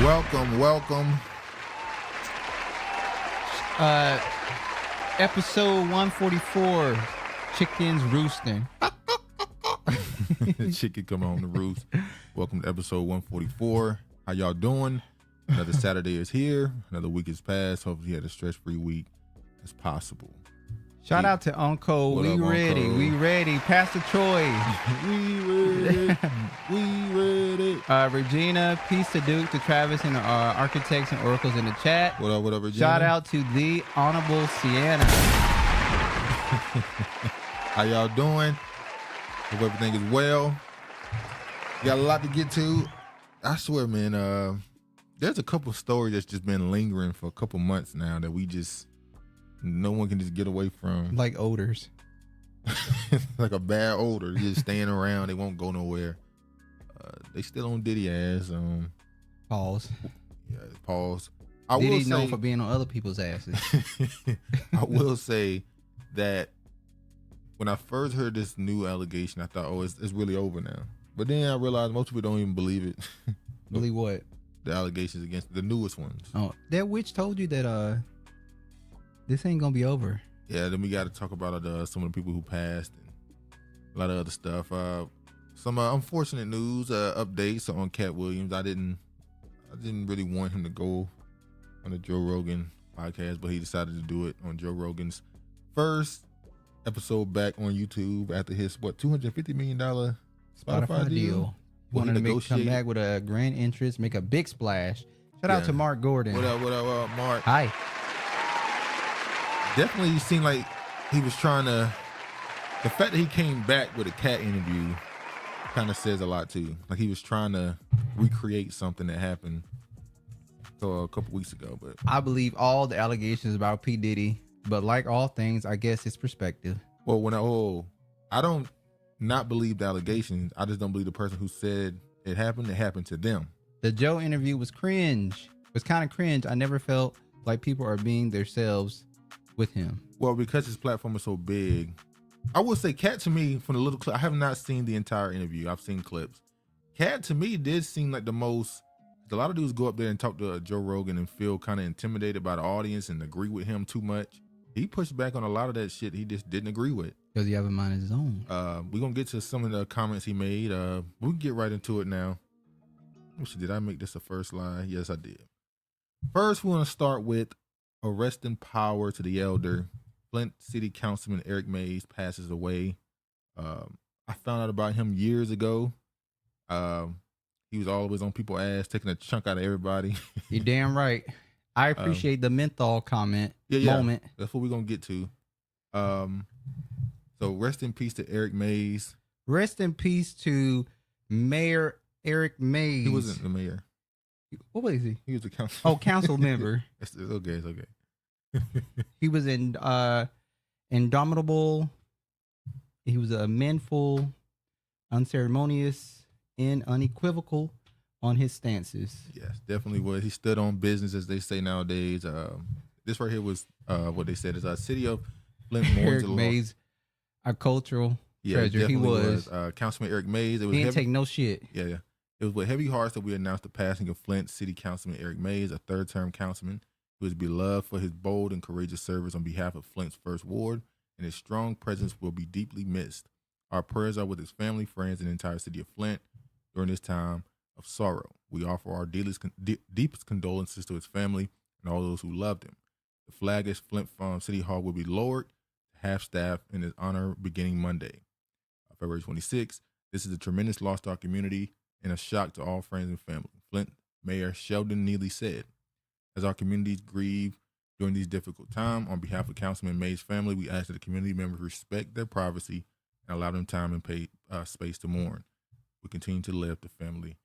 Welcome. Episode 144, chickens roosting. Chicken coming home to roost. Welcome to episode 144. How y'all doing? Another Saturday is here. Another week has passed. Hopefully you had a stress-free week as possible. Shout out to Uncle. We ready. Uncle? We ready. Pastor Troy. We ready. Regina, peace to Duke, to Travis, and architects and oracles in the chat. What up, Regina? Shout out to the Honorable Sienna. How y'all doing? Hope everything is well. Got a lot to get to. I swear, man, there's a couple stories that's just been lingering for a couple months now that no one can just get away from. Like odors. Like a bad odor. Just staying around. They won't go nowhere. They still on Diddy ass. Pause. Yeah, pause. Diddy known for being on other people's asses. I will say that when I first heard this new allegation, I thought, oh, it's really over now. But then I realized most people don't even believe it. Believe what? The allegations against the newest ones. Oh, that witch told you that this ain't gonna be over. Yeah, then we got to talk about some of the people who passed and a lot of other stuff. Some unfortunate news updates on Katt Williams. I didn't really want him to go on the Joe Rogan podcast, but he decided to do it on Joe Rogan's first episode back on YouTube after his $250 million Spotify deal. Wanted to come back with a grand entrance, make a big splash. Shout out to Mark Gordon. What up, Mark? Hi. Definitely seemed like he was trying to. The fact that he came back with a Katt interview kind of says a lot too. Like he was trying to recreate something that happened a couple weeks ago. But I believe all the allegations about P. Diddy, but like all things, I guess it's perspective. Well, I don't not believe the allegations. I just don't believe the person who said it happened to them. The Joe interview was cringe. It was kind of cringe. I never felt like people are being themselves with him. Well, because his platform is so big, I would say Katt to me, from the little clip, I have not seen the entire interview. I've seen clips. Katt to me did seem like the most. A lot of dudes go up there and talk to Joe Rogan and feel kind of intimidated by the audience and agree with him too much. He pushed back on a lot of that shit he just didn't agree with. Because he have a mind of his own. We're going to get to some of the comments he made. We can get right into it now. Did I make this a first line? Yes, I did. First, we want to start with a rest in power to the elder. Flint City Councilman Eric Mays passes away. I found out about him years ago. He was always on people's ass, taking a chunk out of everybody. You're damn right. I appreciate the menthol comment moment. That's what we're going to get to. So rest in peace to Eric Mays. Rest in peace to Mayor Eric Mays. He wasn't the mayor. What was he? He was a council. Oh, council member. It's okay. He was indomitable. He was a manful, unceremonious, and unequivocal on his stances. Yes, definitely was. He stood on business, as they say nowadays. This right here was what they said is our city of Flint. Eric Mays, a cultural treasure. He was. Councilman Eric Mays. He didn't take no shit. Yeah. It was with heavy hearts that we announced the passing of Flint City Councilman Eric Mays, a third-term councilman who is beloved for his bold and courageous service on behalf of Flint's first ward, and his strong presence will be deeply missed. Our prayers are with his family, friends, and the entire city of Flint during this time of sorrow. We offer our deepest condolences to his family and all those who loved him. The flag at Flint Farm City Hall will be lowered to half staff in his honor beginning Monday, February 26th. This is a tremendous loss to our community and a shock to all friends and family. Flint Mayor Sheldon Neely said, as our communities grieve during these difficult times, on behalf of Councilman Mays' family, we ask that the community members respect their privacy and allow them time and space to mourn. We continue to lift the family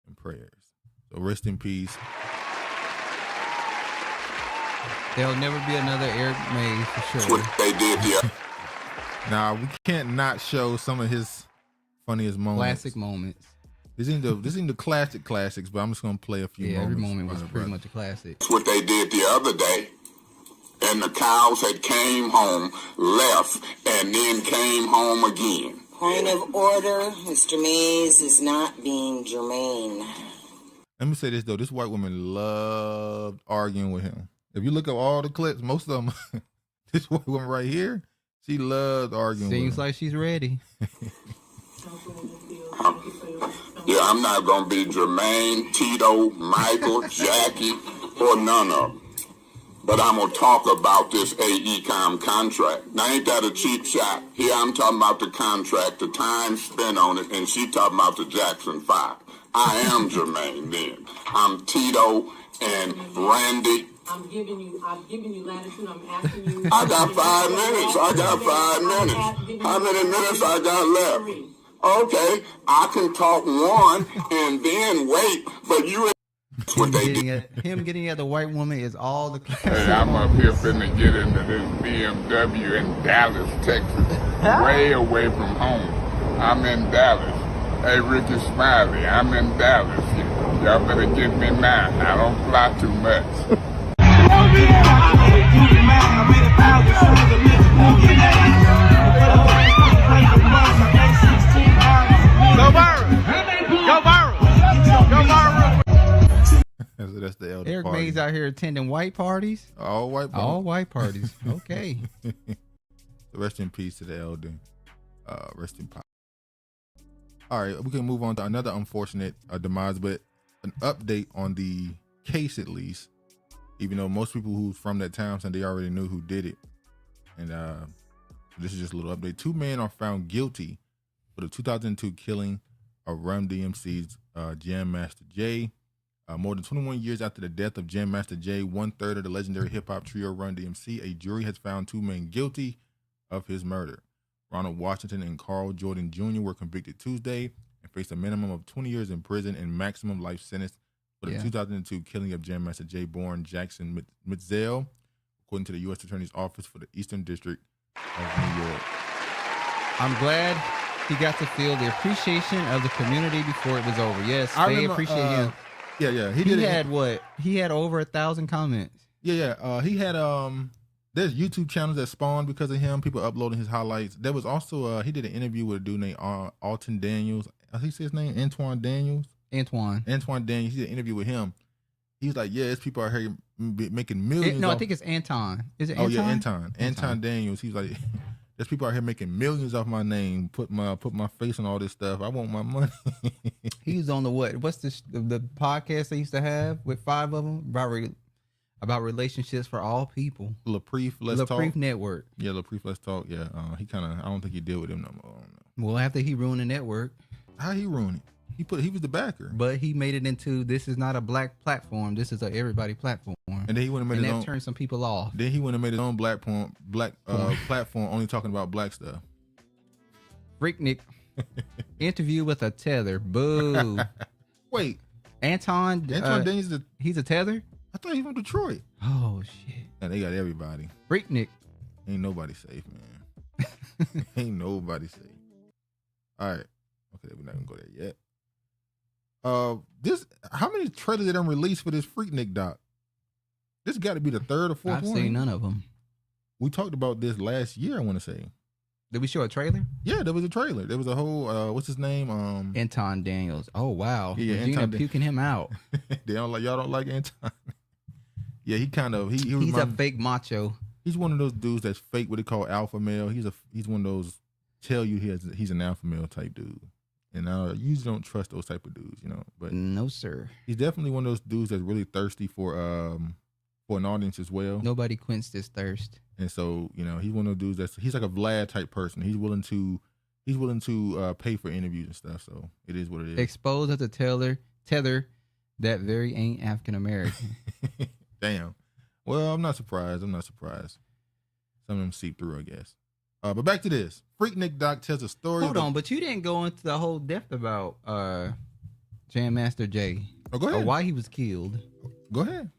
in prayers. So rest in peace. There'll never be another Eric Mays for sure. That's what they did, yeah. Now, we can't not show some of his funniest moments. Classic moments. This ain't the classics, but I'm just gonna play a few moments. Every moment was pretty much a classic. That's what they did the other day. And the cows had came home, left, and then came home again. Point of order, Mr. Mays is not being germane. Let me say this though. This white woman loved arguing with him. If you look up all the clips, most of them, this white woman right here, she loved arguing with him. Seems like she's ready. Yeah, I'm not going to be Jermaine, Tito, Michael, Jackie, or none of them. But I'm going to talk about this AECOM contract. Now, ain't that a cheap shot? Here I'm talking about the contract, the time spent on it, and she talking about the Jackson 5. I am Jermaine then. I'm Tito and Randy. I'm giving you latitude. I'm asking you. I got 5 minutes. How many minutes I got left? Okay, I can talk one and then wait, but you ain't what they did. Him getting at the white woman is all the class. Hey, I'm up here finna get into this BMW in Dallas, Texas, way away from home. I'm in Dallas. Hey, Ricky Smiley, I'm in Dallas. Y'all better get me now. I don't fly too much. Go viral! Go viral! Go viral! So that's the elder Eric party. Mays out here attending white parties. All white parties. All white parties. Okay. Rest in peace to the elder. Rest in power. All right, we can move on to another unfortunate demise, but an update on the case at least. Even though most people who's from that town said they already knew who did it. And this is just a little update. 2 men are found guilty for the 2002 killing of Run-DMC's Jam Master Jay. More than 21 years after the death of Jam Master Jay, 1/3 of the legendary hip-hop trio Run-DMC, a jury has found 2 men guilty of his murder. Ronald Washington and Carl Jordan Jr. were convicted Tuesday and faced a minimum of 20 years in prison and maximum life sentence for the 2002 killing of Jam Master Jay born Jackson Mitzel, according to the U.S. Attorney's Office for the Eastern District of New York. I'm glad he got to feel the appreciation of the community before it was over. Yes, they appreciate him. Yeah. He had what? He had over 1,000 comments. Yeah. He had there's YouTube channels that spawned because of him. People uploading his highlights. There was also he did an interview with a dude named Alton Daniels. I think he said his name Antoine Daniels. Antoine Daniels. He did an interview with him. He's like, yeah, there's people out here making millions. I think it's Anton. Is it Anton? Oh yeah, Anton Daniels. He's like, there's people out here making millions off my name. Put my face on all this stuff. I want my money. He's on the what? What's the podcast they used to have with 5 of them about relationships for all people? LaPreef, Let's Talk. LaPreef Network. Yeah, LaPreef, Let's Talk. Yeah, he kind of. I don't think he deal with him no more. Well, after he ruined the network, how he ruined it? He was the backer, but he made it into this is not a black platform. This is a everybody platform. And then he went and made his own. Turned some people off. Then he went and made his own platform, only talking about black stuff. Freaknik interview with a tether. Boo. Wait, Anton Daniels. He's a tether. I thought he was from Detroit. Oh shit. And they got everybody. Freaknik. Ain't nobody safe, man. Ain't nobody safe. All right. Okay, we're not gonna go there yet. How many trailers did they release for this Freaknik Doc? This got to be the 3rd or 4th one. I've seen none of them. We talked about this last year, I want to say. Did we show a trailer? Yeah, there was a trailer. There was a whole what's his name? Anton Daniels. Oh wow. Yeah, Regina puking him out. Y'all don't like Anton. Yeah, he's a fake macho. He's one of those dudes that's fake, what they call alpha male. He's one of those tell you he's an alpha male type dude. And I usually don't trust those type of dudes, But no, sir. He's definitely one of those dudes that's really thirsty for an audience as well. Nobody quenches this thirst. And so, he's one of those dudes he's like a Vlad type person. He's willing to pay for interviews and stuff. So it is what it is. Exposed as a tether that very ain't African American. Damn. Well, I'm not surprised. Some of them seep through, I guess. But back to this. Freaknik Doc tells a story. Hold on, but you didn't go into the whole depth about Jam Master Jay. Oh, go ahead. Or why he was killed. Go ahead.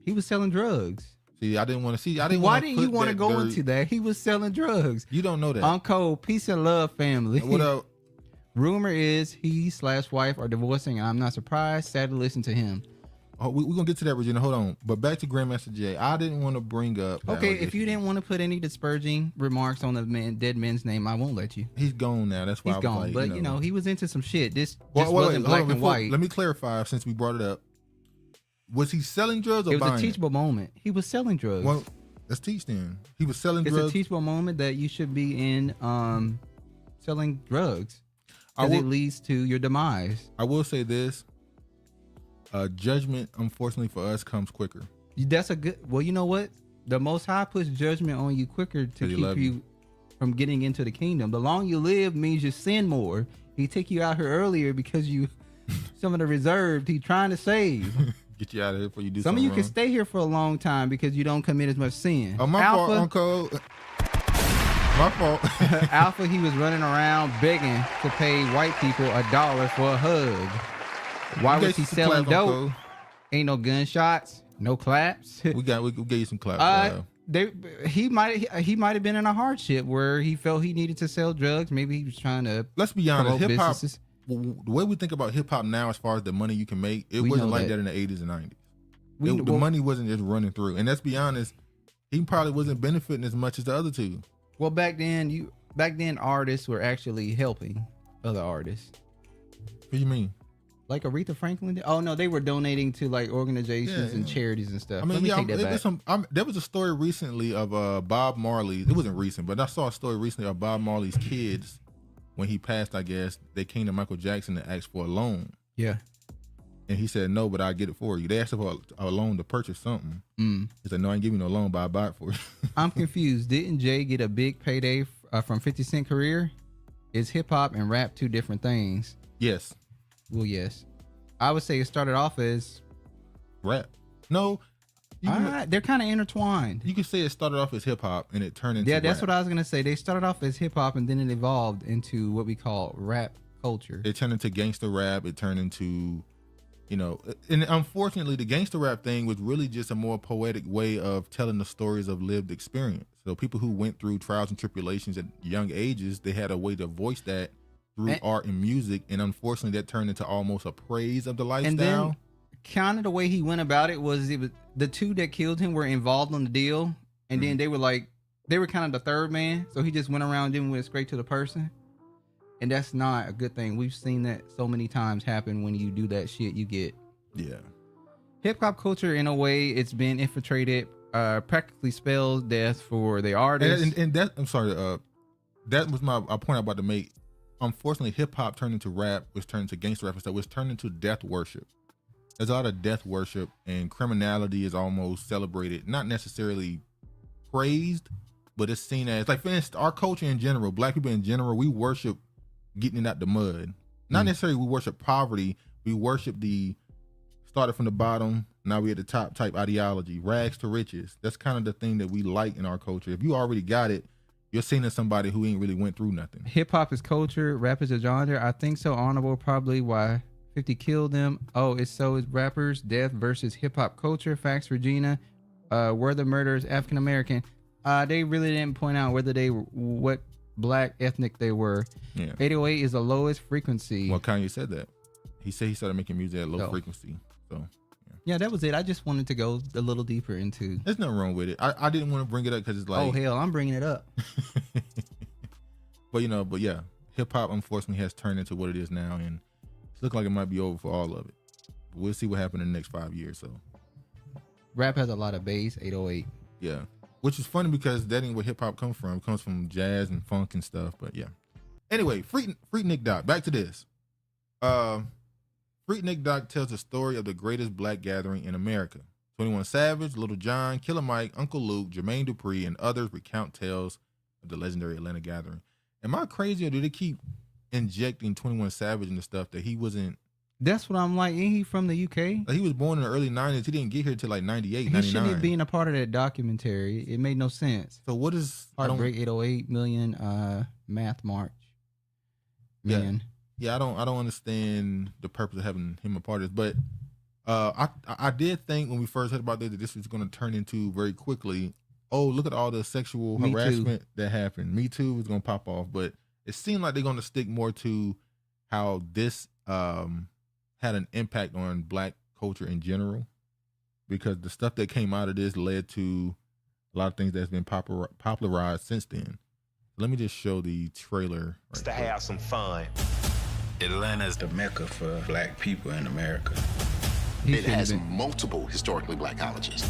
He was selling drugs. See, I didn't want to see. Why didn't you want to go into that? He was selling drugs. You don't know that. Uncle, peace and love, family. What up? Rumor is he/wife are divorcing. I'm not surprised. Sad to listen to him. we're gonna get to that, Regina. Hold on. But back to Grandmaster Jay. I didn't want to bring up. Okay, if you didn't want to put any disparaging remarks on the dead man's name, I won't let you. He's gone now. That's why he's gone. Like, but you know, he was into some shit. This wasn't black and white. Let me clarify, since we brought it up. Was he selling drugs or buying? It was a teachable moment. He was selling drugs. Well, let's teach then. He was selling drugs. It's a teachable moment that you should be in selling drugs. Because it leads to your demise. I will say this. Judgment, unfortunately for us, comes quicker. That's a good... Well, you know what? The Most High puts judgment on you quicker to keep you from getting into the kingdom. The longer you live means you sin more. He take you out here earlier because you... some of the reserved he's trying to save. Get you out of here before you do some something of you wrong. Can stay here for a long time because you don't commit as much sin. Oh, my fault, Uncle. My fault. Alpha, he was running around begging to pay white people $1 for a hug. Why was he selling dope? Uncle. Ain't no gunshots, no claps. we gave you some claps. He might have been in a hardship where he felt he needed to sell drugs. Maybe he was trying to. Let's be honest, hip hop. The way we think about hip hop now, as far as the money you can make, it wasn't like that in the 80s and 90s. The money wasn't just running through. And let's be honest, he probably wasn't benefiting as much as the other two. Well, back then artists were actually helping other artists. What do you mean? Like Aretha Franklin did? Oh no, they were donating to like organizations and charities and stuff. I mean, take that back. There was a story recently of Bob Marley. It wasn't recent, but I saw a story recently of Bob Marley's kids. When he passed, I guess, they came to Michael Jackson and asked for a loan. Yeah. And he said, no, but I'll get it for you. They asked for a loan to purchase something. He said, no, I ain't giving you no loan, but I'll buy it for you. I'm confused. Didn't Jay get a big payday from 50 Cent career? Is hip-hop and rap two different things? Yes. Well, yes. I would say it started off as... rap. No. They're kind of intertwined. You could say it started off as hip-hop and it turned into rap. That's what I was going to say. They started off as hip-hop and then it evolved into what we call rap culture. It turned into gangster rap. It turned into, and unfortunately the gangster rap thing was really just a more poetic way of telling the stories of lived experience. So people who went through trials and tribulations at young ages, they had a way to voice that through art and music. And unfortunately that turned into almost a praise of the lifestyle. And then kind of the way he went about it was the two that killed him were involved on the deal. And then they were kind of the third man. So he just went around and went straight to the person. And that's not a good thing. We've seen that so many times happen. When you do that shit, you get hip hop culture. In a way, it's been infiltrated. Practically spells death for the artists. And that, I'm sorry. That was my point I'm about to make. Unfortunately, hip hop turned into rap, which turned into gangster rap and stuff, which turned into death worship. There's a lot of death worship, and criminality is almost celebrated, not necessarily praised, but it's seen as, like, for instance, our culture in general, black people in general, we worship getting it out the mud. Not necessarily we worship poverty. We worship started from the bottom, now we at the top type ideology, rags to riches. That's kind of the thing that we like in our culture. If you already got it, you're seeing as somebody who ain't really went through nothing. Hip hop is culture, rap is a genre. I think so. Honorable, probably why 50 killed them. Oh, it's so is rappers, death versus hip hop culture. Facts, Regina. Were the murderers African American? They really didn't point out what black ethnic they were. 808 is the lowest frequency. Well, Kanye said that. He said he started making music at low frequency. So yeah, that was it. I just wanted to go a little deeper into. There's nothing wrong with it. I didn't want to bring it up because it's like, oh hell, I'm bringing it up. But yeah, hip hop unfortunately has turned into what it is now, and it looks like it might be over for all of it. But we'll see what happens in the next 5 years. So rap has a lot of bass. 808. Yeah, which is funny because that ain't where hip hop comes from. It comes from jazz and funk and stuff. But yeah. Anyway, Freaknik Doc. Back to this. Freaknik Doc tells the story of the greatest black gathering in America. 21 Savage, Little John, Killer Mike, Uncle Luke, Jermaine Dupri, and others recount tales of the legendary Atlanta gathering. Am I crazy, or do they keep injecting 21 Savage into stuff that he wasn't? That's what I'm like. Ain't he from the UK? Like, he was born in the early 90s. He didn't get here till like 98, 99. He shouldn't have been a part of that documentary. It made no sense. So what is Heartbreak 808 million math march? Man. Yeah, I don't understand the purpose of having him a part of this. But I did think when we first heard about this that this was going to turn into very quickly, oh, look at all the sexual harassment that happened. Me Too was going to pop off. But it seemed like they're going to stick more to how this had an impact on black culture in general, because the stuff that came out of this led to a lot of things that's been popularized since then. Let me just show the trailer. Right to have some fun. Atlanta is the mecca for black people in America. It has multiple historically black colleges.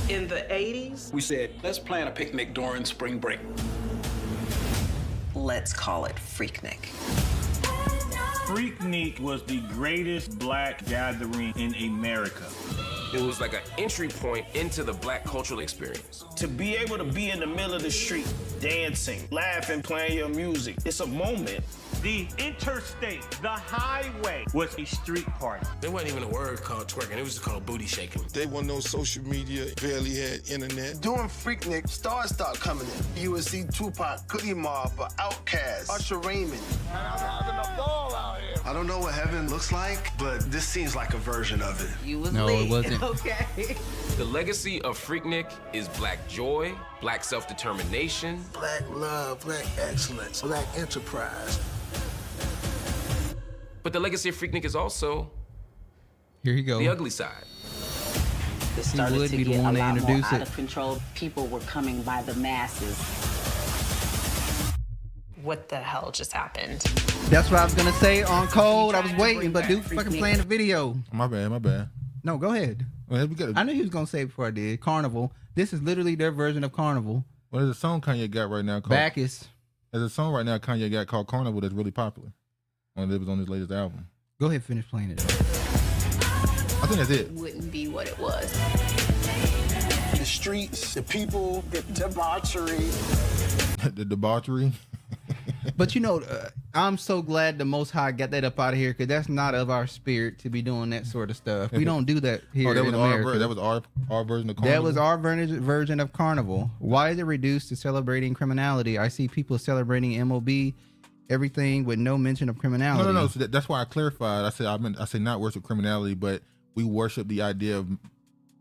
In the 80s, we said, let's plan a picnic during spring break. Let's call it Freaknik. Freaknik was the greatest black gathering in America. It was like an entry point into the black cultural experience. To be able to be in the middle of the street, dancing, laughing, playing your music, it's a moment. The interstate, the highway, was a street party. There wasn't even a word called twerking. It was just called booty shaking. They wasn't no social media, barely had internet. During Freaknik, stars start coming in. You would see Tupac, Goody Mob, Outkast, Usher Raymond. I'm having a ball out here. I don't know what heaven looks like, but this seems like a version of it. You was no, late. It wasn't. Okay. The legacy of Freaknik is black joy, black self-determination, black love, black excellence, black enterprise. But the legacy of Freaknik is also here you go. The ugly side. It started to get a lot more out of control. People were coming by the masses. What the hell just happened? That's what I was gonna say on Code. I was waiting, but dude fucking playing the video. My bad. No, go ahead. Well, I knew he was gonna say it before I did. Carnival. This is literally their version of Carnival. Well, there's a song Kanye got right now called Bacchus. There's a song right now Kanye got called Carnival that's really popular. It was on his latest album. Go ahead, finish playing it. I think that's it. Wouldn't be what it was. The streets, the people, the debauchery. The debauchery. But you know, I'm so glad the Most High got that up out of here, because that's not of our spirit to be doing that sort of stuff. We don't do that here in America. That was our version of Carnival? That was our version of Carnival. Why is it reduced to celebrating criminality? I see people celebrating MOB, everything with no mention of criminality. No. So that's why I clarified. I say not worship criminality, but we worship the idea of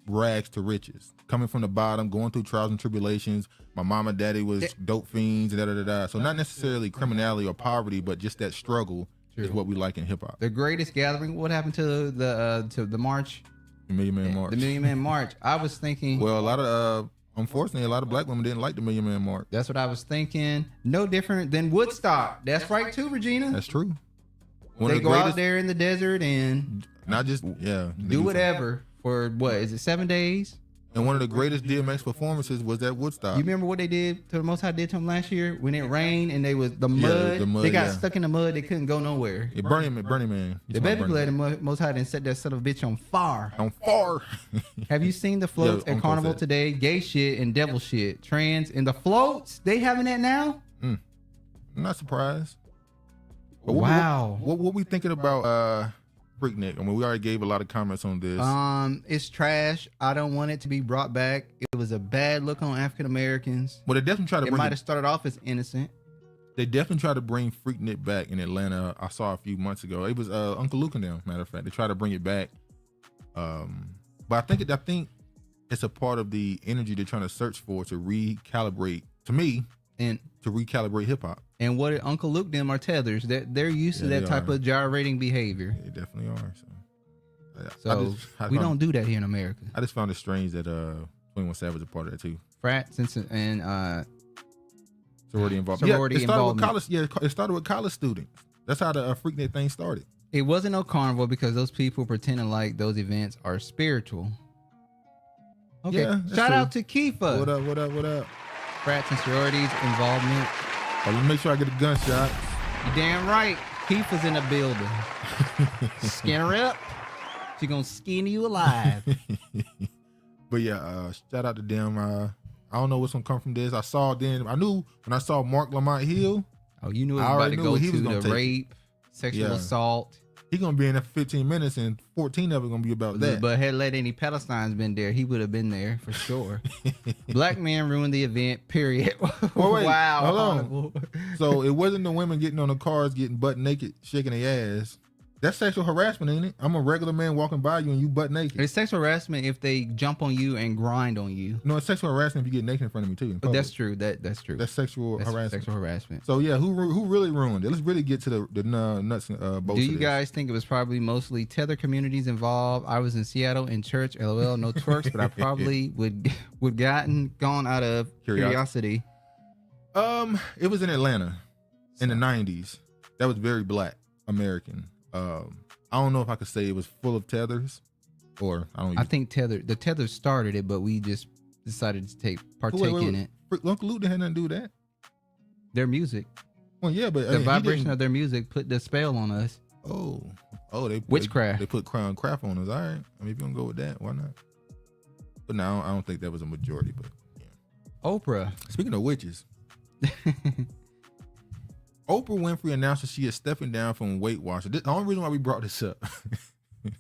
rags to riches, coming from the bottom, going through trials and tribulations. My mom and daddy was dope fiends, and So not necessarily criminality or poverty, but just that struggle is what we like in hip hop. The greatest gathering. What happened to the march? The Million Man March. The Million Man March. I was thinking. Well, unfortunately, a lot of black women didn't like the Million Man March. That's what I was thinking. No different than Woodstock. That's right too, Regina. That's true. They go out there in the desert and not just do whatever for what is it 7 days? And one of the greatest DMX performances was at Woodstock. You remember what they did to the Most High did to him last year when it rained and they was the mud. They got stuck in the mud. They couldn't go nowhere. Yeah, Burning Man. The baby let the Most High and set that son of a bitch on fire. On fire. Have you seen the floats at Carnival today? Gay shit and devil shit. Trans and the floats. They having that now? I'm not surprised. But wow. What we thinking about Freaknik? I mean, we already gave a lot of comments on this. It's trash. I don't want it to be brought back. It was a bad look on African Americans. Well, they definitely tried to. It might have started off as innocent. They definitely tried to bring Freaknik back in Atlanta. I saw a few months ago. It was Uncle Luke and them. Matter of fact, they tried to bring it back. But I think it's a part of the energy they're trying to search for to recalibrate. To me, and to recalibrate hip hop. And what Uncle Luke them are tethers. They're used to that type of gyrating behavior. They definitely are. So we don't do that here in America. I just found it strange that 21 Savage is a part of that too. Frats and sorority involvement. It started with college. Yeah, it started with college students. That's how the Freaknik thing started. It wasn't no carnival because those people pretending like those events are spiritual. Okay, yeah, shout out to Kifa. What up? Frats and sororities involvement. Oh, let me make sure I get a gunshot. You damn right. Kifa's in the building. Skin her up. She gonna skin you alive. But yeah, shout out to them. I don't know what's gonna come from this. I knew when I saw Mark Lamont Hill. Oh, you knew it was about to go to the rape, sexual assault. He gonna be in there for 15 minutes and 14 of it gonna be about that. But had let any Palestinians been there, he would have been there for sure. Black man ruined the event, period. Well, wait, wow. Hold on. So it wasn't the women getting on the cars, getting butt naked, shaking their ass. That's sexual harassment, ain't it? I'm a regular man walking by you and you butt naked. It's sexual harassment if they jump on you and grind on you. No, it's sexual harassment if you get naked in front of me too. But that's true. That's true. That's sexual harassment. Sexual harassment. So yeah, who really ruined it? Let's really get to the nuts and bolts. Do you guys think it was probably mostly tether communities involved? I was in Seattle in church. LOL, no twerks, but I probably would gone out of curiosity. It was in Atlanta in the 90s. That was very black American. I don't know if I could say it was full of tethers, or I don't. I think the tether started it, but we just decided to partake in it. Uncle Luke didn't have nothing to do with that. Their music. Well, yeah, but the vibration of their music put the spell on us. Oh, they witchcraft. They put crown crap on us. All right, I mean, if you gonna go with that, why not? But no, I don't think that was a majority. But yeah. Oprah. Speaking of witches. Oprah Winfrey announced that she is stepping down from Weight Watchers. The only reason why we brought this up. Because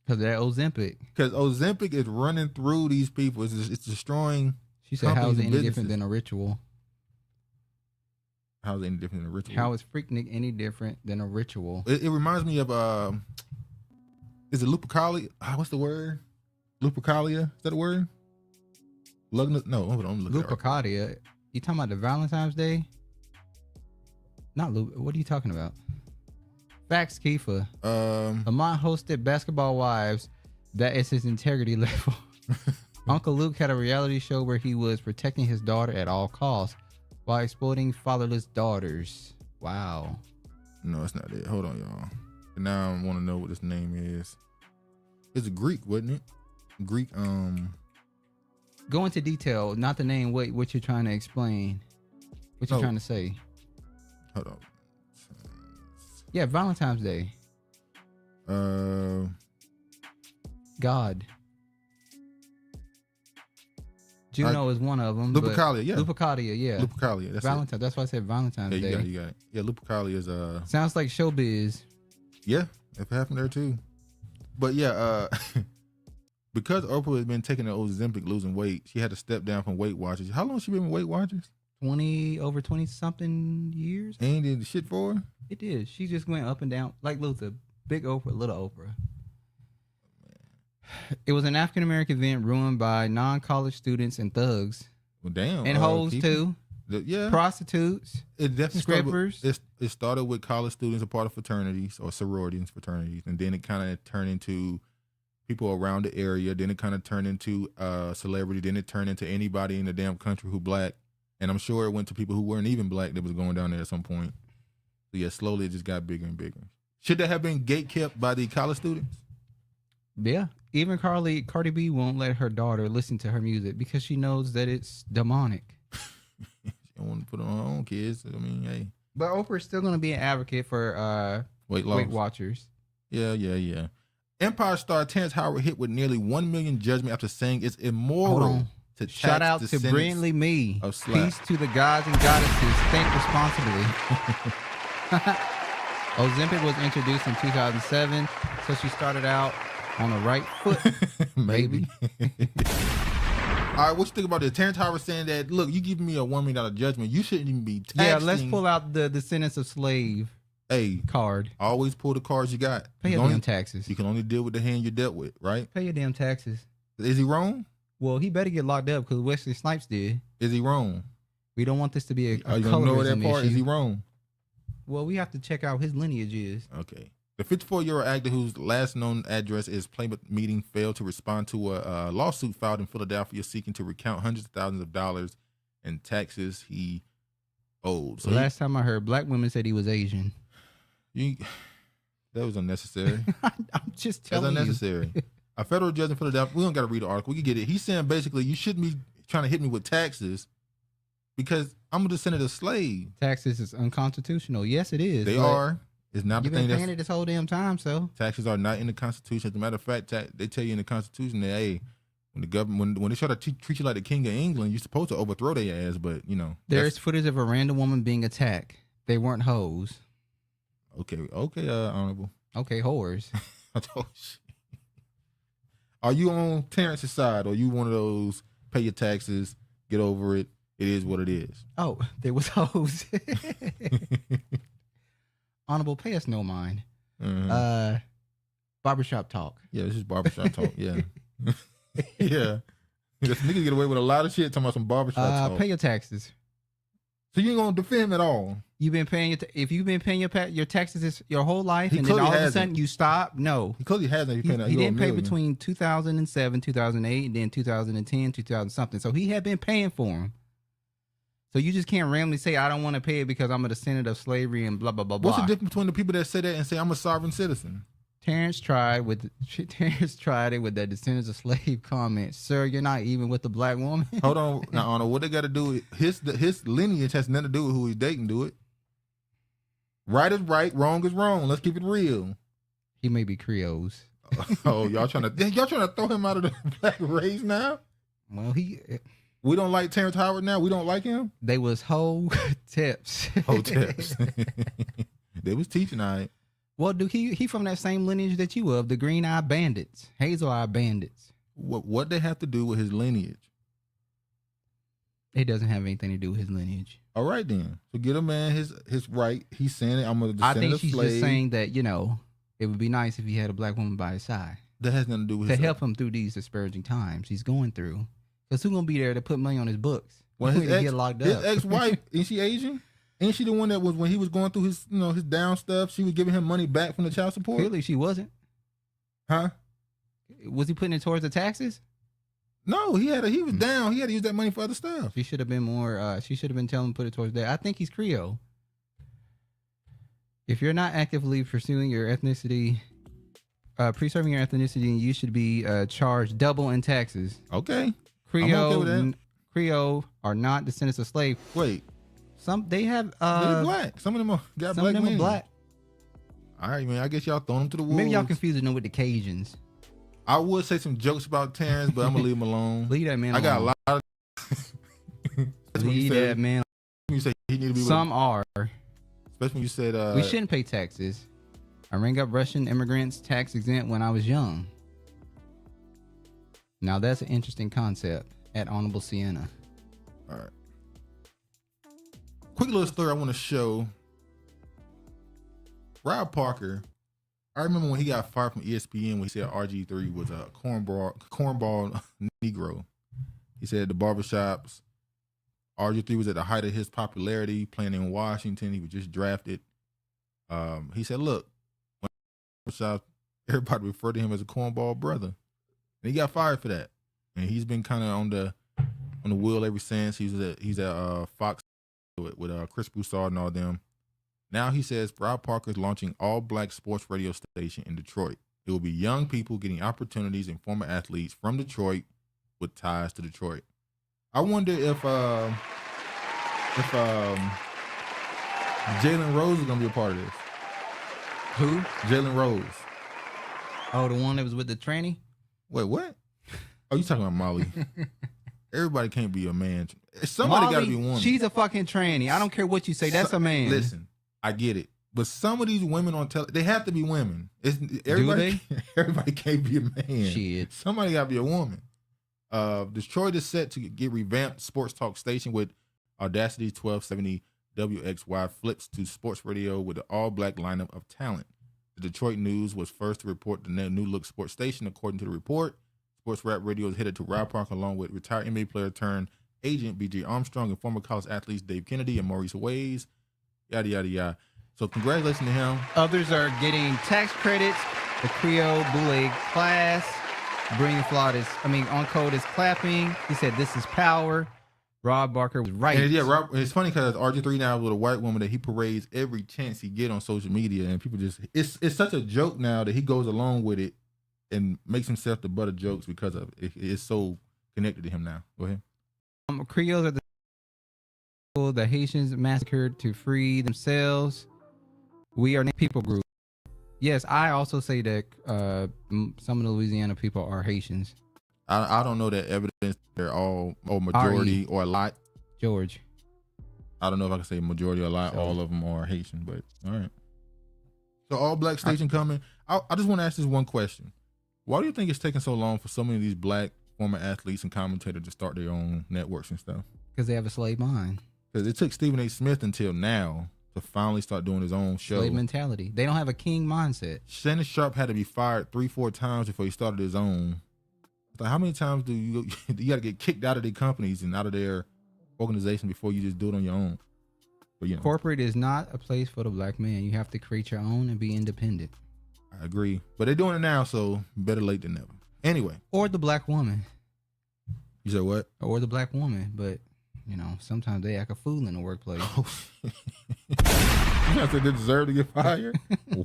of that Ozempic. Because Ozempic is running through these people. It's destroying. She said, how is it any different than a ritual? How is it any different than a ritual? How is Freaknik any different than a ritual? It reminds me of, is it Lupercalia? What's the word? Lupercalia? Is that a word? No, hold on. Lupercalia. You talking about the Valentine's Day? Not Luke. What are you talking about? Facts, Kiefer. Lamont hosted Basketball Wives. That is his integrity level. Uncle Luke had a reality show where he was protecting his daughter at all costs while exploiting fatherless daughters. Wow. No, it's not it. Hold on, y'all. Now I want to know what this name is. It's a Greek, wasn't it? Greek. Go into detail, not the name. What you're trying to explain. What you're trying to say. Hold on. Yeah, Valentine's Day. God. Juno is one of them. Lupercalia, yeah. Lupercalia, yeah. Lupercalia. That's Valentine. That's why I said Valentine's Day. You got it. Yeah, Lupercalia is sounds like showbiz. Yeah, it happened there too. But yeah, because Oprah has been taking the Ozempic, losing weight, she had to step down from Weight Watchers. How long has she been with Weight Watchers? Over 20 something years. And did the shit for her? It did. She just went up and down like Luther. Big Oprah, little Oprah. It was an African American event ruined by non-college students and thugs. Well, damn. And hoes too. Yeah. Prostitutes. It definitely strippers. It started with college students, a part of fraternities or sororities, fraternities, and then it kind of turned into people around the area. Then it kind of turned into celebrity. Then it turned into anybody in the damn country who black. And I'm sure it went to people who weren't even black that was going down there at some point. So yeah, slowly it just got bigger and bigger. Should that have been gatekept by the college students? Yeah. Even Cardi B won't let her daughter listen to her music because she knows that it's demonic. She don't want to put it on her own kids. I mean, hey. But Oprah's still going to be an advocate for Weight Watchers. Yeah. Empire star Terrence Howard hit with nearly 1 million judgment after saying it's immoral to tax shout out to Brilliantly Me. Peace to the gods and goddesses. Think responsibly. Ozempic was introduced in 2007, so she started out on the right foot. Maybe. All right, what you think about this? Terrence Howard saying that, look, you giving me a $1 million judgment. You shouldn't even be taxing. Yeah, let's pull out the descendants of slave card. Always pull the cards you got. Pay your damn taxes. You can only deal with the hand you're dealt with, right? Pay your damn taxes. Is he wrong? Well, he better get locked up because Wesley Snipes did. Is he wrong? We don't want this to be a Are you going to know that part? Issue. Is he wrong? Well, we have to check out his lineage is. Okay. The 54-year-old actor whose last known address is Plymouth meeting failed to respond to a lawsuit filed in Philadelphia seeking to recount hundreds of thousands of dollars in taxes he owed. So last time I heard, black women said he was Asian. That was unnecessary. I'm just telling That's unnecessary. A federal judge in Philadelphia, we don't got to read the article. We can get it. He's saying basically you shouldn't be trying to hit me with taxes because I'm a descendant of slave. Taxes is unconstitutional. Yes, it is. They are. It's not the thing. You've been paying it this whole damn time, so. Taxes are not in the Constitution. As a matter of fact, they tell you in the Constitution that, hey, when the government, when they try to treat you like the king of England, you're supposed to overthrow their ass, but, you know. There's footage of a random woman being attacked. They weren't hoes. Okay, Honorable. Okay, whores. Are you on Terrence's side, or you one of those pay your taxes, get over it, it is what it is? Oh, there was hoes. Honorable, pay us no mind. Barbershop talk. Yeah, this is barbershop talk. Yeah. Yeah. Because niggas get away with a lot of shit talking about some barbershop talk. Pay your taxes. So you ain't gonna defend him at all? You've been paying if you've been paying your taxes your whole life, and then all of a sudden you stop. No, he clearly hasn't. He didn't pay between 2007, 2008, and then 2010, 2000 something. So he had been paying for him. So you just can't randomly say I don't want to pay it because I'm a descendant of slavery and blah blah blah blah. What's the difference between the people that say that and say I'm a sovereign citizen? Terrence tried it with that descendants of slave comment. Sir, you're not even with the black woman. Hold on, now Honor, what they got to do? His lineage has nothing to do with who he's dating. Do it. Right is right, wrong is wrong. Let's keep it real. He may be Creoles. Oh, y'all trying to throw him out of the black race now? Well, we don't like Terrence Howard now. We don't like him. They was Ho-Teps. Ho-Teps. They was teaching, all right. Well, dude, he from that same lineage that you of, the Green Eye Bandits, Hazel Eye Bandits. What they have to do with his lineage? It doesn't have anything to do with his lineage. All right, then. So get a man his right. He's saying it. I'm a descendant of slave. I think she's just saying that, it would be nice if he had a black woman by his side. That has nothing to do with his help him through these disparaging times he's going through. Because who's going to be there to put money on his books? Well, his his ex-wife, is she Asian? Ain't she the one that was, when he was going through his, his down stuff, she was giving him money back from the child support? Clearly she wasn't. Huh? Was he putting it towards the taxes? No, he was down. He had to use that money for other stuff. She should have been more, she should have been telling him to put it towards that. I think he's Creole. If you're not actively pursuing your ethnicity, preserving your ethnicity, you should be charged double in taxes. Okay. Creole are not descendants of slaves. Wait. They have they're black. Some of them are got some black. Some of them are black. All right, man. I guess y'all throwing them to the wolves. Maybe y'all confusing them with the Cajuns. I would say some jokes about Terrence, but I'm gonna leave him alone. Leave that man alone. I got a lot of leave that man. You say he need to be some are. Especially when you said we shouldn't pay taxes. I rang up Russian immigrants tax exempt when I was young. Now that's an interesting concept at Honorable Sienna. All right. Quick little story I want to show. Rob Parker, I remember when he got fired from ESPN when he said RG3 was a cornball Negro. He said the barbershops, RG3 was at the height of his popularity, playing in Washington. He was just drafted. He said, look, when barbershops, everybody referred to him as a cornball brother. And he got fired for that. And he's been kind of on the wheel ever since. He's at Fox with Chris Broussard and all them. Now he says Rob Parker is launching all-black sports radio station in Detroit. It will be young people getting opportunities and former athletes from Detroit with ties to Detroit. I wonder if Jalen Rose is gonna be a part of this. Who? Jalen Rose. Oh, the one that was with the tranny? Wait, what? Oh, you talking about Molly? Everybody can't be a man. Somebody got to be a woman. She's a fucking tranny. I don't care what you say. That's a man. Listen, I get it. But some of these women on television, they have to be women. Everybody can't be a man. Shit. Somebody got to be a woman. Detroit is set to get revamped sports talk station with Audacity 1270 WXY flips to sports radio with an all-black lineup of talent. The Detroit News was first to report the new look sports station. According to the report, Sports Rap Radio is headed to Rob Parker along with retired NBA player turned agent B.J. Armstrong and former college athletes Dave Kennedy and Maurice Ways. Yada, yada, yada. So congratulations to him. Others are getting tax credits. The Creole Boule class. Brilliant Flawed on code is clapping. He said this is power. Rob Parker was right. And yeah, it's funny because RG3 now with a white woman that he parades every chance he get on social media, and people just it's such a joke now that he goes along with it and makes himself the butt of jokes because of it. It's so connected to him now. Go ahead. Creoles are the Haitians massacred to free themselves. We are a people group. Yes, I also say that some of the Louisiana people are Haitians. I don't know that evidence they're all or majority or a lot. George. I don't know if I can say majority or a lot. All of them are Haitian, but all right. So all black station coming. I just want to ask this one question. Why do you think it's taking so long for so many of these black former athletes and commentators to start their own networks and stuff? Because they have a slave mind. Because it took Stephen A. Smith until now to finally start doing his own show. Slave mentality. They don't have a king mindset. Shannon Sharpe had to be fired 3-4 times before he started his own. Like, how many times do you got to get kicked out of their companies and out of their organization before you just do it on your own? But, you know, corporate is not a place for the black man. You have to create your own and be independent. I agree. But they're doing it now, so better late than never. Anyway. Or the black woman. You said what? Or the black woman. But, you know, sometimes they act a fool in the workplace. Oh, you said they deserve to get fired?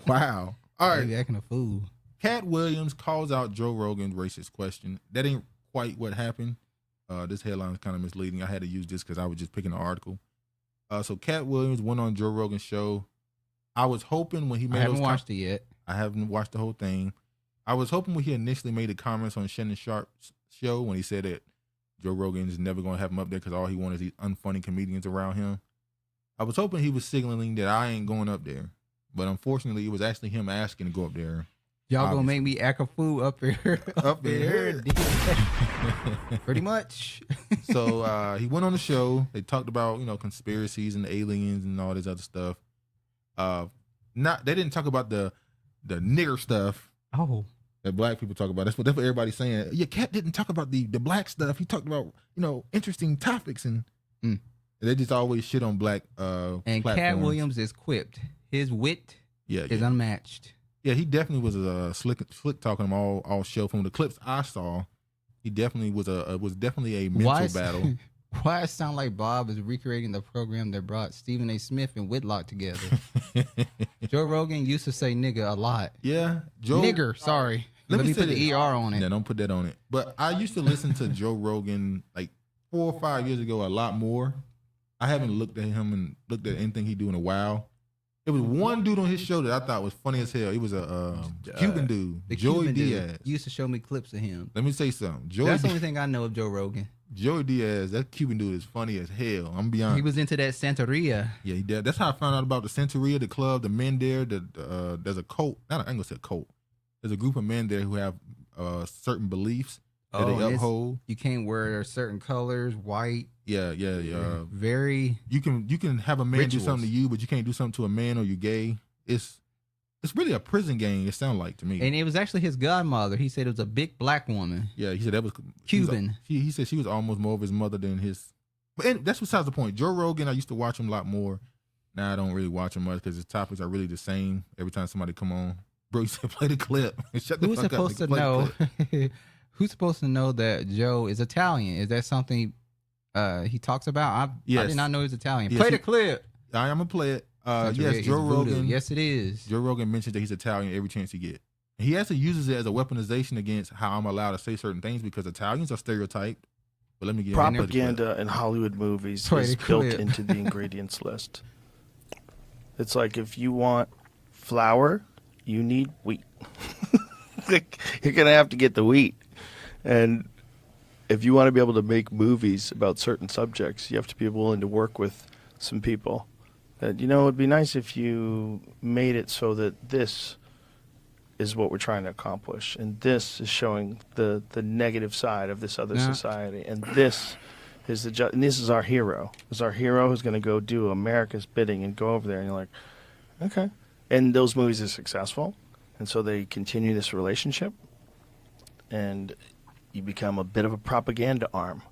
Wow. All right. They acting a fool. Katt Williams calls out Joe Rogan's racist question. That ain't quite what happened. This headline is kind of misleading. I had to use this because I was just picking an article. So Katt Williams went on Joe Rogan's show. I was hoping when he made I haven't watched it yet. I haven't watched the whole thing. I was hoping when he initially made the comments on Shannon Sharpe's show when he said that Joe Rogan is never going to have him up there because all he wants is these unfunny comedians around him. I was hoping he was signaling that I ain't going up there. But unfortunately, it was actually him asking to go up there. Y'all gonna make me act a fool up here. Up there. Pretty much. So he went on the show. They talked about, you know, conspiracies and aliens and all this other stuff. They didn't talk about the nigger stuff. Oh. That black people talk about. That's what everybody's saying. Yeah, Katt didn't talk about the black stuff. He talked about, you know, interesting topics and they just always shit on black and platforms. Katt Williams is quipped. His wit is unmatched. Yeah, he definitely was slick talking him all show. From the clips I saw, he definitely was definitely a mental battle. Why it sound like Bob is recreating the program that brought Stephen A. Smith and Whitlock together? Joe Rogan used to say nigga a lot. Yeah, nigger. Sorry, let me put the ER on it. Yeah, don't put that on it. But I used to listen to Joe Rogan like 4 or 5 years ago a lot more. I haven't looked at him and looked at anything he do in a while. It was one dude on his show that I thought was funny as hell. He was a Cuban dude, Joey Diaz. You used to show me clips of him. Let me say something. That's the only thing I know of Joe Rogan. Joey Diaz, that Cuban dude is funny as hell. I'm gonna be honest. He was into that Santeria. Yeah, he did. That's how I found out about the Santeria, the club, the men there. There's a cult. I ain't gonna say cult. There's a group of men there who have certain beliefs that they uphold. You can't wear certain colors, white. Yeah. Very. You can have a man rituals. do something to you, but you can't do something to a man or you're gay. It's really a prison game. It sounds like to me. And it was actually his godmother. He said it was a big black woman. Yeah, he said that was Cuban. He said she was almost more of his mother than his. But that's besides the point. Joe Rogan, I used to watch him a lot more. Now I don't really watch him much because his topics are really the same every time somebody come on. Bro, you said play the clip. Shut the Who's fuck supposed up, to know? Who's supposed to know that Joe is Italian? Is that something he talks about? I did not know he was Italian. Yes, play the clip. I'm gonna play it. Yes, Joe Rogan. Yes, it is. Joe Rogan mentions that he's Italian every chance he gets. He actually uses it as a weaponization against how I'm allowed to say certain things because Italians are stereotyped. But let me get propaganda in Hollywood movies is built into the ingredients list. It's like if you want flour, you need wheat. You're gonna have to get the wheat, and if you want to be able to make movies about certain subjects, you have to be willing to work with some people. That, you know, it'd be nice if you made it so that this is what we're trying to accomplish, and this is showing the negative side of this other society, and this is and this is our hero. This is our hero who's going to go do America's bidding and go over there, and you're like, okay. And those movies are successful, and so they continue this relationship, and you become a bit of a propaganda arm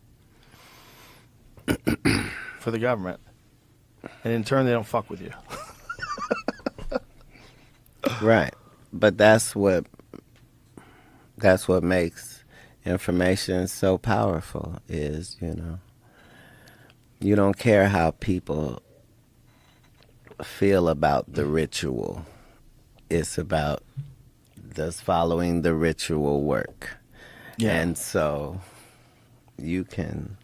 for the government. And in turn, they don't fuck with you. Right. But that's what makes information so powerful is, you know, you don't care how people feel about the ritual. It's about does following the ritual work. Yeah. And so you can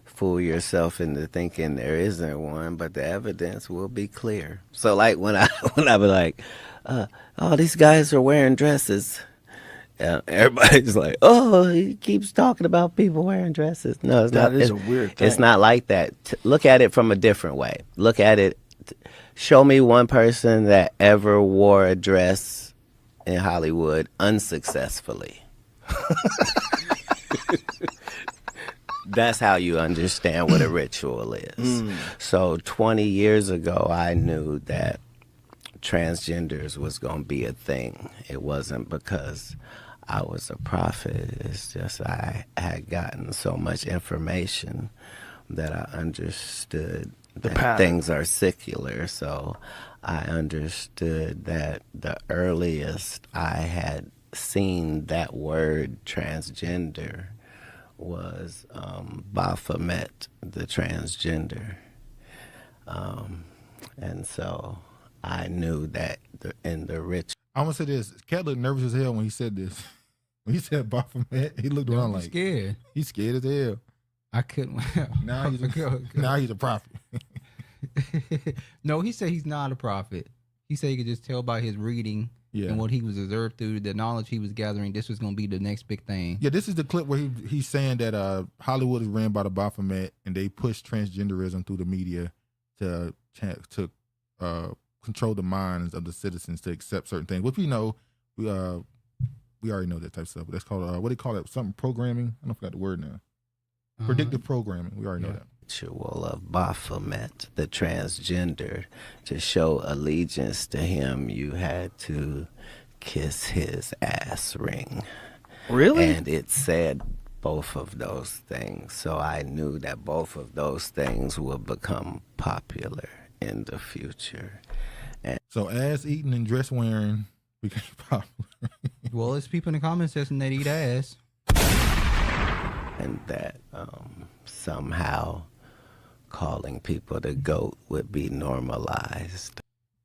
fool yourself into thinking there isn't one, but the evidence will be clear. So like when I be like, oh, these guys are wearing dresses, and everybody's like, oh, he keeps talking about people wearing dresses. No, it's not. That is a weird thing. It's not like that. Look at it from a different way. Look at it. Show me one person that ever wore a dress in Hollywood unsuccessfully. That's how you understand what a ritual is. So 20 years ago, I knew that transgenders was going to be a thing. It wasn't because I was a prophet. It's just I had gotten so much information that I understood that things are secular. So I understood that the earliest I had seen that word transgender was Baphomet, the transgender. And so I knew that in the ritual. I'm gonna say this. Katt looked nervous as hell when he said this. When he said Baphomet, he looked around like scared. He's scared as hell. I couldn't. Now he's a prophet. No, he said he's not a prophet. He said he could just tell by his reading and what he was observed through, the knowledge he was gathering, this was going to be the next big thing. Yeah, this is the clip where he's saying that Hollywood is ran by the Baphomet and they push transgenderism through the media to control the minds of the citizens to accept certain things, which we know, we already know that type of stuff. But that's called, what do they call it? Something programming? I don't forgot the word now. Predictive programming. We already know that. Ritual of Baphomet, the transgender, to show allegiance to him, you had to kiss his ass ring. Really? And it said both of those things. So I knew that both of those things would become popular in the future. And so ass eating and dress wearing became popular. Well, it's people in the comment section that eat ass. And that somehow calling people the GOAT would be normalized.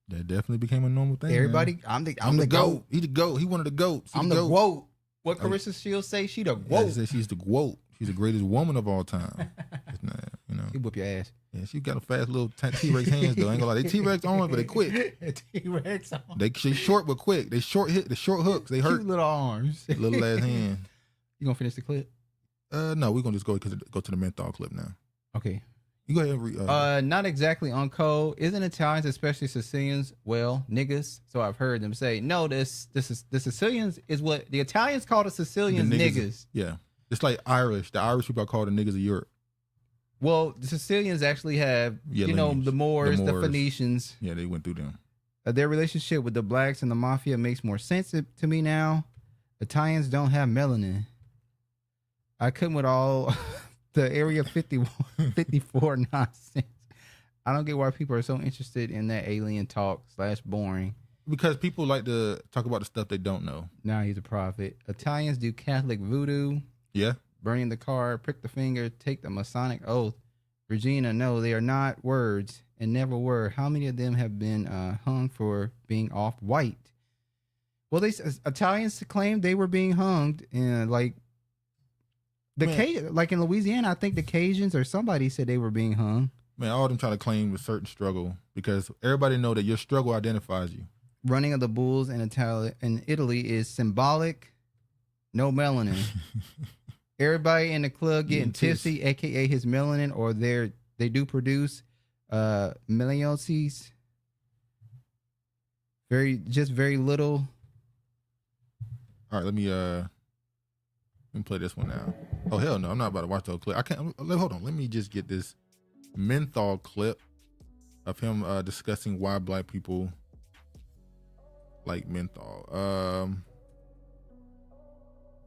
That definitely became a normal thing. Everybody, man. I'm the GOAT. He the GOAT. He one of the GOATs. I'm the GOAT. What Carissa Shields say? She the GOAT. Yeah, she's the GOAT. She's the greatest woman of all time. You know. He whoop your ass. Yeah, she got a fast little T-Rex hands though. I ain't gonna lie. They T-Rex on, but they quick. T-Rex on. They short but quick. They short hooks. They hurt. Cute little arms. Little ass hand. You gonna finish the clip? No, we're gonna just go to the menthol clip now. Okay. You go ahead and read. Not exactly on code. Isn't Italians, especially Sicilians, well, niggas? So I've heard them say. No, the Sicilians is what the Italians call the Sicilians niggas. Yeah. It's like Irish. The Irish people are called the niggas of Europe. Well, the Sicilians actually have, the Moors, the Phoenicians. Yeah, they went through them. Their relationship with the blacks and the mafia makes more sense to me now. Italians don't have melanin. I couldn't with all the Area 54 nonsense. I don't get why people are so interested in that alien talk / boring. Because people like to talk about the stuff they don't know. Now he's a prophet. Italians do Catholic voodoo. Yeah. Burning the car, prick the finger, take the Masonic oath. Regina, no, they are not words and never were. How many of them have been hung for being off-white? Well, Italians claimed they were being hung, and like in Louisiana, I think the Cajuns or somebody said they were being hung. Man, all of them try to claim a certain struggle because everybody know that your struggle identifies you. Running of the bulls in Italy is symbolic. No melanin. Everybody in the club getting tipsy, aka his melanin, or they do produce melanoses. Very little. All right, let me play this one now. Oh hell no, I'm not about to watch the whole clip. I can't. Hold on, let me just get this menthol clip of him discussing why black people like menthol.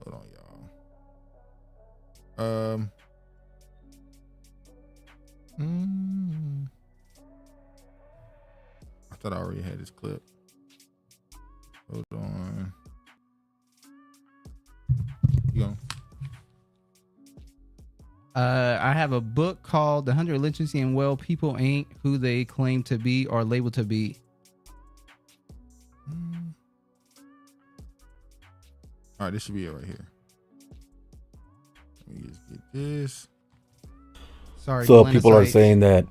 Hold on, y'all. I thought I already had this clip. Hold on. You going? I have a book called The 100 Lynchings and Well, People Ain't Who They Claim to Be or Labeled to Be. All right, this should be it right here. Let me just get this. Sorry. So people are saying that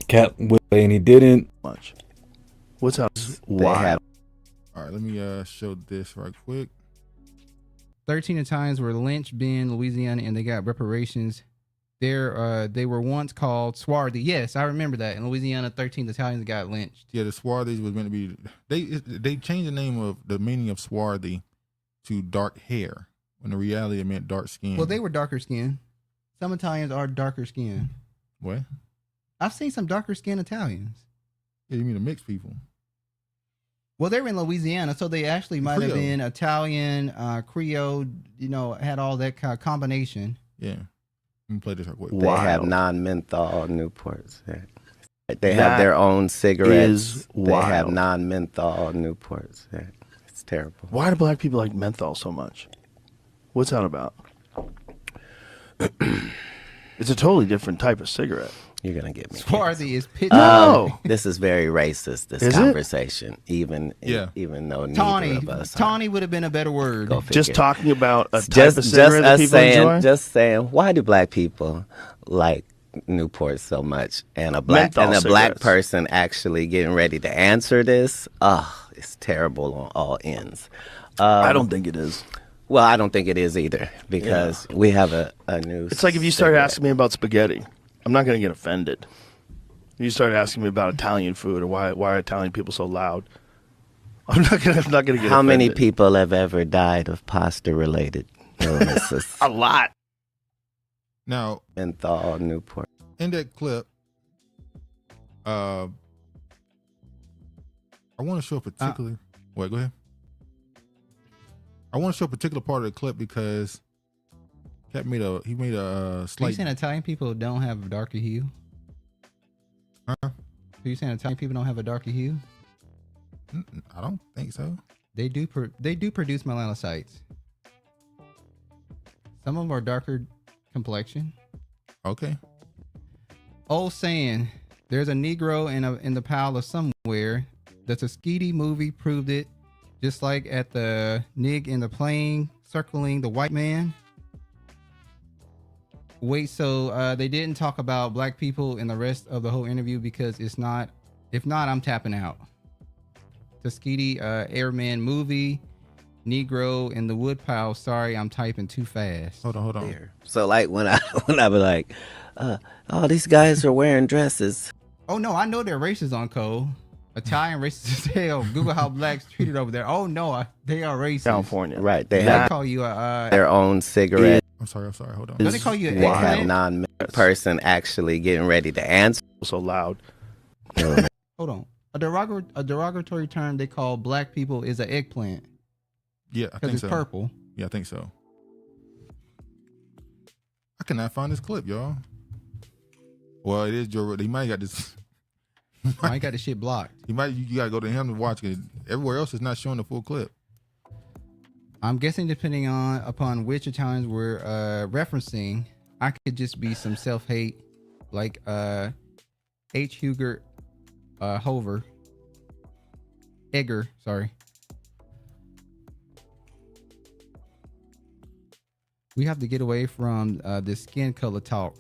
Katt Williams and he didn't. Much. What's up? Why? All right, let me show this right quick. 13 Italians were lynched in Louisiana and they got reparations. They were once called swarthy. Yes, I remember that. In Louisiana, 13 Italians got lynched. Yeah, the swarthies was meant to be. They changed the name of the meaning of swarthy to dark hair. When in reality it meant dark skin. Well, they were darker skinned. Some Italians are darker skinned. What? I've seen some darker skinned Italians. Yeah, you mean the mixed people? Well, they're in Louisiana, so they actually might have been Italian, Creole, had all that kind of combination. Yeah. Let me play this real quick. They have non-menthol Newports. They have their own cigarettes. They have non-menthol Newports. It's terrible. Why do black people like menthol so much? What's that about? It's a totally different type of cigarette. You're going to get me. Swarthy is pitch. No. This is very racist, this conversation, even though neither of us Tawny would have been a better word. Just talking about a type of cigarette that people enjoy? Just saying, why do black people like Newport so much? And a black person actually getting ready to answer this, it's terrible on all ends. I don't think it is. Well, I don't think it is either, because we have a new It's like if you started asking me about spaghetti, I'm not going to get offended. You started asking me about Italian food or why are Italian people so loud. I'm not going to get offended. How many people have ever died of pasta-related illnesses? A lot. Now, menthol, Newport. In that clip, I want to show a particular. Wait, go ahead. I want to show a particular part of the clip because Katt made a slight. Are you saying Italian people don't have a darker hue? Huh? Are you saying Italian people don't have a darker hue? I don't think so. They do. They do produce melanocytes. Some of them are darker complexion. Okay. Old saying, there's a Negro in the pile of somewhere. The Tuskegee movie proved it. Just like at the nig in the plane circling the white man. Wait, so they didn't talk about black people in the rest of the whole interview because it's not. If not, I'm tapping out. Tuskegee Airman movie, Negro in the woodpile. Sorry, I'm typing too fast. Hold on. So like when I be like, oh, these guys are wearing dresses. Oh no, I know they're racist on Cole. Italian racist as hell. Google how blacks treated over there. Oh no, they are racist. California, right? They have call you their own cigarette. I'm sorry. Hold on. Don't they call you an eggplant? Non-person actually getting ready to answer. So loud. Hold on. A derogatory term they call black people is an eggplant. Yeah, I think it's so. Purple. Yeah, I think so. I cannot find this clip, y'all. Well, it is Joe Rogan. He might got this. I got the shit blocked. You gotta go to him to watch it. Everywhere else is not showing the full clip. I'm guessing depending upon which Italians we're referencing, I could just be some self-hate like H. Hugert Egger, sorry. We have to get away from this skin color talk.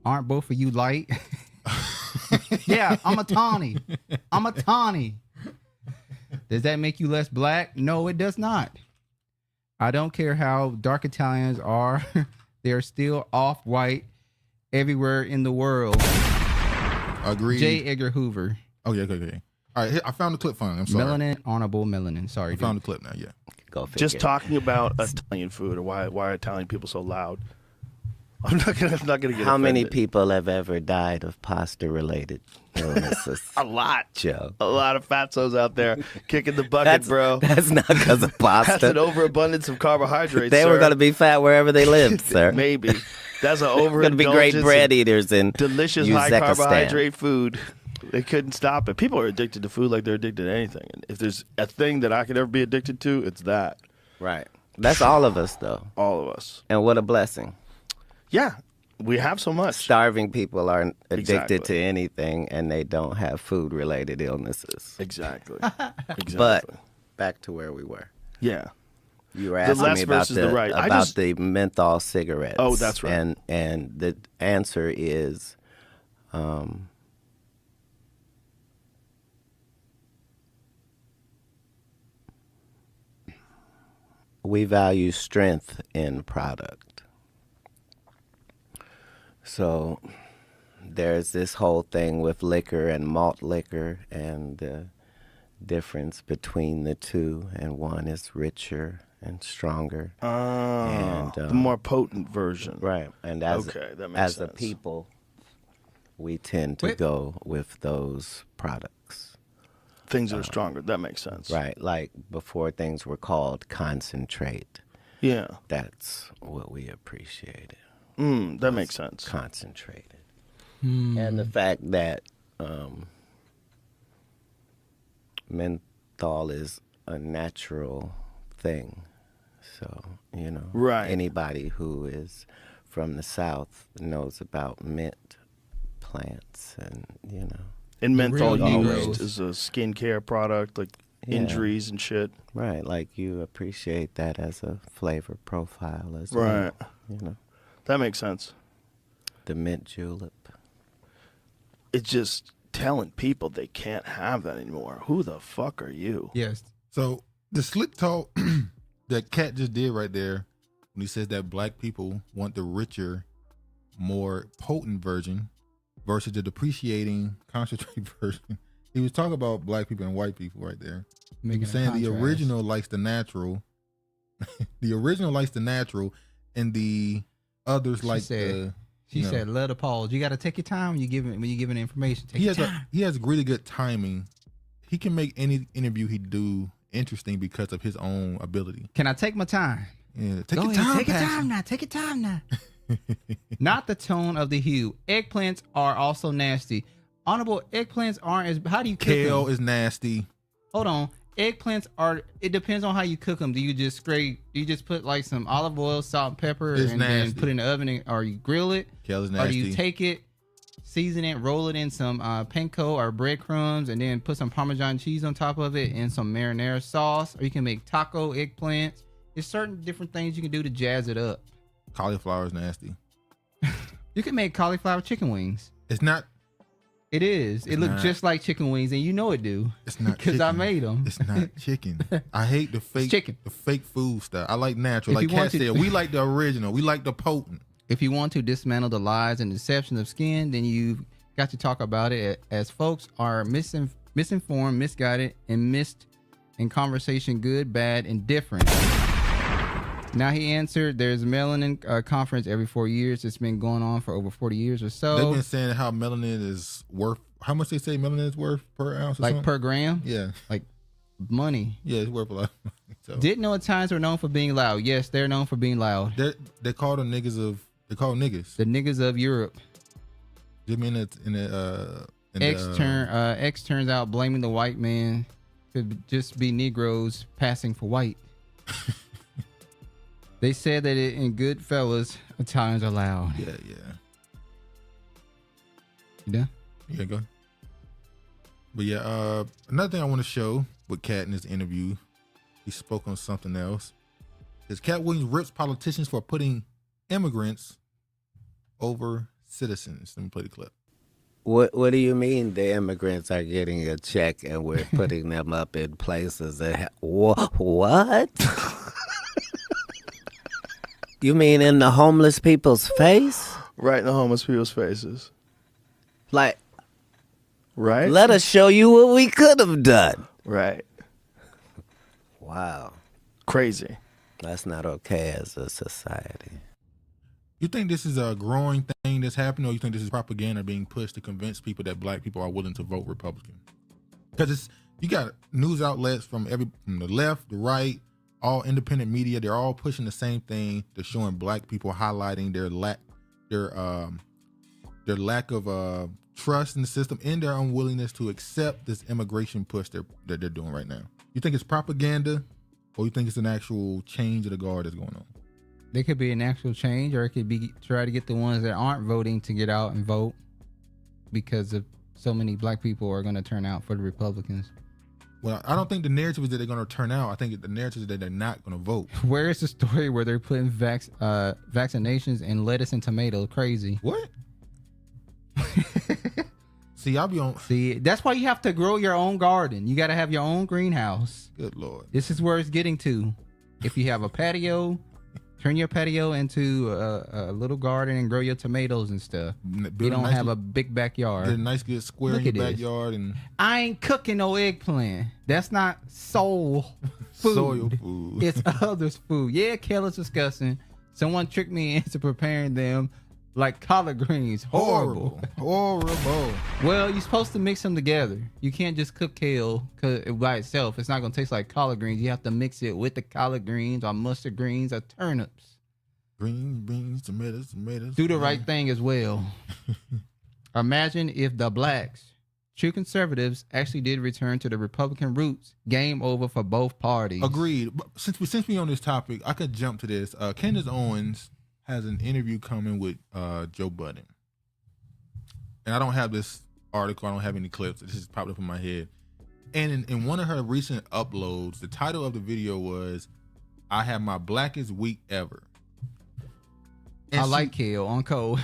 Aren't both of you light? Yeah, I'm a tawny. Does that make you less black? No, it does not. I don't care how dark Italians are. They're still off-white everywhere in the world. Agreed. J. Edgar Hoover. Okay. All right, I found the clip finally. I'm sorry. Melanin, honorable melanin. Sorry. I found the clip now, yeah. Go figure. Just talking about Italian food or why are Italian people so loud. I'm not gonna get How offended. many people have ever died of pasta-related illnesses? A lot, Joe. A lot of fatzos out there kicking the bucket, bro. That's not because of pasta. That's an overabundance of carbohydrates. They were going to be fat wherever they lived, sir. Maybe. That's an overindulgence. Going to be great bread eaters in delicious Uzbekistan. high carbohydrate food. They couldn't stop it. People are addicted to food like they're addicted to anything. And if there's a thing that I could ever be addicted to, it's that. Right. That's all of us, though. All of us. And what a blessing. Yeah. We have so much. Starving people are addicted to anything, and they don't have food-related illnesses. Exactly. But back to where we were. Yeah. You were asking me about the menthol cigarettes. Oh, that's right. And the answer is, we value strength in product. So there's this whole thing with liquor and malt liquor and the difference between the two, and one is richer and stronger. The more potent version. Right. And as, that makes as sense. a people, we tend to go with those products. Things that are stronger. That makes sense. Right. Like before things were called concentrate. Yeah. That's what we appreciated. That makes sense. Concentrated. And the fact that menthol is a natural thing. So, you know, anybody who is from the South knows about mint plants and, you know. And menthol used as a skincare product, like injuries and shit. Right, like you appreciate that as a flavor profile as well. You know. That makes sense. The mint julep. It's just telling people they can't have that anymore. Who the fuck are you? Yes. So the slick talk that Katt just did right there, when he says that black people want the richer, more potent version versus the depreciating, concentrated version. He was talking about black people and white people right there. He was saying the original likes the natural. The original likes the natural, and the others She said, "Let a pause. You got to take your time when you giving information. Take your time." He has really good timing. He can make any interview he do interesting because of his own ability. Can I take my time? Yeah, take your time. Take your time now. Take your time now. Not the tone of the hue. Eggplants are also nasty. Honorable, eggplants aren't as. How do you cook Kale them? is nasty. Hold on. Eggplants are. It depends on how you cook them. Do you just put like some olive oil, salt, and pepper, and then put it in the oven, or you grill it? Kale is nasty. Or do you take it, season it, roll it in some panko or breadcrumbs, and then put some Parmesan cheese on top of it and some marinara sauce? Or you can make taco eggplants. There's certain different things you can do to jazz it up. Cauliflower is nasty. You can make cauliflower chicken wings. It's not. It is. It looks just like chicken wings, and you know it do. It's not because I made them. It's not chicken. I hate the fake chicken. The fake food stuff. I like natural. If Like you want Katt to- said, we like the original. We like the potent. If you want to dismantle the lies and deception of skin, then you've got to talk about it, as folks are misinformed, misguided, and missed in conversation, good, bad, and different. Now he answered, there's a melanin conference every 4 years. It's been going on for over 40 years or so. They've been saying how melanin is worth, how much they say melanin is worth per ounce or Like something? per gram? Yeah. Like money. Yeah, it's worth a lot of money. So. Didn't know at times were known for being loud. Yes, they're known for being loud. They call them niggas they call niggas. The niggas of Europe. X turns out blaming the white man could just be Negroes passing for white. They said that in Goodfellas, Italians are loud. Yeah. You done? Yeah, go. But yeah, another thing I want to show with Katt in this interview, he spoke on something else. Is Katt Williams rips politicians for putting immigrants over citizens. Let me play the clip. What do you mean the immigrants are getting a check and we're putting them up in places that what? You mean in the homeless people's face? Right in the homeless people's faces. Like, right? Let us show you what we could have done. Right. Wow. Crazy. That's not okay as a society. You think this is a growing thing that's happening, or you think this is propaganda being pushed to convince people that black people are willing to vote Republican? Because you got news outlets from the left, the right, all independent media. They're all pushing the same thing. They're showing black people, highlighting their lack of trust in the system and their unwillingness to accept this immigration push that they're doing right now. You think it's propaganda, or you think it's an actual change of the guard that's going on? There could be an actual change, or it could be try to get the ones that aren't voting to get out and vote, because of so many black people are going to turn out for the Republicans. Well, I don't think the narrative is that they're going to turn out. I think the narrative is that they're not going to vote. Where is the story where they're putting vaccinations in lettuce and tomato? Crazy. What? See, I'll be on. See, that's why you have to grow your own garden. You got to have your own greenhouse. Good Lord. This is where it's getting to. If you have a patio, Turn your patio into a little garden and grow your tomatoes and stuff. You don't have a big backyard. Get a nice good square in your backyard. And I ain't cooking no eggplant. That's not soul food. Soil food. It's others' food. Yeah, kale is disgusting. Someone tricked me into preparing them like collard greens. Horrible. Well, you're supposed to mix them together. You can't just cook kale by itself. It's not going to taste like collard greens. You have to mix it with the collard greens or mustard greens or turnips. Green beans, tomatoes. Do the right thing as well. Imagine if the blacks, true conservatives, actually did return to the Republican roots. Game over for both parties. Agreed. But since we on this topic, I could jump to this. Candace Owens has an interview coming with Joe Budden. And I don't have this article. I don't have any clips. This just popped up in my head. And in one of her recent uploads, the title of the video was, I have my blackest week ever. And I like kale on cold.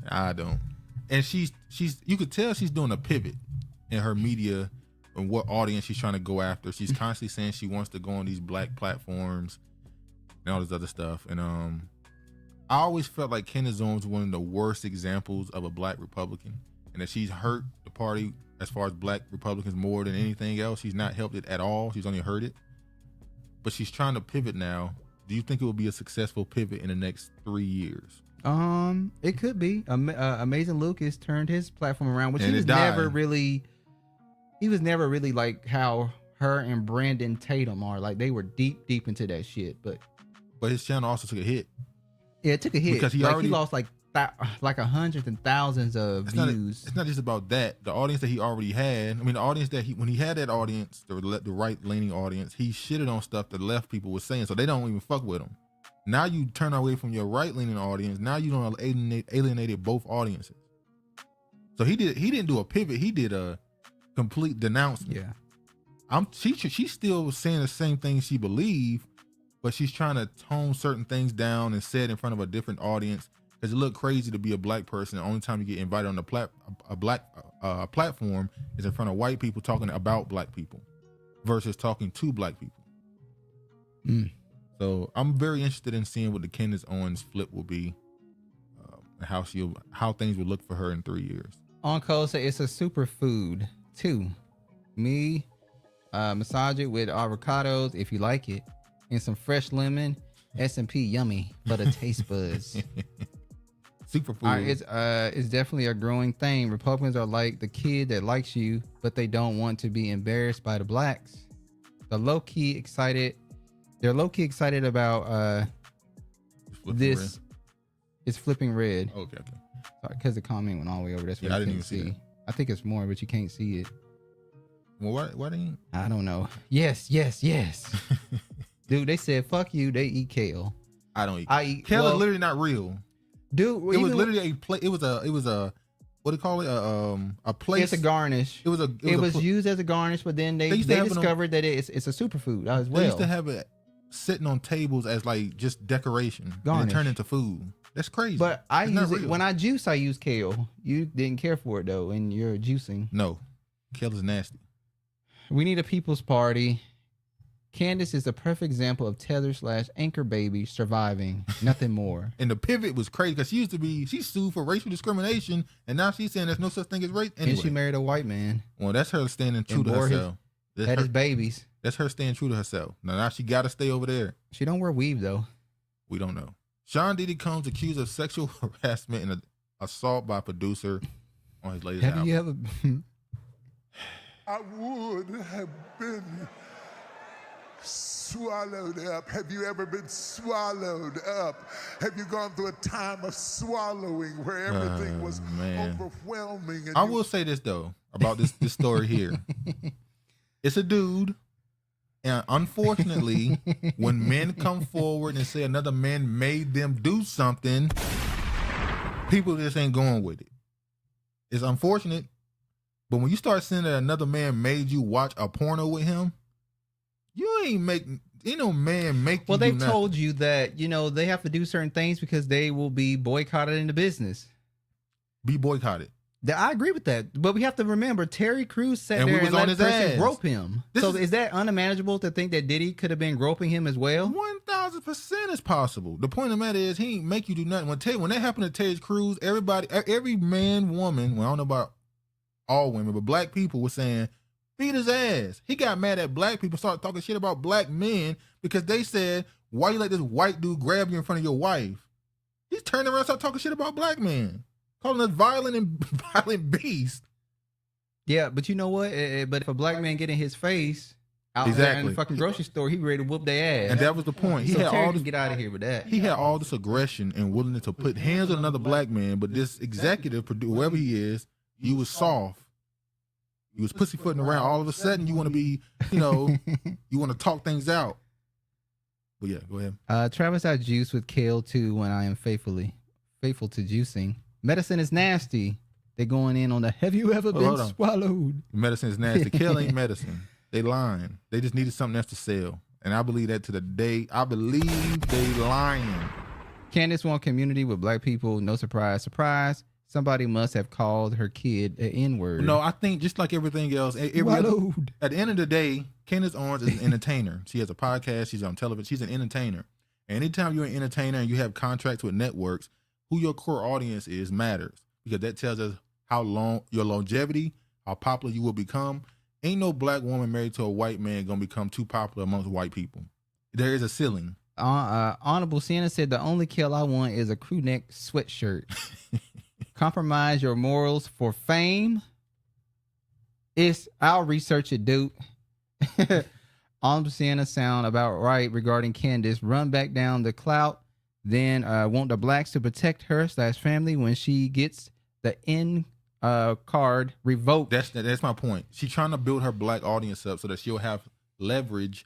I don't. And she's you could tell she's doing a pivot in her media and what audience she's trying to go after. She's constantly saying she wants to go on these black platforms and all this other stuff. And I always felt like Candace Owens was one of the worst examples of a black Republican, and that she's hurt the party as far as black Republicans more than anything else. She's not helped it at all. She's only hurt it. But she's trying to pivot now. Do you think it will be a successful pivot in the next 3 years? It could be. Amazing Lucas turned his platform around, which And he was it died. never really like how her and Brandon Tatum are. Like they were deep into that shit. But his channel also took a hit. Yeah, it took a hit because he lost like hundreds and thousands of views. It's not just about that. The audience that he already had. I mean, the audience that when he had that audience, the right leaning audience, he shitted on stuff that left people were saying, so they don't even fuck with him. Now you turn away from your right leaning audience. Now you don't alienated both audiences. So he didn't do a pivot. He did a complete denouncement. Yeah. She's still saying the same thing she believed, but she's trying to tone certain things down and say it in front of a different audience. Because it look crazy to be a black person. The only time you get invited on a black platform is in front of white people talking about black people versus talking to black people. So I'm very interested in seeing what the Candace Owens flip will be, and how things will look for her in 3 years. On Code say it's a superfood too. Massage it with avocados if you like it, and some fresh lemon. S&P yummy for the taste buds. Superfood. It's definitely a growing thing. Republicans are like the kid that likes you, but they don't want to be embarrassed by the blacks. They're low-key excited about this. Red. It's flipping red. Okay. Sorry, because the comment went all the way over. That's what I you didn't can't even see see. that. I think it's more, but you can't see it. Well, why didn't? I don't know. Yes. Dude, they said fuck you. They eat kale. I don't eat. I eat kale. Is literally not real. Dude, it was literally a plate. It was a what do you call it? A place. It's a garnish. It was used as a garnish, but then they discovered that it's a superfood as well. They used to have it sitting on tables as like just decoration. Garnish. And it turned into food. That's crazy. But I It's use not it real. when I juice. I use kale. You didn't care for it though, and you're juicing. No, kale is nasty. We need a people's party. Candace is a perfect example of tether/anchor baby surviving. Nothing more. And the pivot was crazy because she sued for racial discrimination, and now she's saying there's no such thing as race. Anyway. And she married a white man. Well, that's her standing true to herself. Had his babies. That's her staying true to herself. Now she got to stay over there. She don't wear weave though. We don't know. Sean Diddy Combs accused of sexual harassment and assault by producer on his latest album. Have you ever? I would have been swallowed up. Have you ever been swallowed up? Have you gone through a time of swallowing where everything was overwhelming? And I will say this though about this story here. It's a dude, and unfortunately, when men come forward and say another man made them do something, people just ain't going with it. It's unfortunate, but when you start saying that another man made you watch a porno with him, you ain't no man make you Well, do they've nothing. told you that, they have to do certain things because they will be boycotted in the business. Be boycotted. I agree with that, but we have to remember Terry Crews sat And we there was and on let his person ass. grope him. Is that unmanageable to think that Diddy could have been groping him as well? 1000% is possible. The point of the matter is he ain't make you do nothing. When that happened to Terry Crews, every man, woman, well, I don't know about all women, but black people were saying, beat his ass. He got mad at black people, started talking shit about black men because they said, why you let this white dude grab you in front of your wife? He's turning around and started talking shit about black men, calling us violent beast. Yeah, but you know what? But if a black man get in his face out there in the fucking grocery store, he ready to whoop their ass. And that was the point. He So had Terry all can get out of here with that. He had all this aggression and willingness to put hands on another black man, but this executive, whoever he is, you was soft. You was pussyfooting around. All of a sudden, you want to be, you want to talk things out. But yeah, go ahead. Travis, I juice with kale too when I am faithful to juicing. Medicine is nasty. They're going in on the have you ever been swallowed? Medicine is nasty. Kale ain't medicine. They lying. They just needed something else to sell. And I believe that to the day. I believe they lying. Candace want community with black people. No surprise. Surprise. Somebody must have called her kid an N-word. No, I think just like everything else, at the end of the day, Candace Owens is an entertainer. She has a podcast. She's on television. She's an entertainer. And anytime you're an entertainer and you have contracts with networks, who your core audience is matters, because that tells us how long your longevity, how popular you will become. Ain't no black woman married to a white man gonna become too popular amongst white people. There is a ceiling. Honorable Sienna said the only kill I want is a crew neck sweatshirt. Compromise your morals for fame. I'll research it, dude. Honorable Sienna sound about right regarding Candace. Run back down the clout. Then want the blacks to protect her / family when she gets the N card revoked. That's my point. She's trying to build her black audience up so that she'll have leverage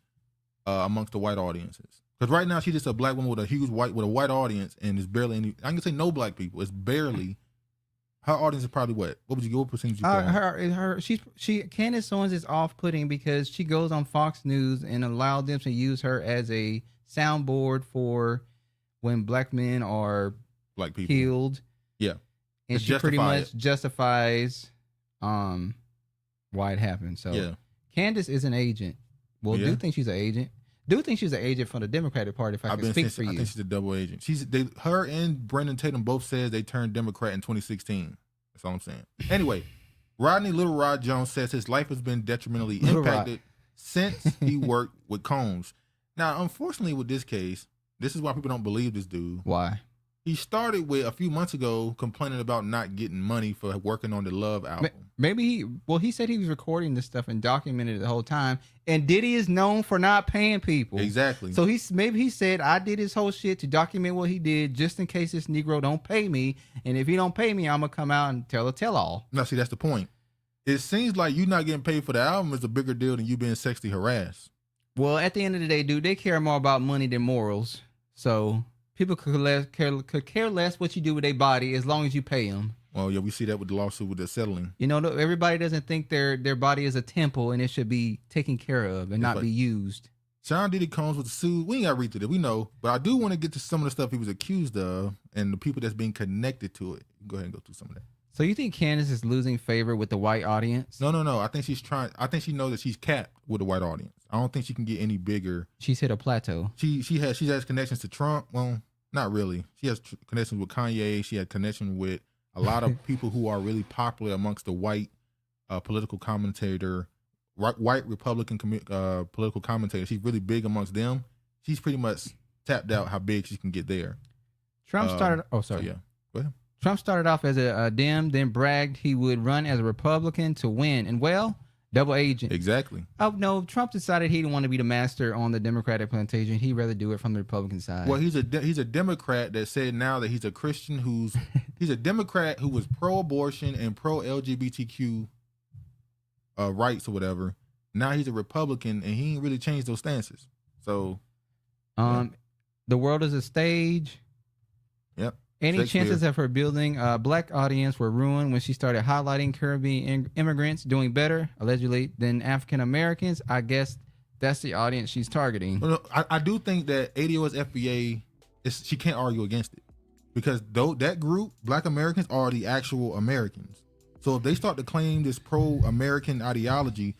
amongst the white audiences. Because right now she's just a black woman with a white audience, and it's barely any. I can say no black people. It's barely. Her audience is probably what? What percentage? Candace Owens is off-putting because she goes on Fox News and allowed them to use her as a soundboard for when black men are black people killed. Yeah, and she pretty much justifies why it happened. So yeah. Candace is an agent. Well, do think she's an agent. Do think she's an agent for the Democratic Party. If I can speak for you, I think she's a double agent. Her and Brendan Tatum both says they turned Democrat in 2016. That's all I'm saying. Anyway, Rodney Little Rod Jones says his life has been detrimentally impacted since he worked with Combs. Now, unfortunately, with this case, this is why people don't believe this dude. Why? He started with a few months ago complaining about not getting money for working on the Love album. Maybe he said he was recording this stuff and documented it the whole time. And Diddy is known for not paying people. Exactly. So maybe he said, I did his whole shit to document what he did just in case this Negro don't pay me. And if he don't pay me, I'm going to come out and tell all. Now, see, that's the point. It seems like you not getting paid for the album is a bigger deal than you being sexually harassed. Well, at the end of the day, dude, they care more about money than morals. So people could care less what you do with their body as long as you pay them. Well, yeah, we see that with the lawsuit with the settling. You know, everybody doesn't think their body is a temple and it should be taken care of and not be used. Sean Diddy Combs was sued. We ain't got to read through it. We know. But I do want to get to some of the stuff he was accused of and the people that's being connected to it. Go ahead and go through some of that. So you think Candace is losing favor with the white audience? No. I think she knows that she's capped with the white audience. I don't think she can get any bigger. She's hit a plateau. She has connections to Trump. Well, not really. She has connections with Kanye. She had connection with a lot of people who are really popular amongst the white political commentator, white Republican political commentator. She's really big amongst them. She's pretty much tapped out how big she can get there. Trump started. Oh, sorry. So yeah, go ahead. Trump started off as a Dem, then bragged he would run as a Republican to win, and well, double agent. Exactly. Oh no, Trump decided he didn't want to be the master on the Democratic plantation. He'd rather do it from the Republican side. Well, he's a Democrat that said now that he's a Christian he's a Democrat who was pro-abortion and pro-LGBTQ rights or whatever. Now he's a Republican and he ain't really changed those stances. So, the world is a stage. Yep. Any chances of her building a black audience were ruined when she started highlighting Caribbean immigrants doing better, allegedly, than African Americans. I guess that's the audience she's targeting. Well, no, I do think that ADOS FBA, she can't argue against it. Because that group, black Americans, are the actual Americans. So if they start to claim this pro-American ideology,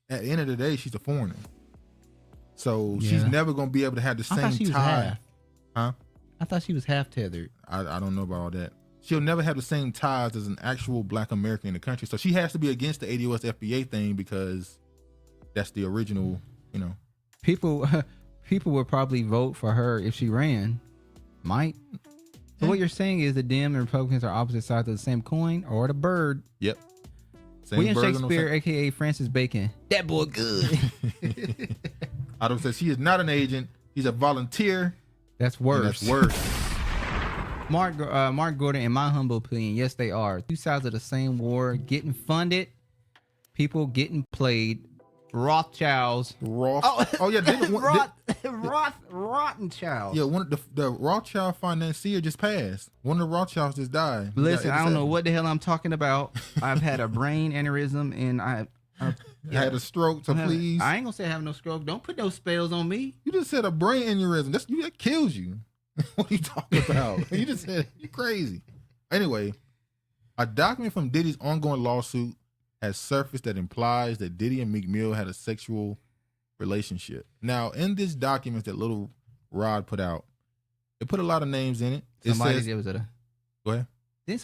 at the end of the day, she's a foreigner. So she's never going to be able to have the same tie. Huh? I thought she was half tethered. I don't know about all that. She'll never have the same ties as an actual black American in the country. So she has to be against the ADOS FBA thing because that's the original, you know. People would probably vote for her if she ran. Might. So what you're saying is the Dem and Republicans are opposite sides of the same coin or the bird. Yep. William Shakespeare, a.k.a. Francis Bacon. That boy good. Adam says he is not an agent. He's a volunteer. That's worse. That's worse. Mark Gordon, in my humble opinion, yes, they are. Two sides of the same war, getting funded, people getting played. Rothschilds. Oh yeah, Rothschild. Yeah, one of the Rothschild financier just passed. One of the Rothschilds just died. Listen, I don't know what the hell I'm talking about. I've had a brain aneurysm and I had a stroke. So please, I ain't gonna say I have no stroke. Don't put those spells on me. You just said a brain aneurysm. That kills you. What are you talking about? You just said you're crazy. Anyway, a document from Diddy's ongoing lawsuit has surfaced that implies that Diddy and Meek Mill had a sexual relationship. Now, in this document that Little Rod put out, it put a lot of names in it. Go ahead. Then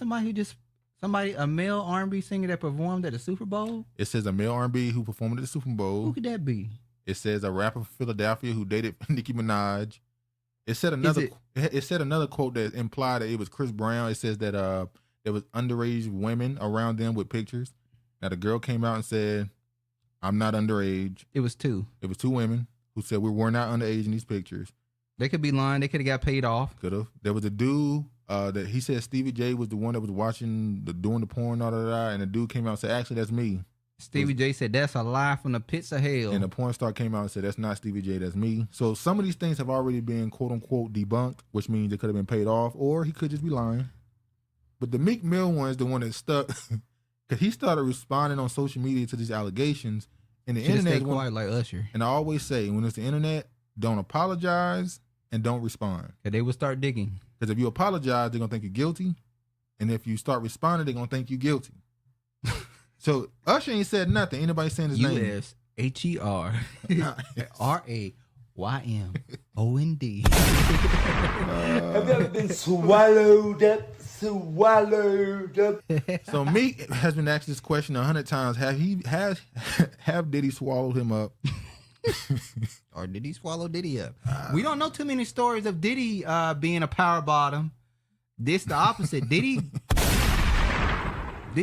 a male R&B singer that performed at the Super Bowl? It says a male R&B who performed at the Super Bowl. Who could that be? It says a rapper from Philadelphia who dated Nicki Minaj. It said another quote that implied that it was Chris Brown. It says that there was underage women around them with pictures. Now the girl came out and said, "I'm not underage." It was two. It was two women who said we were not underage in these pictures. They could be lying. They could have got paid off. Could have. There was a dude that he said Stevie J was the one that was doing the porn, and the dude came out and said, "Actually, that's me." Stevie J said, "That's a lie from the pits of hell." And the porn star came out and said, "That's not Stevie J, that's me." So some of these things have already been quote unquote debunked, which means it could have been paid off, or he could just be lying. But the Meek Mill one is the one that stuck. Because he started responding on social media to these allegations. And the internet stay quiet like Usher. And I always say, when it's the internet, don't apologize and don't respond. And they will start digging. Because if you apologize, they're going to think you're guilty. And if you start responding, they're going to think you're guilty. So Usher ain't said nothing. Anybody saying his name? USHERRYMOND. Have you ever been swallowed up? So Meek has been asked this question 100 times. Have Diddy swallowed him up? Or did he swallow Diddy up? We don't know too many stories of Diddy being a power bottom. This the opposite. Diddy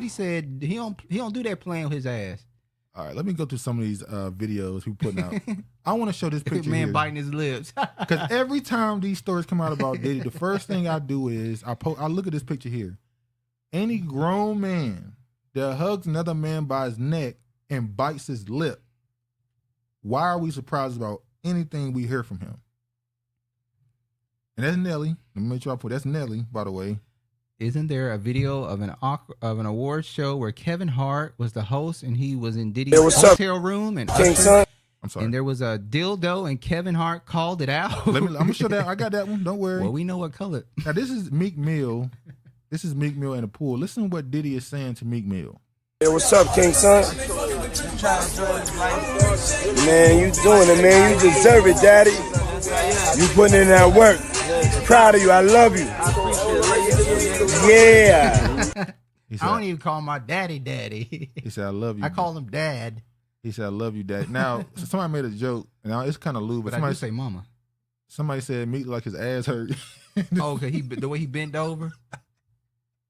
said he don't do that playing with his ass. All right, let me go through some of these videos we putting out. I want to show this picture man here. Biting his lips. Because every time these stories come out about Diddy, the first thing I do is I look at this picture here. Any grown man that hugs another man by his neck and bites his lip, why are we surprised about anything we hear from him? And that's Nelly. Let me make sure I put that's Nelly, by the way. Isn't there a video of an award show where Kevin Hart was the host and he was in Diddy's hotel room and I'm sorry. And there was a dildo and Kevin Hart called it out. I'm gonna show that. I got that one. Don't worry. Well, we know what color. Now this is Meek Mill. This is Meek Mill in the pool. Listen to what Diddy is saying to Meek Mill. Hey, what's up, King Son? Man, you doing it, man. You deserve it, Daddy. You putting in that work. Proud of you. I love you. Yeah. I don't even call my daddy. He said, "I love you." I call him Dad. He said, "I love you, Dad." Now, somebody made a joke. Now it's kind of lewd, but somebody say Mama. Somebody said Meek like his ass hurt. Oh, okay. The way he bent over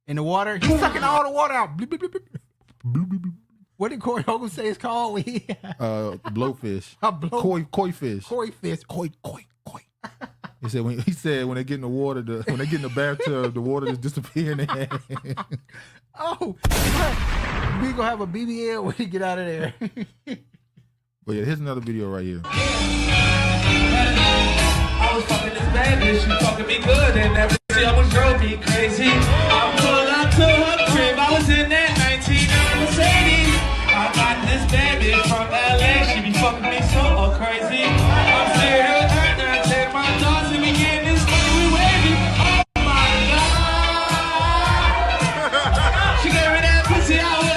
in the water, he's sucking all the water out. Bleep, bleep, bleep, bleep. What did Corey Hogan say it's called? Blowfish. Koi fish. Koi fish. Koi. He said when they get in the water, when they get in the bathtub, the water just disappearing. Oh, we gonna have a BBL when we get out of there. But yeah, here's another video right here. I was fucking this bad bitch, she fucking me good, and every she almost drove me crazy. I pulled up to her crib, I was in that 19 Mercedes. I got this bad bitch from LA, she be fucking me so crazy. I'm sitting here with her, and I take my dogs and we getting this money, we waving. Oh my God. She gave me that pussy, I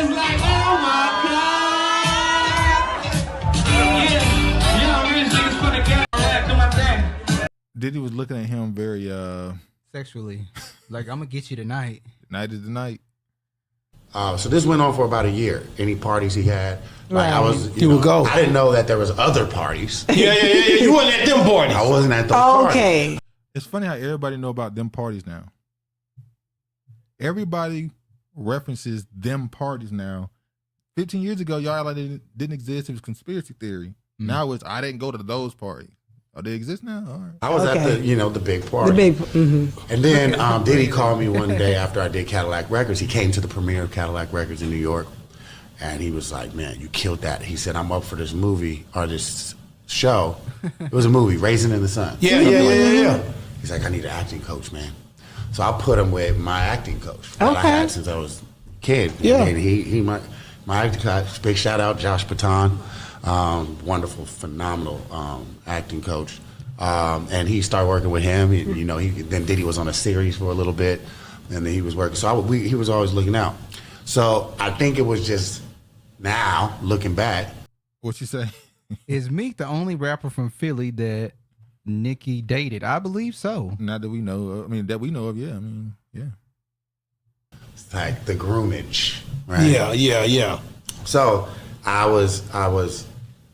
Diddy was looking at him very sexually. Like, I'm gonna get you tonight. Night is the night. So this went on for about a year. Any parties he had, like Right. I was, He would go. I didn't know that there was other parties. Yeah. You wasn't at them parties. I wasn't at those parties. Okay. It's funny how everybody know about them parties now. Everybody references them parties now. 15 years ago, y'all like they didn't exist. It was conspiracy theory. Now it's I didn't go to those parties. Oh, they exist now? All right. I was at the big party. The big. Mm-hmm. And then Diddy called me one day after I did Cadillac Records. He came to the premiere of Cadillac Records in New York, and he was like, "Man, you killed that." He said, "I'm up for this movie or this show." It was a movie, Raisin in the Sun. Yeah. He's like, "I need an acting coach, man." So I put him with my acting coach that I had since I was a kid. Yeah. And he my acting coach. Big shout out, Josh Patan. Wonderful, phenomenal acting coach. And he started working with him. Then Diddy was on a series for a little bit, and then he was working. So he was always looking out. So I think it was just now looking back. What you say? Is Meek the only rapper from Philly that Nicki dated? I believe so. Not that we know of. I mean, that we know of, yeah. I mean, yeah. It's like the groomage, right? Yeah. So I was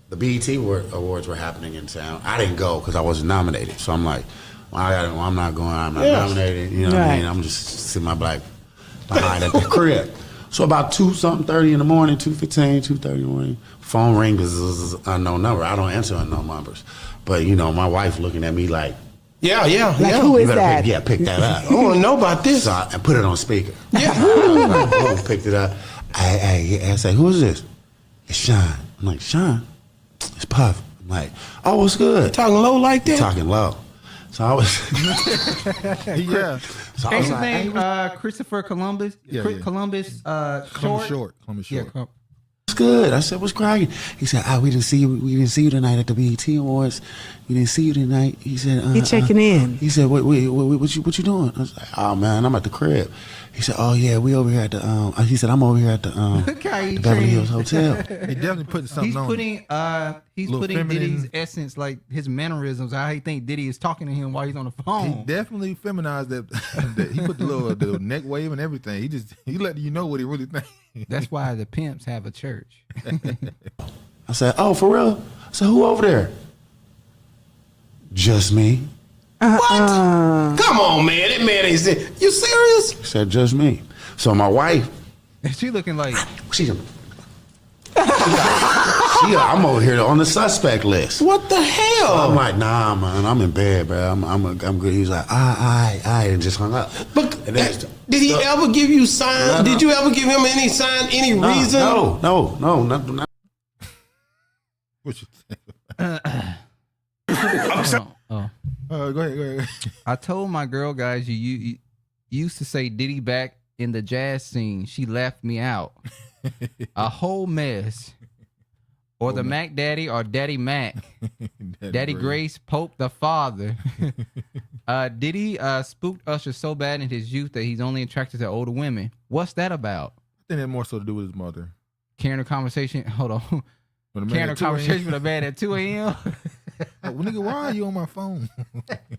the BET Awards were happening in town. I didn't go because I wasn't nominated. So I'm like, I'm not going. I'm not nominated. You know what I mean? I'm just sitting my black behind at the crib. So about 2:30 in the morning, 2:15, 2:30 in the morning, phone rings, is an unknown number. I don't answer unknown numbers. But, my wife looking at me like, Yeah. Who is that? Pick that up. I want to know about this. So I put it on speaker. Yeah. I picked it up. I say, who is this? It's Sean. I'm like, Sean? It's Puff. I'm like, oh, what's good? You talking low like that? Talking low. So I was. Yeah. So I Ain't was his like, name Christopher Columbus? Yeah. Columbus Short. Yeah. What's good? I said, what's cracking? He said, we didn't see you tonight at the BET Awards. We didn't see you tonight. He said, He checking in. He said, what you doing? I was like, oh man, I'm at the crib. He said, oh yeah, we over here at the he said, I'm over here at the Beverly Hills Hotel. He definitely putting something on. He's putting feminine. Diddy's essence, like his mannerisms, how he think Diddy is talking to him while he's on the phone. He definitely feminized that. He put the little neck wave and everything. He let you know what he really thinks. That's why the pimps have a church. I said, oh, for real? I said, who over there? Just me. What? Come on, man. That man ain't saying. You serious? He said, just me. So my wife. She looking like. I'm over here on the suspect list. What the hell? So I'm like, nah, man, I'm in bed, bro. I'm good. He's like, and just hung up. But did he ever give you signs? No. Did you ever give him any sign, any reason? No, not. What you think? Go ahead. I told my girl guys you used to say Diddy back in the jazz scene. She left me out. A whole mess. Or the Mac Daddy or Daddy Mac. Daddy Grace, Pope the Father. Diddy spooked Usher so bad in his youth that he's only attracted to older women. What's that about? I think that more so to do with his mother. Carrying a conversation. Hold on. Carrying a conversation with a man at 2 a.m. Well, nigga, why are you on my phone?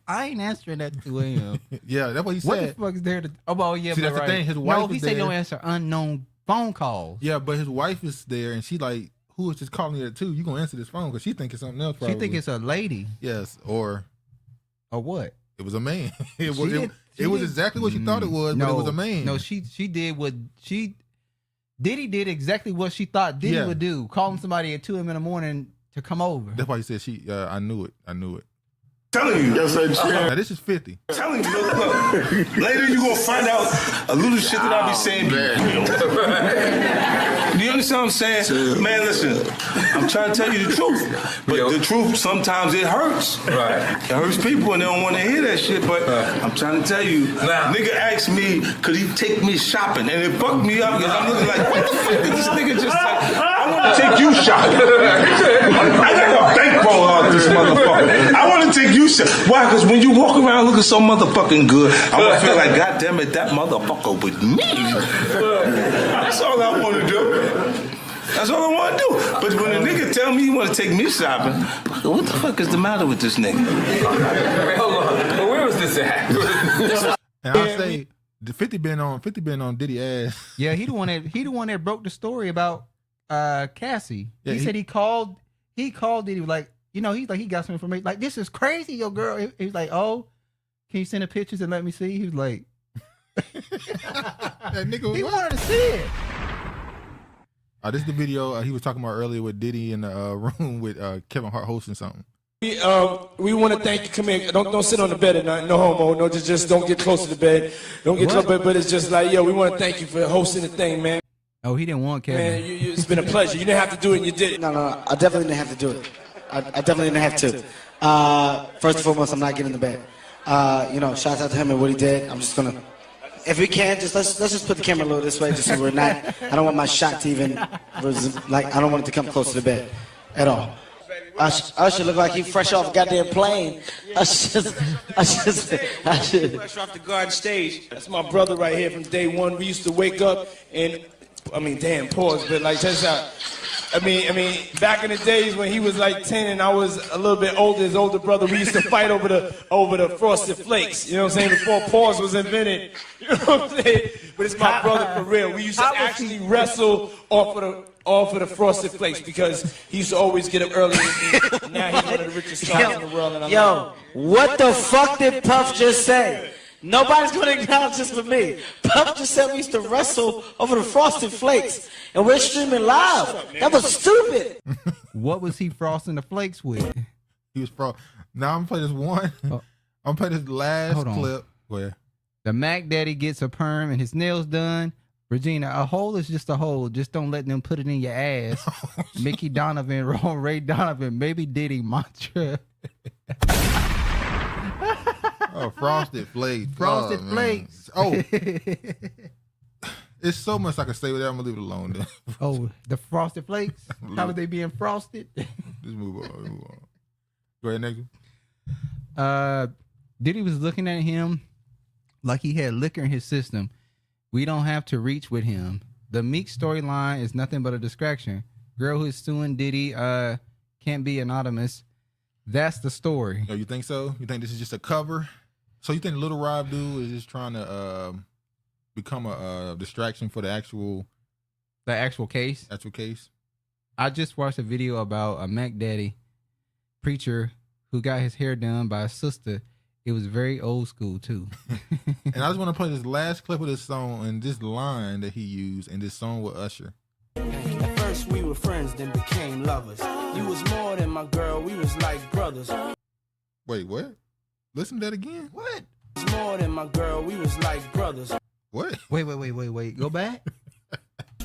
I ain't answering at 2 a.m. Yeah, that's what he said. What the fuck is there to? Oh, yeah, See, that's right. the thing. His wife No, he was said there. don't answer unknown phone calls. Yeah, but his wife is there, and she like, who is just calling you at 2? You gonna answer this phone because she think it's something else. Probably. She think it's a lady. Yes, or what? It was a man. It was exactly what she thought it was, but it was a man. No, she did what she. Diddy did exactly what she thought Diddy would do. Calling somebody at 2 a.m. in the morning to come over. That's why he said she. I knew it. Telling you. Yes, I Now this is 50. Telling you. Look. Later you gonna find out a little shit that I be saying. Do you understand what I'm saying? Man, listen. I'm trying to tell you the truth. But the truth, sometimes it hurts. Right. It hurts people and they don't want to hear that shit. But I'm trying to tell you, nigga asked me, could he take me shopping? And it fucked me up because I'm looking like, what the fuck did this nigga just say? I want to take you shopping. I got a bankroll out this motherfucker. I want to take you shopping. Why? Because when you walk around looking so motherfucking good, I'm going to feel like, God damn it, that motherfucker with me. That's all I want to do. That's all I want to do. But when a nigga tell me he want to take me shopping, what the fuck is the matter with this nigga? Wait, hold on. Well, where was this at? And I'll say, 50 been on Diddy ass. Yeah, he the one that broke the story about Cassie. Yeah, he said he called Diddy, like, you know, he's like, he got some information. Like, this is crazy, your girl. He was like, oh, can you send the pictures and let me see? He was like, that nigga he wanted to see it. This is the video he was talking about earlier with Diddy in the room with Kevin Hart hosting something. We want to thank you. Come here. Don't sit on the bed at night. No homo. No, just don't get close to the bed. Don't get close to the bed. But it's just like, yo, we want to thank you for hosting the thing, man. Oh, he didn't want Kevin. Man, it's been a pleasure. You didn't have to do it, and you did it. No, I definitely didn't have to do it. I definitely didn't have to. First and foremost, I'm not getting in the bed. You know, shouts out to him and what he did. I'm just gonna, if we can, let's just put the camera a little this way, just so we're not. I don't want my shot to even, like, I don't want it to come close to the bed at all. I should look like he fresh off a goddamn plane. I should. Fresh off the garden stage. That's my brother right here from day one. We used to wake up and, I mean, damn, pause, but like, check this out. I mean, back in the days when he was like 10 and I was a little bit older, his older brother, we used to fight over the Frosted Flakes. You know what I'm saying? Before pause was invented. You know what I'm saying? But it's my brother for real. We used to actually wrestle off of the Frosted Flakes because he used to always get up early. And now he's one of the richest stars in the world. And Yo, what the fuck did Puff just say? Nobody's going to acknowledge this for me. Puff just said we used to wrestle over the Frosted Flakes, and we're streaming live. That was stupid. What was he frosting the flakes with? He was Now I'm playing this one. I'm playing this last clip where the Mac Daddy gets a perm and his nails done. Regina, a hole is just a hole. Just don't let them put it in your ass. Mickey Donovan, Ray Donovan, maybe Diddy mantra. Oh, Frosted Flakes. Frosted Flakes. Oh. It's so much I can say with that. I'm going to leave it alone then. Oh, the Frosted Flakes? How are they being frosted? Just move on. Go ahead, next one. Diddy was looking at him like he had liquor in his system. We don't have to reach with him. The Meek storyline is nothing but a distraction. Girl who's suing Diddy can't be anonymous. That's the story. Oh, you think so? You think this is just a cover? So you think Little Rob dude is just trying to become a distraction for the actual case? Actual case. I just watched a video about a Mac Daddy preacher who got his hair done by a sister. It was very old school too. And I just want to play this last clip of this song and this line that he used in this song with Usher. At first we were friends, then became lovers. You was more than my girl, we was like brothers. Wait, what? Listen to that again. What? More than my girl, we was like brothers. What? Wait. Go back.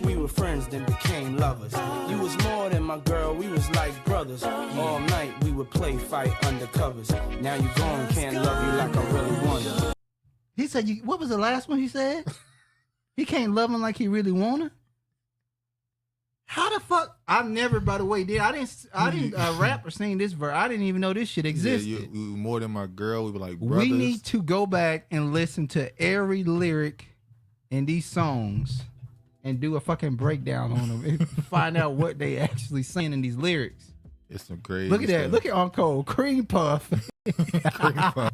We were friends, then became lovers. You was more than my girl, we was like brothers. All night we would play fight undercovers. Now you gone, can't love you like I really wanted. He said, what was the last one he said? He can't love him like he really wanna? How the fuck? I've never, by the way, I didn't rap or sing this verse. I didn't even know this shit existed. Yeah, you more than my girl. We were like brothers. We need to go back and listen to every lyric in these songs and do a fucking breakdown on them and find out what they actually saying in these lyrics. It's some crazy Look at stuff. that. Look at Uncle Cream Puff. Cream Puff.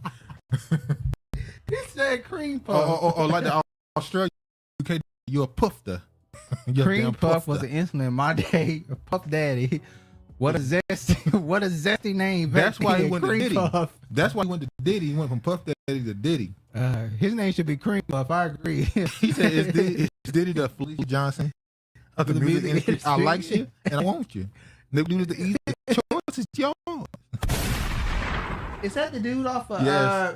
He said Cream Puff. Oh, like the Australian UK, you're a puffter. Cream Puff was the insulin in my day. Puff Daddy. What a zesty name. That's why he went to Diddy. Puff. That's why he went to Diddy. He went from Puff Daddy to Diddy. His name should be Cream Puff. I agree. He said, "Is Diddy the Felicia Johnson of the music industry? I like you and I want you. The easy choice is yours." Is that the dude off of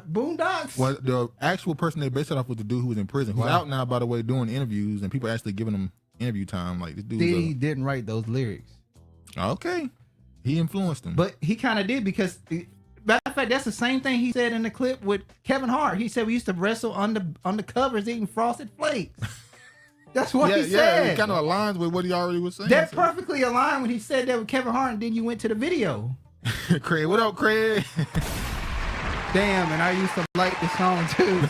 Boondocks? Well, the actual person they based it off was the dude who was in prison. Who's out now, by the way, doing interviews, and people actually giving him interview time. Like this dude. Diddy didn't write those lyrics. Okay, he influenced them, but he kind of did because, matter of fact, that's the same thing he said in the clip with Kevin Hart. He said we used to wrestle on the covers eating Frosted Flakes. That's what he said. Yeah, it kind of aligns with what he already was saying. That perfectly aligned when he said that with Kevin Hart, and then you went to the video. Craig, what up, Craig? Damn, and I used to like this song too.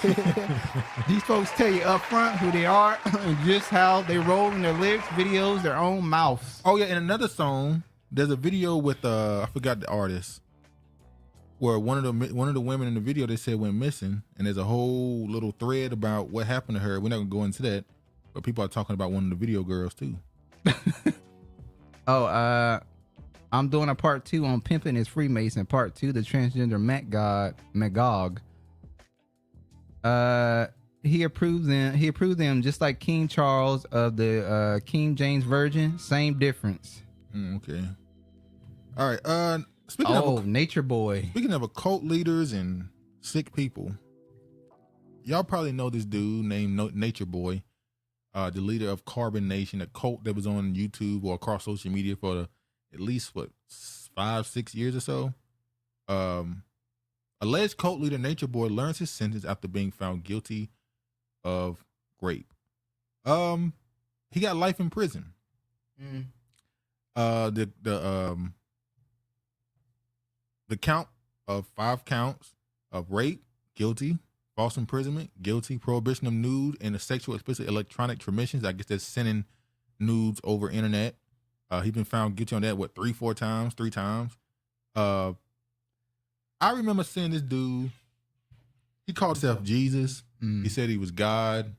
These folks tell you up front who they are and just how they roll in their lyrics, videos, their own mouths. Oh yeah, in another song, there's a video with I forgot the artist, where one of the women in the video they said went missing, and there's a whole little thread about what happened to her. We're not gonna go into that, but people are talking about one of the video girls too. I'm doing a part 2 on Pimping His Freemason, part 2, the transgender Magog. He approved them just like King Charles of the King James Version. Same difference. Okay. All right. Speaking of Nature Boy. Speaking of occult leaders and sick people, y'all probably know this dude named Nature Boy, the leader of Carbon Nation, a cult that was on YouTube or across social media for at least 5-6 years or so. Alleged cult leader Nature Boy learns his sentence after being found guilty of rape. He got life in prison. The count of 5 counts of rape, guilty. False imprisonment, guilty. Prohibition of nude and the sexual explicit electronic transmissions. I guess that's sending nudes over internet. He's been found guilty on that, 3 times. I remember seeing this dude. He called himself Jesus. He said he was God.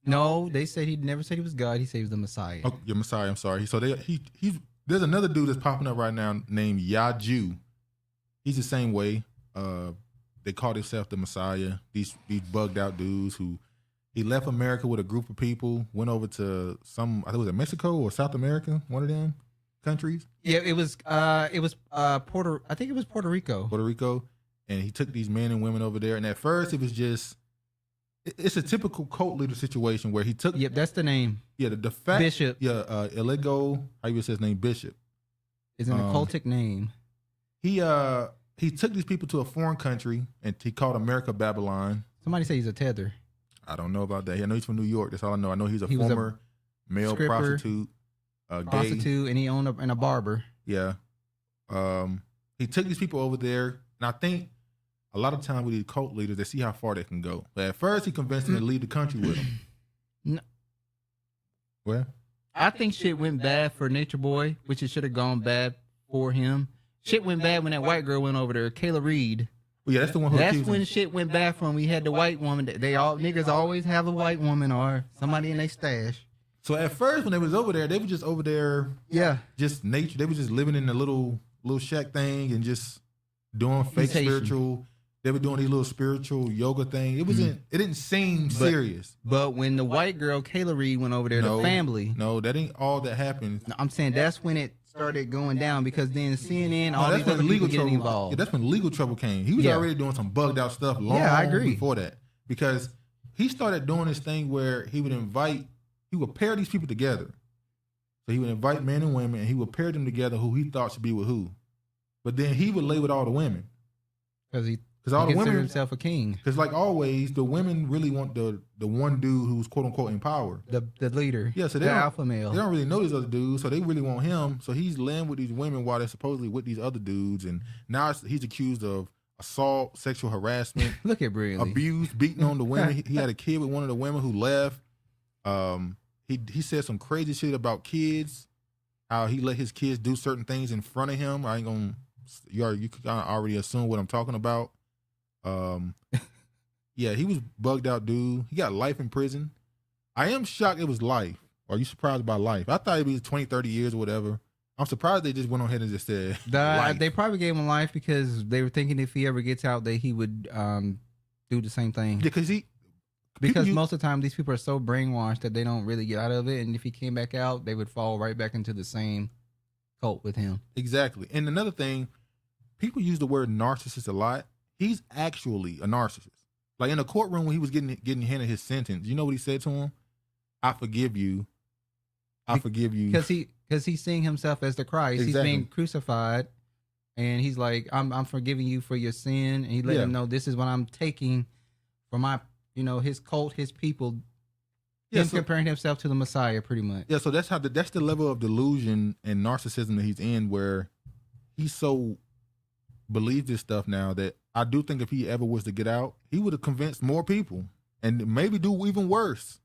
No, they said he never said he was God. He said he was the Messiah. Oh, your Messiah. I'm sorry. So there's another dude that's popping up right now named Yaju. He's the same way. They called himself the Messiah. These bugged out dudes who he left America with a group of people, went over to I think it was Mexico or South America, one of them countries. Yeah, it was I think it was Puerto Rico. Puerto Rico. And he took these men and women over there. And at first it was just, it's a typical cult leader situation where he took. Yep, that's the name. Yeah, the fact. Bishop. Yeah, Eligo, how you would say his name, Bishop. Is an occultic name. He took these people to a foreign country and he called America Babylon. Somebody say he's a tether. I don't know about that. I know he's from New York. That's all I know. I know he's a former male stripper, prostitute, gay. And he owned a barber. Yeah. He took these people over there, and I think a lot of times with these cult leaders, they see how far they can go. But at first, he convinced them to leave the country with him. No. Well, I think shit went bad for Nature Boy, which it should have gone bad for him. Shit went bad when that white girl went over there, Kayla Reed. Well, yeah, that's the one. That's when shit went bad for him. We had the white woman. Niggas always have a white woman or somebody in their stash. So at first, when they was over there, they were just over there. Yeah, just nature. They were just living in a little shack thing and just doing fake spiritual. They were doing these little spiritual yoga thing. It wasn't. It didn't seem serious. But when the white girl Kayla Reed went over there, the family. No, that ain't all that happened. No, I'm saying that's when it started going down because then CNN, all these other people getting involved. Yeah, that's when legal trouble came. He was already doing some bugged out stuff I agree. before that. Because he started doing this thing where he would pair these people together. So he would invite men and women and he would pair them together who he thought should be with who. But then he would lay with all the women. Because all the women himself a king. Because like always, the women really want the one dude who's quote unquote in power, the leader. Yeah, so the alpha male. They don't really know these other dudes, so they really want him. So he's laying with these women while they're supposedly with these other dudes, and now he's accused of assault, sexual harassment. Look at Briley. Abuse, beating on the women. He had a kid with one of the women who left. He said some crazy shit about kids. How he let his kids do certain things in front of him. I ain't gonna. You can kind of already assume what I'm talking about. Yeah, he was bugged out, dude. He got life in prison. I am shocked it was life. Are you surprised by life? I thought it'd be 20, 30 years or whatever. I'm surprised they just went on ahead and just said life. They probably gave him life because they were thinking if he ever gets out that he would do the same thing. Yeah, because most of the time these people are so brainwashed that they don't really get out of it, and if he came back out, they would fall right back into the same cult with him. Exactly. And another thing, people use the word narcissist a lot. He's actually a narcissist. Like in the courtroom when he was getting handed his sentence, you know what he said to him? I forgive you. I forgive you. Because he's seeing himself as the Christ. Exactly. He's being crucified, and he's like, I'm forgiving you for your sin. And he let him know this is what I'm taking for my, his cult, his people. Him comparing himself to the Messiah, pretty much. Yeah, so that's the level of delusion and narcissism that he's in, where he's so believes this stuff now that I do think if he ever was to get out, he would have convinced more people and maybe do even worse.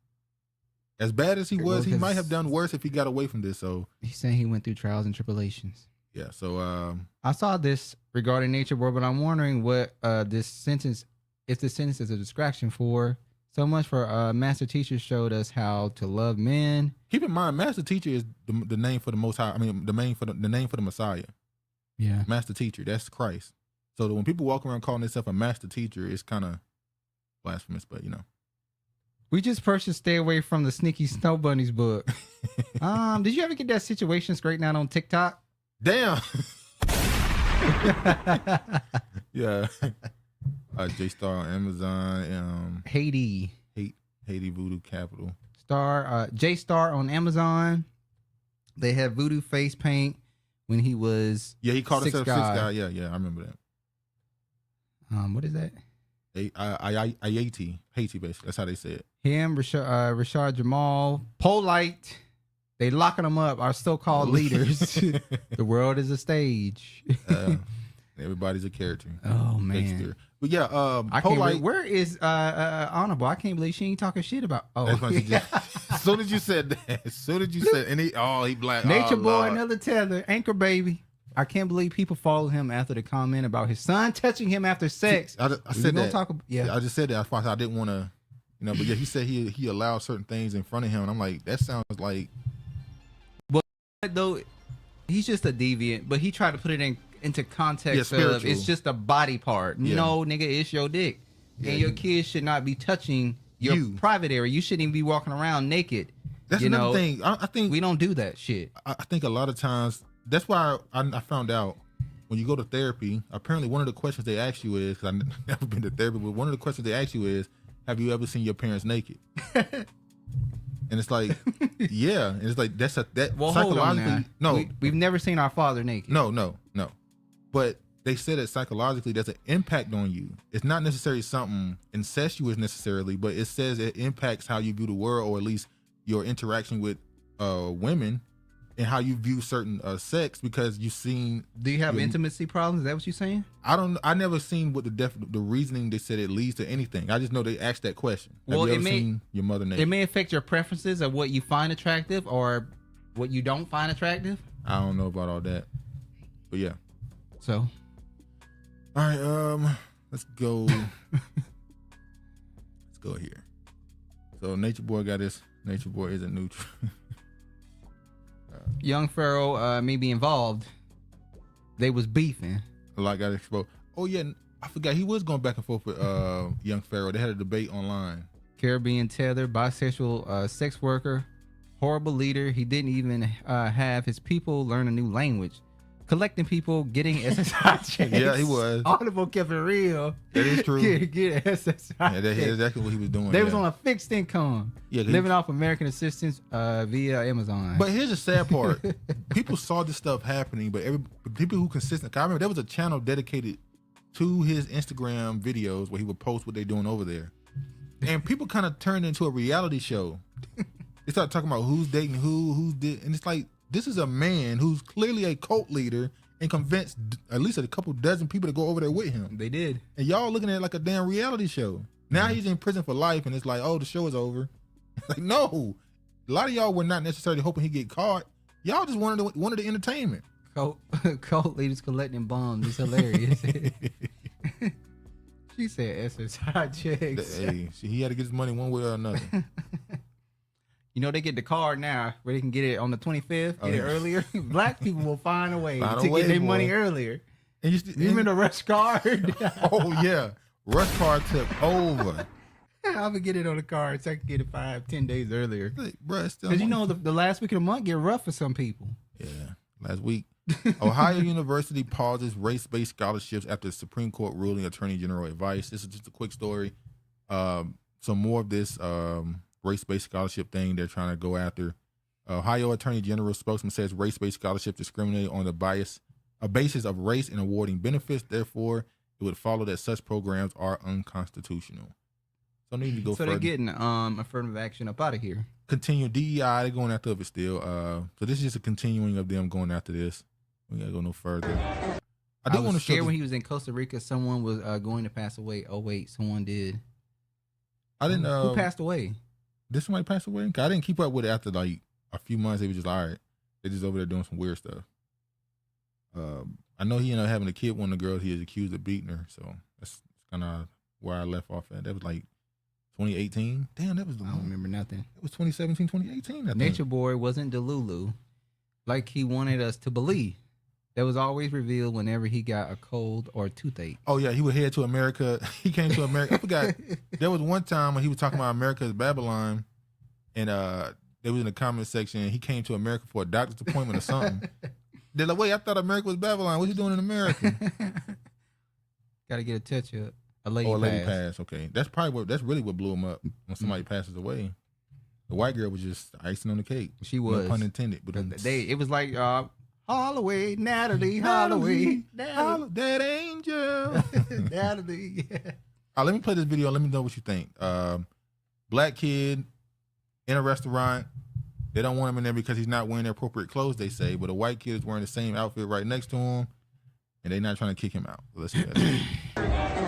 As bad as he was, he might have done worse if he got away from this. So he's saying he went through trials and tribulations. Yeah. So I saw this regarding Nature Boy, but I'm wondering what this sentence, if the sentence is a distraction for. So much for Master Teacher showed us how to love men. Keep in mind, Master Teacher is the name for the Most High. I mean, the name for the Messiah. Yeah. Master Teacher. That's Christ. So when people walk around calling themselves a Master Teacher, it's kind of blasphemous, but you know. We just purchased Stay Away from the Sneaky Snow Bunnies book. Did you ever get that situation straightened out on TikTok? Damn. Yeah. J-Star on Amazon. Haiti Voodoo Capital. J-Star on Amazon. They had voodoo face paint when he was he called himself Six Guy. Yeah, I remember that. What is that? Haiti, basically. That's how they say it. Him, Rashad Jamal, Polite. They locking them up. Our so-called leaders. The world is a stage. Everybody's a character. Oh man. But yeah, I can't believe, where is Honorable? I can't believe she ain't talking shit about. Oh, as soon as you said that, and he black. Nature Boy, Lord. another tether, Anchor Baby. I can't believe people follow him after the comment about his son touching him after sex. I said that. I just said that. I didn't want to, but yeah, he said he allowed certain things in front of him, and I'm like, that sounds like. But though, he's just a deviant, but he tried to put it into context of it's just a body part. Yeah. No, nigga, it's your dick, and your kids should not be touching your private area. You shouldn't even be walking around naked. That's another thing. I think we don't do that shit. I think a lot of times. That's why I found out when you go to therapy, apparently one of the questions they ask you is, because I've never been to therapy, but one of the questions they ask you is, have you ever seen your parents naked? And it's like, yeah. And it's like, that psychologically, no. We've never seen our father naked. No. But they said that psychologically there's an impact on you. It's not necessarily something incestuous necessarily, but it says it impacts how you view the world, or at least your interaction with women. And how you view certain sex, because you've seen. Do you have intimacy problems? Is that what you're saying? I never seen what the reasoning they said it leads to anything. I just know they asked that question. Have you ever seen your mother naked? It may affect your preferences of what you find attractive or what you don't find attractive. I don't know about all that, but yeah. So, all right, let's go. Let's go here. So Nature Boy got this. Nature Boy isn't neutral. Young Pharaoh may be involved. They was beefing. A lot got exposed. Oh yeah, I forgot he was going back and forth with Young Pharaoh. They had a debate online. Caribbean tether, bisexual sex worker, horrible leader. He didn't even have his people learn a new language. Collecting people, getting SSI checks. Yeah, he was. Audible kept it real. That is true. Get SSI. Yeah, that's exactly what he was doing. They was on a fixed income. Yeah, living off American assistance via Amazon. But here's the sad part: people saw this stuff happening, but people who consistent. I remember there was a channel dedicated to his Instagram videos where he would post what they're doing over there, and people kind of turned into a reality show. They started talking about who's dating who did, and it's like. This is a man who's clearly a cult leader and convinced at least a couple dozen people to go over there with him. They did. And y'all looking at it like a damn reality show. Now he's in prison for life, and it's like, oh, the show is over. Like, no. A lot of y'all were not necessarily hoping he'd get caught. Y'all just wanted the entertainment. Cult leaders collecting bombs. It's hilarious. She said SSI checks. Hey, he had to get his money one way or another. You know, they get the card now where they can get it on the 25th, get it earlier. Black people will find a way to get their money earlier. And you remember the rush card? Oh, yeah. Rush card took over. I'm going to get it on the card so I can get it 5-10 days earlier. Because you know, the last week of the month get rough for some people. Yeah, last week. Ohio University pauses race-based scholarships after the Supreme Court ruling Attorney General advice. This is just a quick story. Some more of this race-based scholarship thing they're trying to go after. Ohio Attorney General spokesman says race-based scholarships discriminate on a basis of race in awarding benefits. Therefore, it would follow that such programs are unconstitutional. So need to go further. They're getting affirmative action up out of here. Continue DEI, they're going after it still. So this is just a continuing of them going after this. We gotta go no further. I was scared when he was in Costa Rica. Someone was going to pass away. Oh wait, someone did. I didn't. Who passed away? Did somebody pass away? I didn't keep up with it after like a few months. They were just all right. They just over there doing some weird stuff. I know he ended up having a kid. One of the girls he is accused of beating her. So that's kind of where I left off at. That was like 2018. Damn, that was. I don't remember nothing. It was 2017, 2018. I think. Nature Boy wasn't Delulu, like he wanted us to believe. That was always revealed whenever he got a cold or a toothache. Oh yeah, he would head to America. He came to America. I forgot. There was one time when he was talking about America as Babylon, and they was in the comment section. And he came to America for a doctor's appointment or something. They're like, wait, I thought America was Babylon. What you doing in America? Got to get a touch up. A lady pass. Okay, that's really what blew him up when somebody passes away. The white girl was just icing on the cake. She was, no pun intended. But it was like Holloway, Natalie, Holloway, that angel, Natalie. Let me play this video. Let me know what you think. Black kid in a restaurant. They don't want him in there because he's not wearing the appropriate clothes, they say. But a white kid is wearing the same outfit right next to him, and they're not trying to kick him out. So let's see that.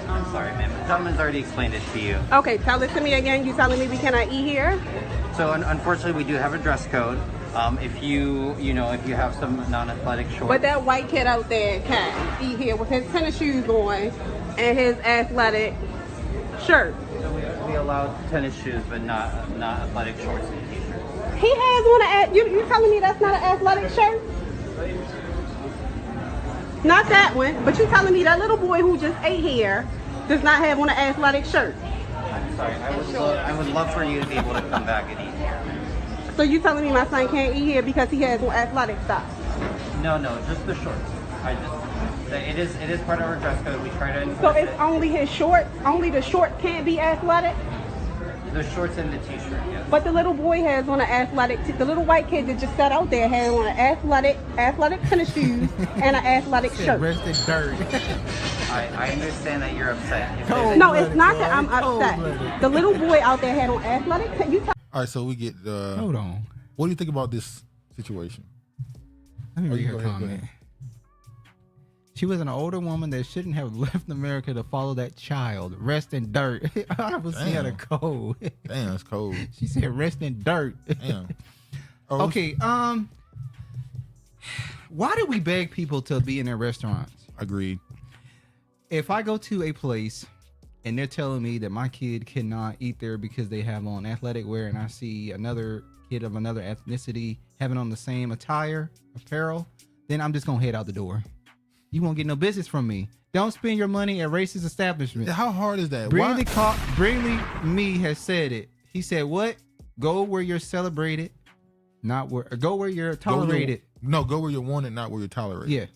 I'm sorry, ma'am. The gentleman's already explained it to you. Okay, tell it to me again. You telling me we cannot eat here? So unfortunately, we do have a dress code. If you have some non-athletic shorts. But that white kid out there can eat here with his tennis shoes on and his athletic shirt. So we allow tennis shoes, but not athletic shorts and t-shirts. He has on you telling me that's not an athletic shirt? Not that one, but you telling me that little boy who just ate here does not have on an athletic shirt? I'm sorry. I would love for you to be able to come back and eat here. So you telling me my son can't eat here because he has on athletic stuff? No, just the shorts. It is part of our dress code. We try to enforce So it's only his shorts? Only the shorts can't be athletic? The shorts and the t-shirt, yes. But the little boy has on an athletic, the little white kid that just sat out there had on an athletic tennis shoes and an athletic shirt. Rested dirt. I understand that you're upset. No, it's not that I'm upset. The little boy out there had on athletic. All right, so we get. Hold on. What do you think about this situation? Let me read her comment. She was an older woman that shouldn't have left America to follow that child. Rest in dirt. I was seeing a cold. Damn, it's cold. She said rest in dirt. Damn. Okay, why do we beg people to be in their restaurants? Agreed. If I go to a place and they're telling me that my kid cannot eat there because they have on athletic wear, and I see another kid of another ethnicity having on the same apparel, then I'm just gonna head out the door. You won't get no business from me. Don't spend your money at racist establishments. How hard is that? Brinley Me has said it. He said, what? Go where you're celebrated, go where you're tolerated. Go where you're wanted, not where you're tolerated.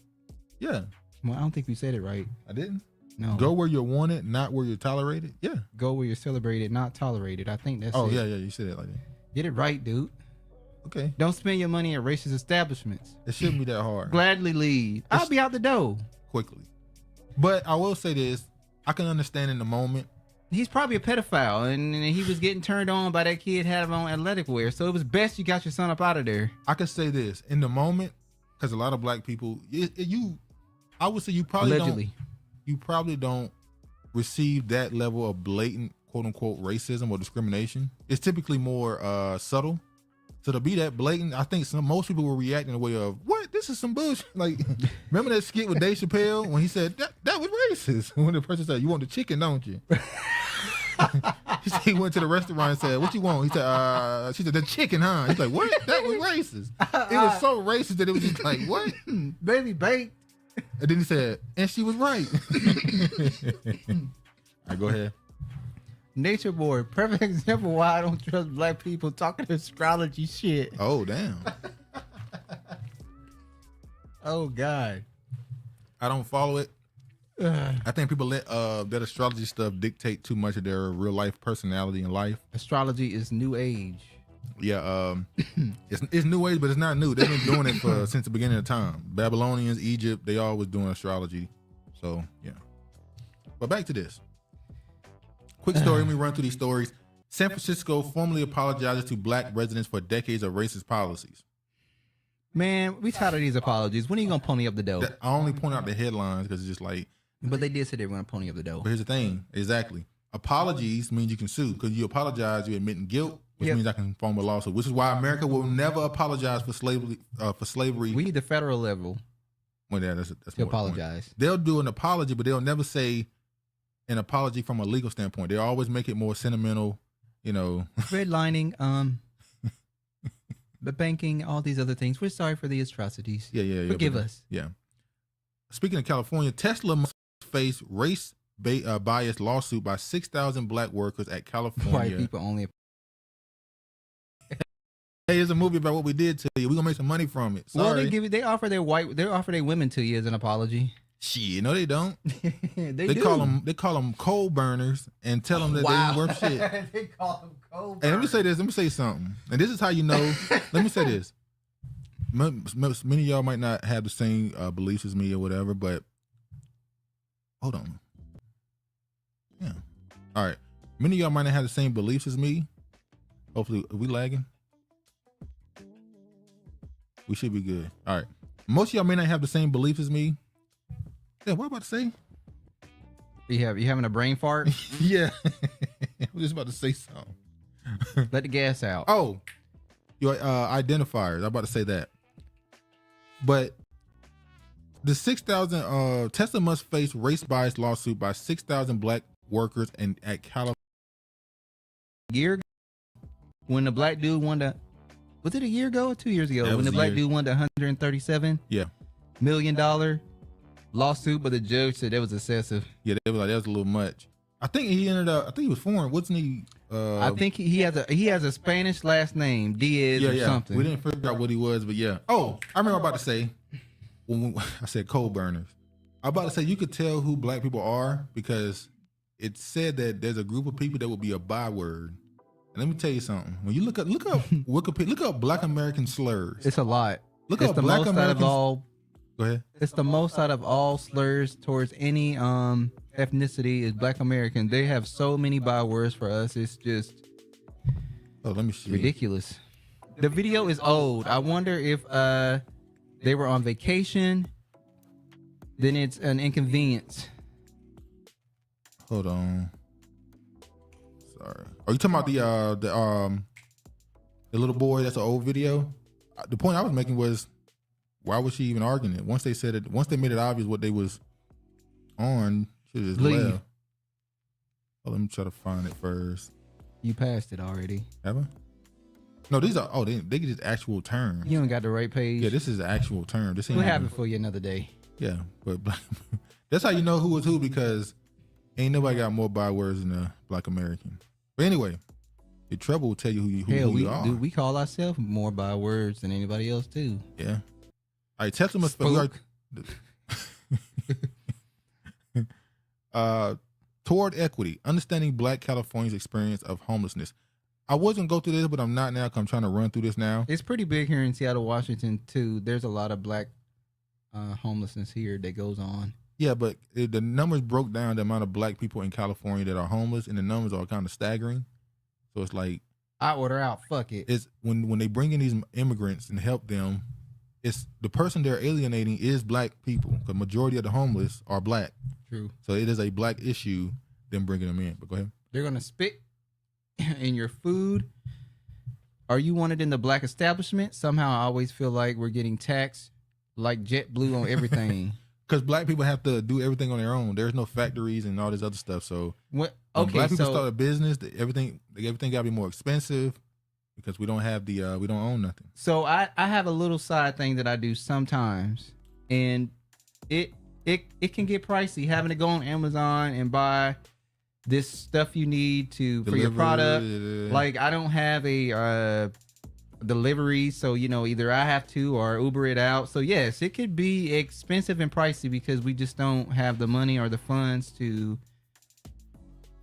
Yeah. Well, I don't think we said it right. I didn't? No. Go where you're wanted, not where you're tolerated? Yeah. Go where you're celebrated, not tolerated. I think that's it. Oh, yeah, you said it like that. Get it right, dude. Okay. Don't spend your money at racist establishments. It shouldn't be that hard. Gladly leave. I'll be out the door. Quickly. But I will say this. I can understand in the moment. He's probably a pedophile, and he was getting turned on by that kid having on athletic wear. So it was best you got your son up out of there. I could say this. In the moment, because a lot of black people, I would say you probably don't receive that level of blatant, quote unquote, racism or discrimination. It's typically more subtle. So to be that blatant, I think most people will react in a way of, what? This is some bullshit. Like, remember that skit with Dave Chappelle when he said, that was racist? When the person said, you want the chicken, don't you? He went to the restaurant and said, what you want? He said, she said, the chicken, huh? He's like, what? That was racist. It was so racist that it was just like, what? Baby baked. And then he said, and she was right. All right, go ahead. Nature Boy, perfect example why I don't trust black people talking astrology shit. Oh, damn. Oh, God. I don't follow it. I think people let that astrology stuff dictate too much of their real life personality in life. Astrology is new age. Yeah, it's new age, but it's not new. They've been doing it since the beginning of time. Babylonians, Egypt, they all was doing astrology. So, yeah. But back to this. Quick story, let me run through these stories. San Francisco formally apologizes to black residents for decades of racist policies. Man, we tired of these apologies. When are you gonna pony up the dough? I only point out the headlines because it's just like. But they did say they were gonna pony up the dough. But here's the thing, exactly. Apologies means you can sue because you apologize, you're admitting guilt, which means I can form a lawsuit. Which is why America will never apologize for slavery. We need the federal level. Well, yeah, that's to apologize. They'll do an apology, but they'll never say an apology from a legal standpoint. They always make it more sentimental, redlining, the banking, all these other things. We're sorry for the atrocities. Yeah. Forgive us. Yeah. Speaking of California, Tesla must face race bias lawsuit by 6,000 black workers at California. White people only. Hey, it's a movie about what we did to you. We're gonna make some money from it. Sorry. Well, they offer their women to you as an apology. Shit, no, they don't. they call them coal burners and tell them that they ain't worth shit. They call them coal burners. And let me say this. Let me say something. And this is how you know. Let me say this. Many of y'all might not have the same beliefs as me or whatever, but hold on. Yeah. All right. Many of y'all might not have the same beliefs as me. Hopefully, are we lagging? We should be good. All right. Most of y'all may not have the same beliefs as me. Yeah, what am I about to say? You having a brain fart? Yeah. I'm just about to say something. Let the gas out. Oh, your identifiers. I'm about to say that. But the 6,000 Tesla must face race bias lawsuit by 6,000 black workers at California. Year when the black dude won the, was it a year ago or 2 years ago? When the black dude won the $137 million lawsuit, but the judge said that was excessive. Yeah, they were like, that was a little much. I think he ended up. I think he was foreign, wasn't he? I think he has a Spanish last name, Diaz or something. We didn't figure out what he was, but yeah. Oh, I remember what I was about to say when I said coal burners. I was about to say you could tell who black people are because it said that there's a group of people that would be a byword. And let me tell you something. When you look up Wikipedia, look up Black American slurs. It's a lot. Look up Black American. Go ahead. It's the most out of all slurs towards any ethnicity is Black American. They have so many bywords for us. It's just let me see. Ridiculous. The video is old. I wonder if they were on vacation. Then it's an inconvenience. Hold on. Sorry. Are you talking about the little boy? That's an old video. The point I was making was, why was she even arguing it? Once they made it obvious what they was on, she just left. Oh, let me try to find it first. You passed it already. Have I? No, these are they get just actual terms. You don't got the right page. Yeah, this is the actual term. This ain't we'll have it for you another day. Yeah, but that's how you know who was who because ain't nobody got more bywords than a Black American. But anyway, the trouble will tell you who you are. We call ourselves more bywords than anybody else too. Yeah. All right, Tesla must toward equity, understanding Black California's experience of homelessness. I wasn't go through this, but I'm not now because I'm trying to run through this now. It's pretty big here in Seattle, Washington too. There's a lot of Black homelessness here that goes on. Yeah, but the numbers broke down the amount of Black people in California that are homeless, and the numbers are kind of staggering. So it's like I order out. Fuck it. It's when they bring in these immigrants and help them. It's the person they're alienating is Black people. The majority of the homeless are Black. True. So it is a Black issue. Them bringing them in. But go ahead. They're gonna spit in your food. Are you wanted in the Black establishment? Somehow I always feel like we're getting taxed like JetBlue on everything. Because Black people have to do everything on their own. There's no factories and all this other stuff. So when Black people start a business, everything got to be more expensive because we don't have we don't own nothing. So I have a little side thing that I do sometimes, and it can get pricey having to go on Amazon and buy this stuff you need for your product. Like I don't have a delivery, so either I have to or Uber it out. So yes, it could be expensive and pricey because we just don't have the money or the funds to,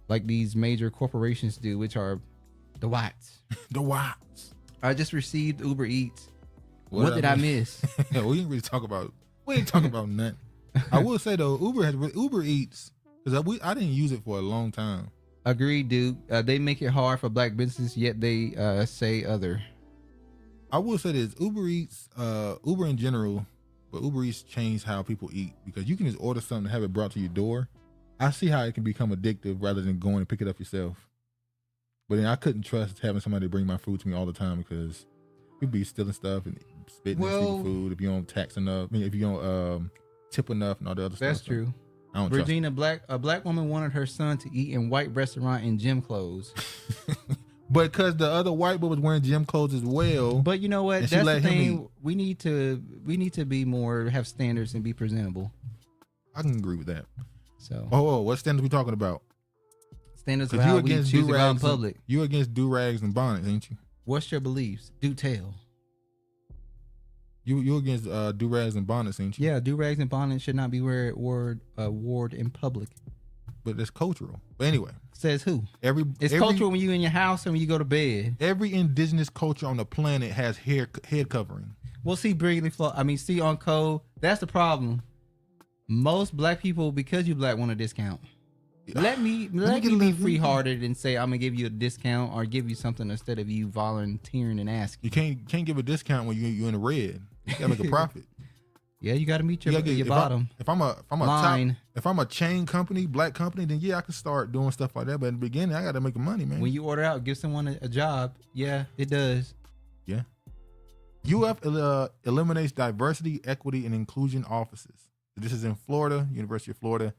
like these major corporations do, which are the whites. The whites. I just received Uber Eats. What did I miss? We ain't really talk about. We ain't talking about nothing. I will say though, Uber Eats because I didn't use it for a long time. Agreed, dude. They make it hard for Black businesses, yet they say other. I will say this: Uber Eats, Uber in general, but Uber Eats changed how people eat because you can just order something and have it brought to your door. I see how it can become addictive rather than going and pick it up yourself. But then I couldn't trust having somebody bring my food to me all the time because people be stealing stuff and spitting and food if you don't tax enough. I mean, if you don't tip enough and all the other stuff. That's true. I don't Regina, a black woman wanted her son to eat in white restaurant in gym clothes. But because the other white boy was wearing gym clothes as well. But you know what? That's the thing. We need to be more, have standards and be presentable. I can agree with that. So. Oh, what standards we talking about? Standards of how we choose to go out in public. You against do-rags and bonnets, ain't you? What's your beliefs? Do tell. You against do-rags and bonnets, ain't you? Yeah, do-rags and bonnets should not be worn in public. But that's cultural. But anyway. Says who? It's cultural when you in your house and when you go to bed. Every indigenous culture on the planet has head covering. Well, see, on code, that's the problem. Most black people, because you black, want a discount. Let me be free-hearted and say I'm gonna give you a discount or give you something instead of you volunteering and asking. You can't give a discount when you're in the red. You gotta make a profit. Yeah, you gotta meet your bottom. If I'm a chain company, black company, then yeah, I can start doing stuff like that. But in the beginning, I gotta make money, man. When you order out, give someone a job. Yeah, it does. Yeah. UF eliminates diversity, equity, and inclusion offices. This is in Florida, University of Florida.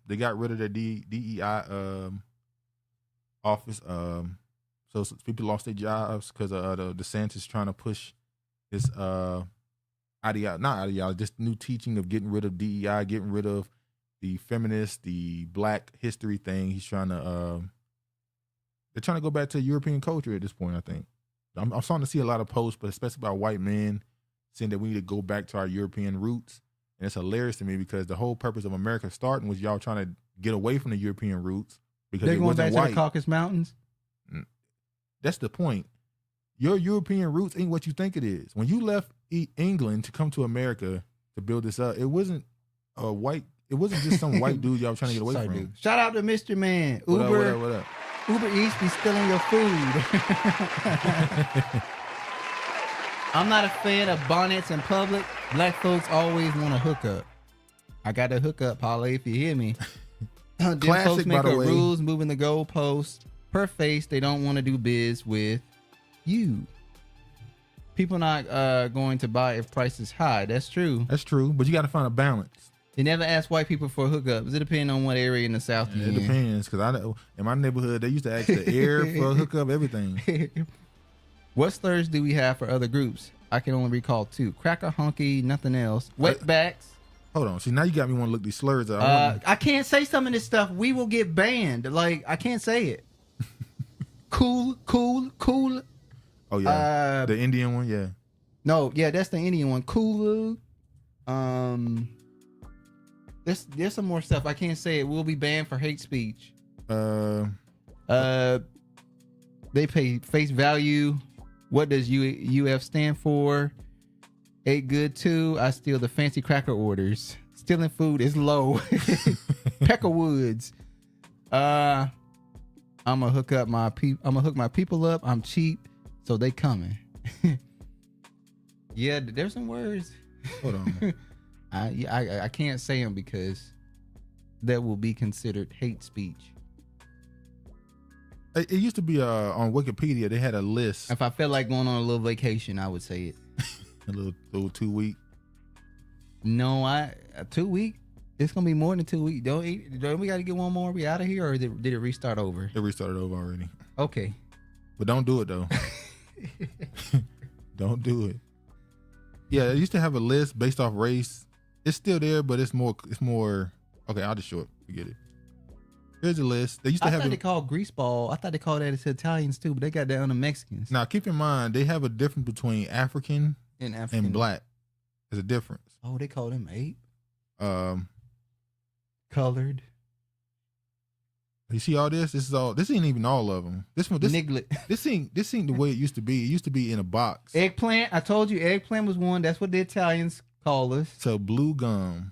They got rid of their DEI office. So people lost their jobs because the DeSantis trying to push this this new teaching of getting rid of DEI, getting rid of the feminist, the black history thing. He's trying to they're trying to go back to European culture at this point, I think. I'm starting to see a lot of posts, but especially by white men saying that we need to go back to our European roots. And it's hilarious to me because the whole purpose of America starting was y'all trying to get away from the European roots because they're going back to the Caucasus Mountains. That's the point. Your European roots ain't what you think it is. When you left England to come to America to build this up, it wasn't just some white dude y'all trying to get away from. Dude. Shout out to Mr. Man. What up? Uber Eats be stealing your food. I'm not a fan of bonnets in public. Black folks always want to hook up. I got to hook up, Paula, if you hear me. Them folks make up rules, moving the goalposts. Per face, they don't want to do biz with you. People not going to buy if price is high. That's true. That's true, but you got to find a balance. They never ask white people for hookups. It depends on what area in the South you're in. It depends, because I know in my neighborhood they used to ask the air for a hookup, everything. What slurs do we have for other groups? I can only recall 2. Cracker, honky, nothing else. Wetbacks. Hold on. See, now you got me want to look these slurs up. I can't say some of this stuff. We will get banned. Like, I can't say it. Cool. Oh, yeah. The Indian one, yeah. No, yeah, that's the Indian one. Cool. There's some more stuff. I can't say it. We'll be banned for hate speech. They pay face value. What does UF stand for? Ate good too. I steal the fancy cracker orders. Stealing food is low. Peckerwoods. I'ma hook my people up. I'm cheap, so they coming. Yeah, there's some words. Hold on. I can't say them because that will be considered hate speech. It used to be on Wikipedia. They had a list. If I felt like going on a little vacation, I would say it. A little 2 week. No, a 2 week. It's gonna be more than 2 weeks. Don't we got to get one more? We out of here, or did it restart over? It restarted over already. Okay, but don't do it though. Don't do it. Yeah, they used to have a list based off race. It's still there, but it's more. Okay, I'll just show it. Forget it. Here's a list. They used to have. They called greaseball. I thought they called that to Italians too, but they got that on the Mexicans. Now, keep in mind they have a difference between African and black. There's a difference. Oh, they call them ape. Colored. You see all this? This ain't even all of them. This Niglet. This ain't the way it used to be. It used to be in a box. Eggplant. I told you, eggplant was one. That's what the Italians call us. So blue gum.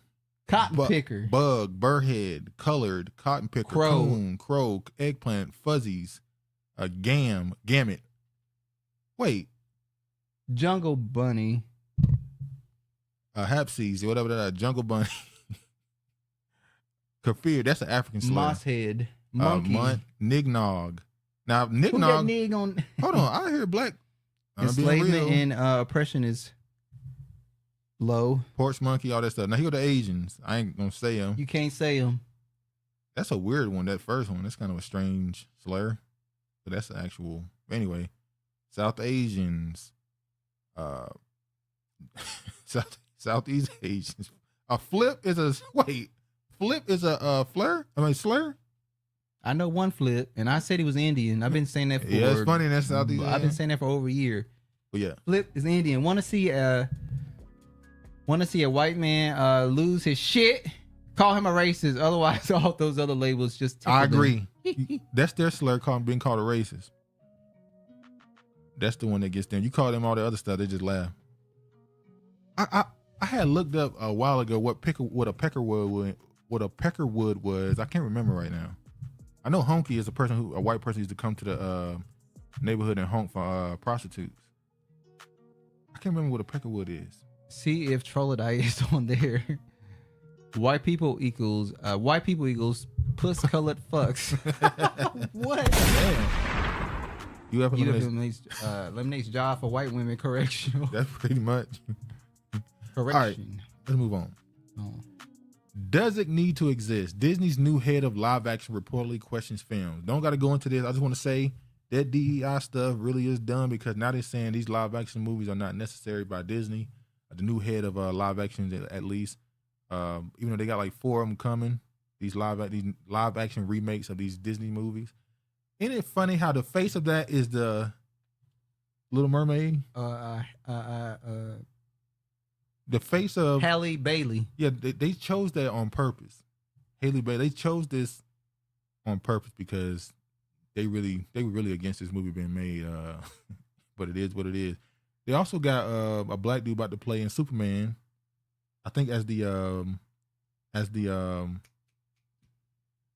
Cotton picker. Bug, burrhead, colored, cotton picker, coon, crow, eggplant, fuzzies, gamut. Wait, Jungle Bunny. Hapsies, whatever that Jungle Bunny. Kafir, that's an African slur. Mosshead. Monkey. Nignog. Now, Who got Nignog. nig on? Hold on, I hear black. Enslavement and oppression is low. Porch monkey, all that stuff. Now, here are the Asians. I ain't going to say them. You can't say them. That's a weird one, that first one. That's kind of a strange slur. But that's the actual. Anyway, South Asians. Southeast Asians. Flip is a slur? Slur? I know one Flip, and I said he was Indian. I've been saying that for it's funny. That's Southeast. I've been saying that for over a year. But yeah, Flip is Indian. Want to see a white man lose his shit? Call him a racist. Otherwise, all those other labels just. I agree. That's their slur, being called a racist. That's the one that gets them. You call them all the other stuff, they just laugh. I had looked up a while ago what a peckerwood was. I can't remember right now. I know honky is a white person who used to come to the neighborhood and honk for prostitutes. I can't remember what a peckerwood is. See if Trollodyte is on there. White people equals puss colored fucks. What? Damn. UF eliminates job for white women. Correctional. That's pretty much. Correction. All right, let's move on. Does it need to exist? Disney's new head of live action reportedly questions films. Don't got to go into this. I just want to say that DEI stuff really is done because now they're saying these live action movies are not necessary by Disney. The new head of live action, at least, even though they got like 4 of them coming, these live action remakes of these Disney movies. Isn't it funny how the face of that is the Little Mermaid? The face of Halle Bailey. Yeah, they chose that on purpose. Halle Bailey. They chose this on purpose because they were really against this movie being made. But it is what it is. They also got a black dude about to play in Superman. I think as the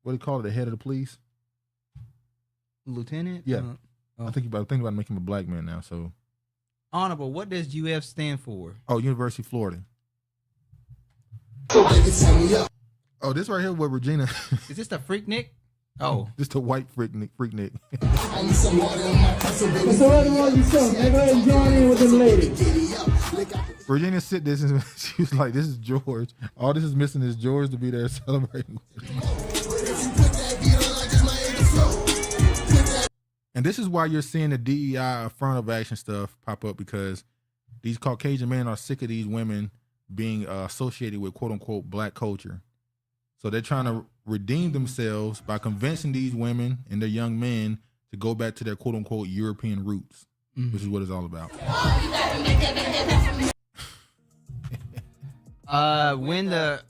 what do you call it? The head of the police. Lieutenant. Yeah, I think about making him a black man now. So. Honorable, what does UF stand for? Oh, University of Florida. Oh, this right here with Regina. Is this the Freaknik? Oh. This the white Freaknik. Regina sit this and she was like, this is George. All this is missing is George to be there celebrating. And this is why you're seeing the DEI affirmative action stuff pop up, because these Caucasian men are sick of these women being associated with quote unquote black culture. So they're trying to redeem themselves by convincing these women and their young men to go back to their quote unquote European roots, which is what it's all about. When the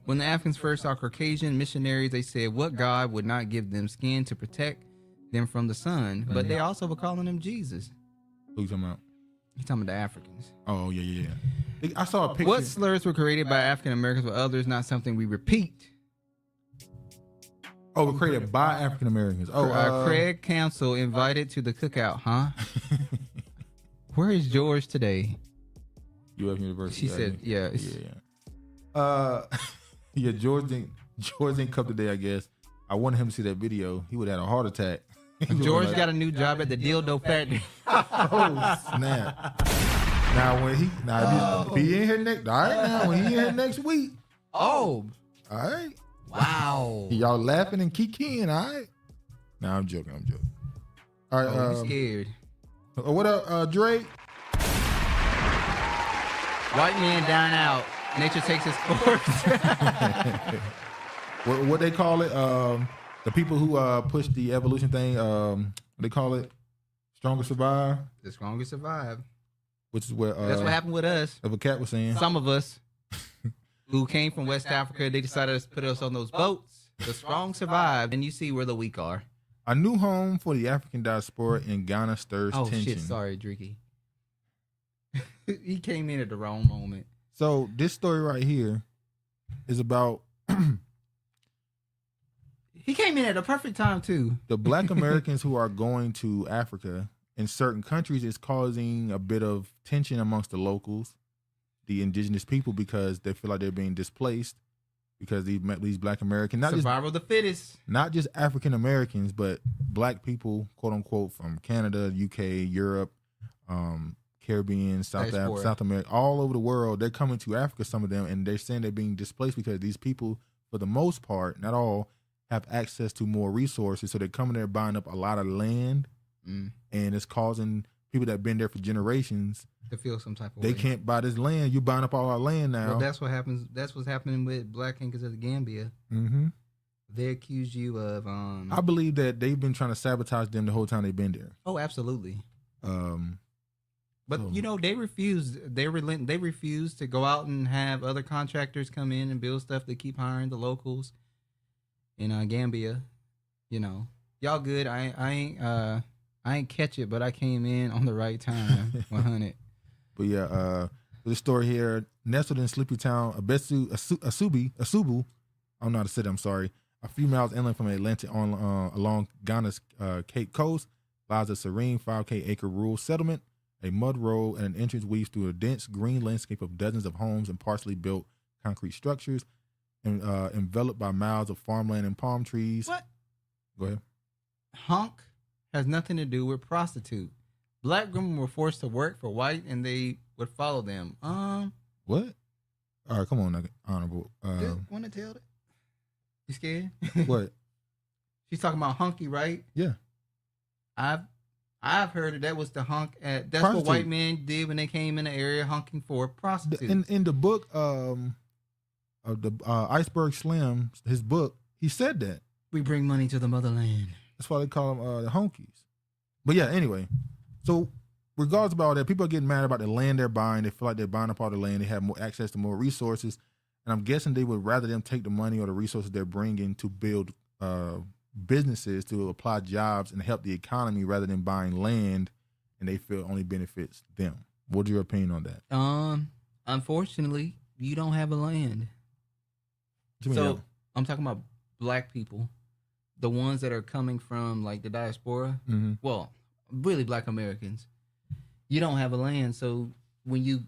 Africans first saw Caucasian missionaries, they said, what God would not give them skin to protect them from the sun? But they also were calling them Jesus. Who you talking about? He's talking about the Africans. Oh, yeah. I saw a picture. What slurs were created by African Americans with others, not something we repeat? Oh, were created by African Americans. Oh, Craig Council invited to the cookout, huh? Where is George today? UF University. She said, yeah. Yeah, George didn't come today, I guess. I wanted him to see that video. He would have had a heart attack. George got a new job at the dildo factory. Oh, snap. Now if he in here next, all right, now when he in here next week. Oh. All right. Wow. Y'all laughing and kikiing, all right? Nah, I'm joking. All right. I'm scared. What up, Drake? White man down out. Nature takes its course. What they call it? The people who push the evolution thing, what they call it? Stronger survive. The stronger survive. Which is what that's what happened with us. What Katt was saying. Some of us who came from West Africa, they decided to put us on those boats. The strong survived, and you see where the weak are. A new home for the African diaspora in Ghana stirs tension. Oh shit! Sorry, Dreeky. He came in at the wrong moment. So this story right here is about. He came in at a perfect time too. The Black Americans who are going to Africa in certain countries, it's causing a bit of tension amongst the locals, the indigenous people, because they feel like they're being displaced because these Black Americans, survival of the fittest, not just African Americans, but Black people, quote unquote, from Canada, UK, Europe, Caribbean, South America, all over the world. They're coming to Africa, some of them, and they're saying they're being displaced because these people, for the most part, not all, have access to more resources. So they're coming there buying up a lot of land, and it's causing people that have been there for generations to feel some type of they way. can't buy this land. You're buying up all our land now. Well, that's what happens. That's what's happening with Black Anchors of the Gambia. Mm-hmm. They accuse you of. I believe that they've been trying to sabotage them the whole time they've been there. Oh, absolutely. But you know, they refused. They refused to go out and have other contractors come in and build stuff. They keep hiring the locals in Gambia. You know, y'all good. I ain't catch it, but I came in on the right time. 100. But yeah, the story here, nestled in sleepy town Asubu. I don't know how to say that. I'm sorry. A few miles inland from Atlantic along Ghana's Cape Coast lies a serene 5K acre rural settlement. A mud road and an entrance weaves through a dense green landscape of dozens of homes and partially built concrete structures, and enveloped by miles of farmland and palm trees. What? Go ahead. Honk has nothing to do with prostitute. Black women were forced to work for white, and they would follow them. What? All right, come on, Honorable. Want to tell it? You scared? What? She's talking about hunky, right? Yeah. I've heard that was the hunk. That's prostitute. what white men did when they came in the area hunking for prostitutes. In the book of the Iceberg Slim, his book, he said that we bring money to the motherland. That's why they call them the honkies. But yeah, anyway. So regardless about all that, people are getting mad about the land they're buying. They feel like they're buying up all the land. They have more access to more resources. And I'm guessing they would rather them take the money or the resources they're bringing to build businesses, to apply jobs and help the economy, rather than buying land and they feel only benefits them. What's your opinion on that? Unfortunately, you don't have a land. So I'm talking about Black people, the ones that are coming from like the diaspora. Mm-hmm. Well, really Black Americans. You don't have a land, so when you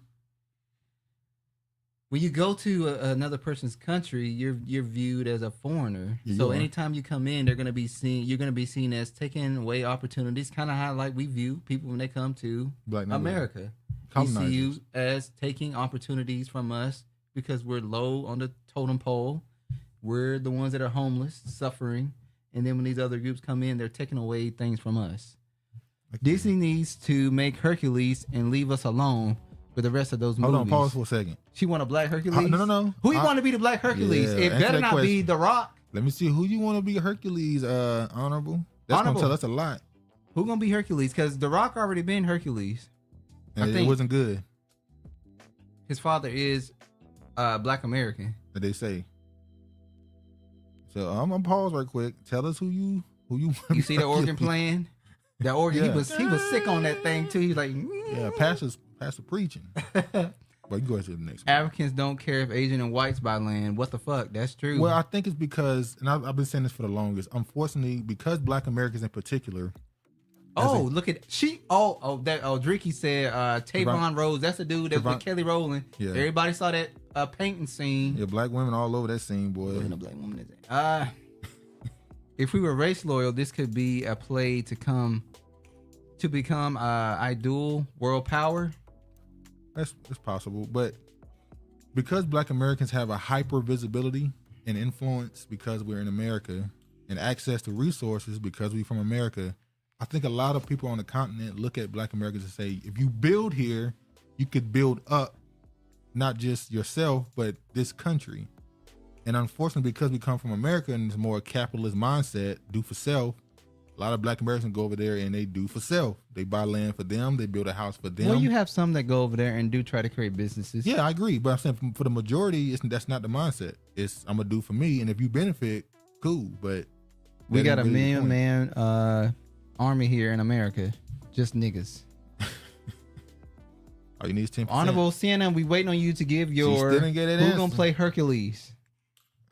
go to another person's country, you're viewed as a foreigner. Yeah, so anytime you come in, you're gonna be seen as taking away opportunities. Kind of how like we view people when they come to America. We see you as taking opportunities from us because we're low on the totem pole. We're the ones that are homeless, suffering, and then when these other groups come in, they're taking away things from us. Disney needs to make Hercules and leave us alone with the rest of those movies. Hold on, pause for a second. She want a Black Hercules? No. Who you want to be the Black Hercules? Yeah, It better not be The Rock. Let me see who you want to be Hercules, Honorable. That's going to tell us a lot. Who going to be Hercules? Because The Rock already been Hercules. And it wasn't good. His father is Black American. That they say. So I'm going to pause right quick. Tell us who you want. You see the organ playing? That organ, he was sick on that thing too. He's like, yeah, pastor preaching. But you go ahead to the next one. Africans don't care if Asian and whites buy land. What the fuck? That's true. Well, I think it's because, and I've been saying this for the longest. Unfortunately, because Black Americans in particular. Look at Drinky said Tavon Rose. That's the dude that was with Kelly Rowland. Yeah. Everybody saw that painting scene. Yeah, Black women all over that scene, boy. No Black woman is it? If we were race loyal, this could be a play to become ideal world power. That's possible, but because Black Americans have a hyper visibility and influence because we're in America, and access to resources because we're from America, I think a lot of people on the continent look at Black Americans and say, if you build here, you could build up not just yourself, but this country. And unfortunately, because we come from America and it's more a capitalist mindset, do for self, a lot of Black Americans go over there and they do for self. They buy land for them. They build a house for them. Well, you have some that go over there and do try to create businesses. Yeah, I agree. But I'm saying for the majority, that's not the mindset. It's I'm going to do for me. And if you benefit, cool. But we got a million-man army here in America. Just niggas. All you need is 10%. Honorable CNN, we waiting on you to give your who's going to play Hercules.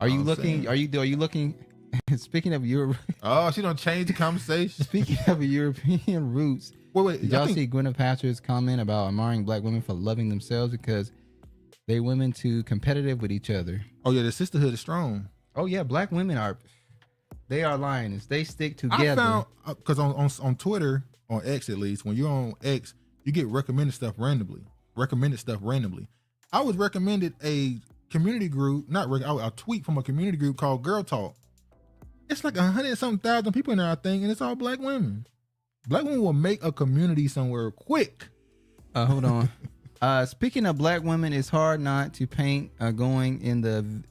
Are you looking? Are you looking? Speaking of Europe, she don't change the conversation. Speaking of European roots, Wait. Did y'all see Gwyneth Paltrow's comment about admiring black women for loving themselves because they women too competitive with each other? Oh yeah, the sisterhood is strong. Oh yeah, black women are lions. They stick together. I found because on Twitter, on X at least, when you're on X, you get recommended stuff randomly. I was recommended a community group, a tweet from a community group called Girl Talk. It's like 100-something thousand people in there, I think, and it's all black women. Black women will make a community somewhere quick. Hold on. Speaking of black women, it's hard not to paint going in the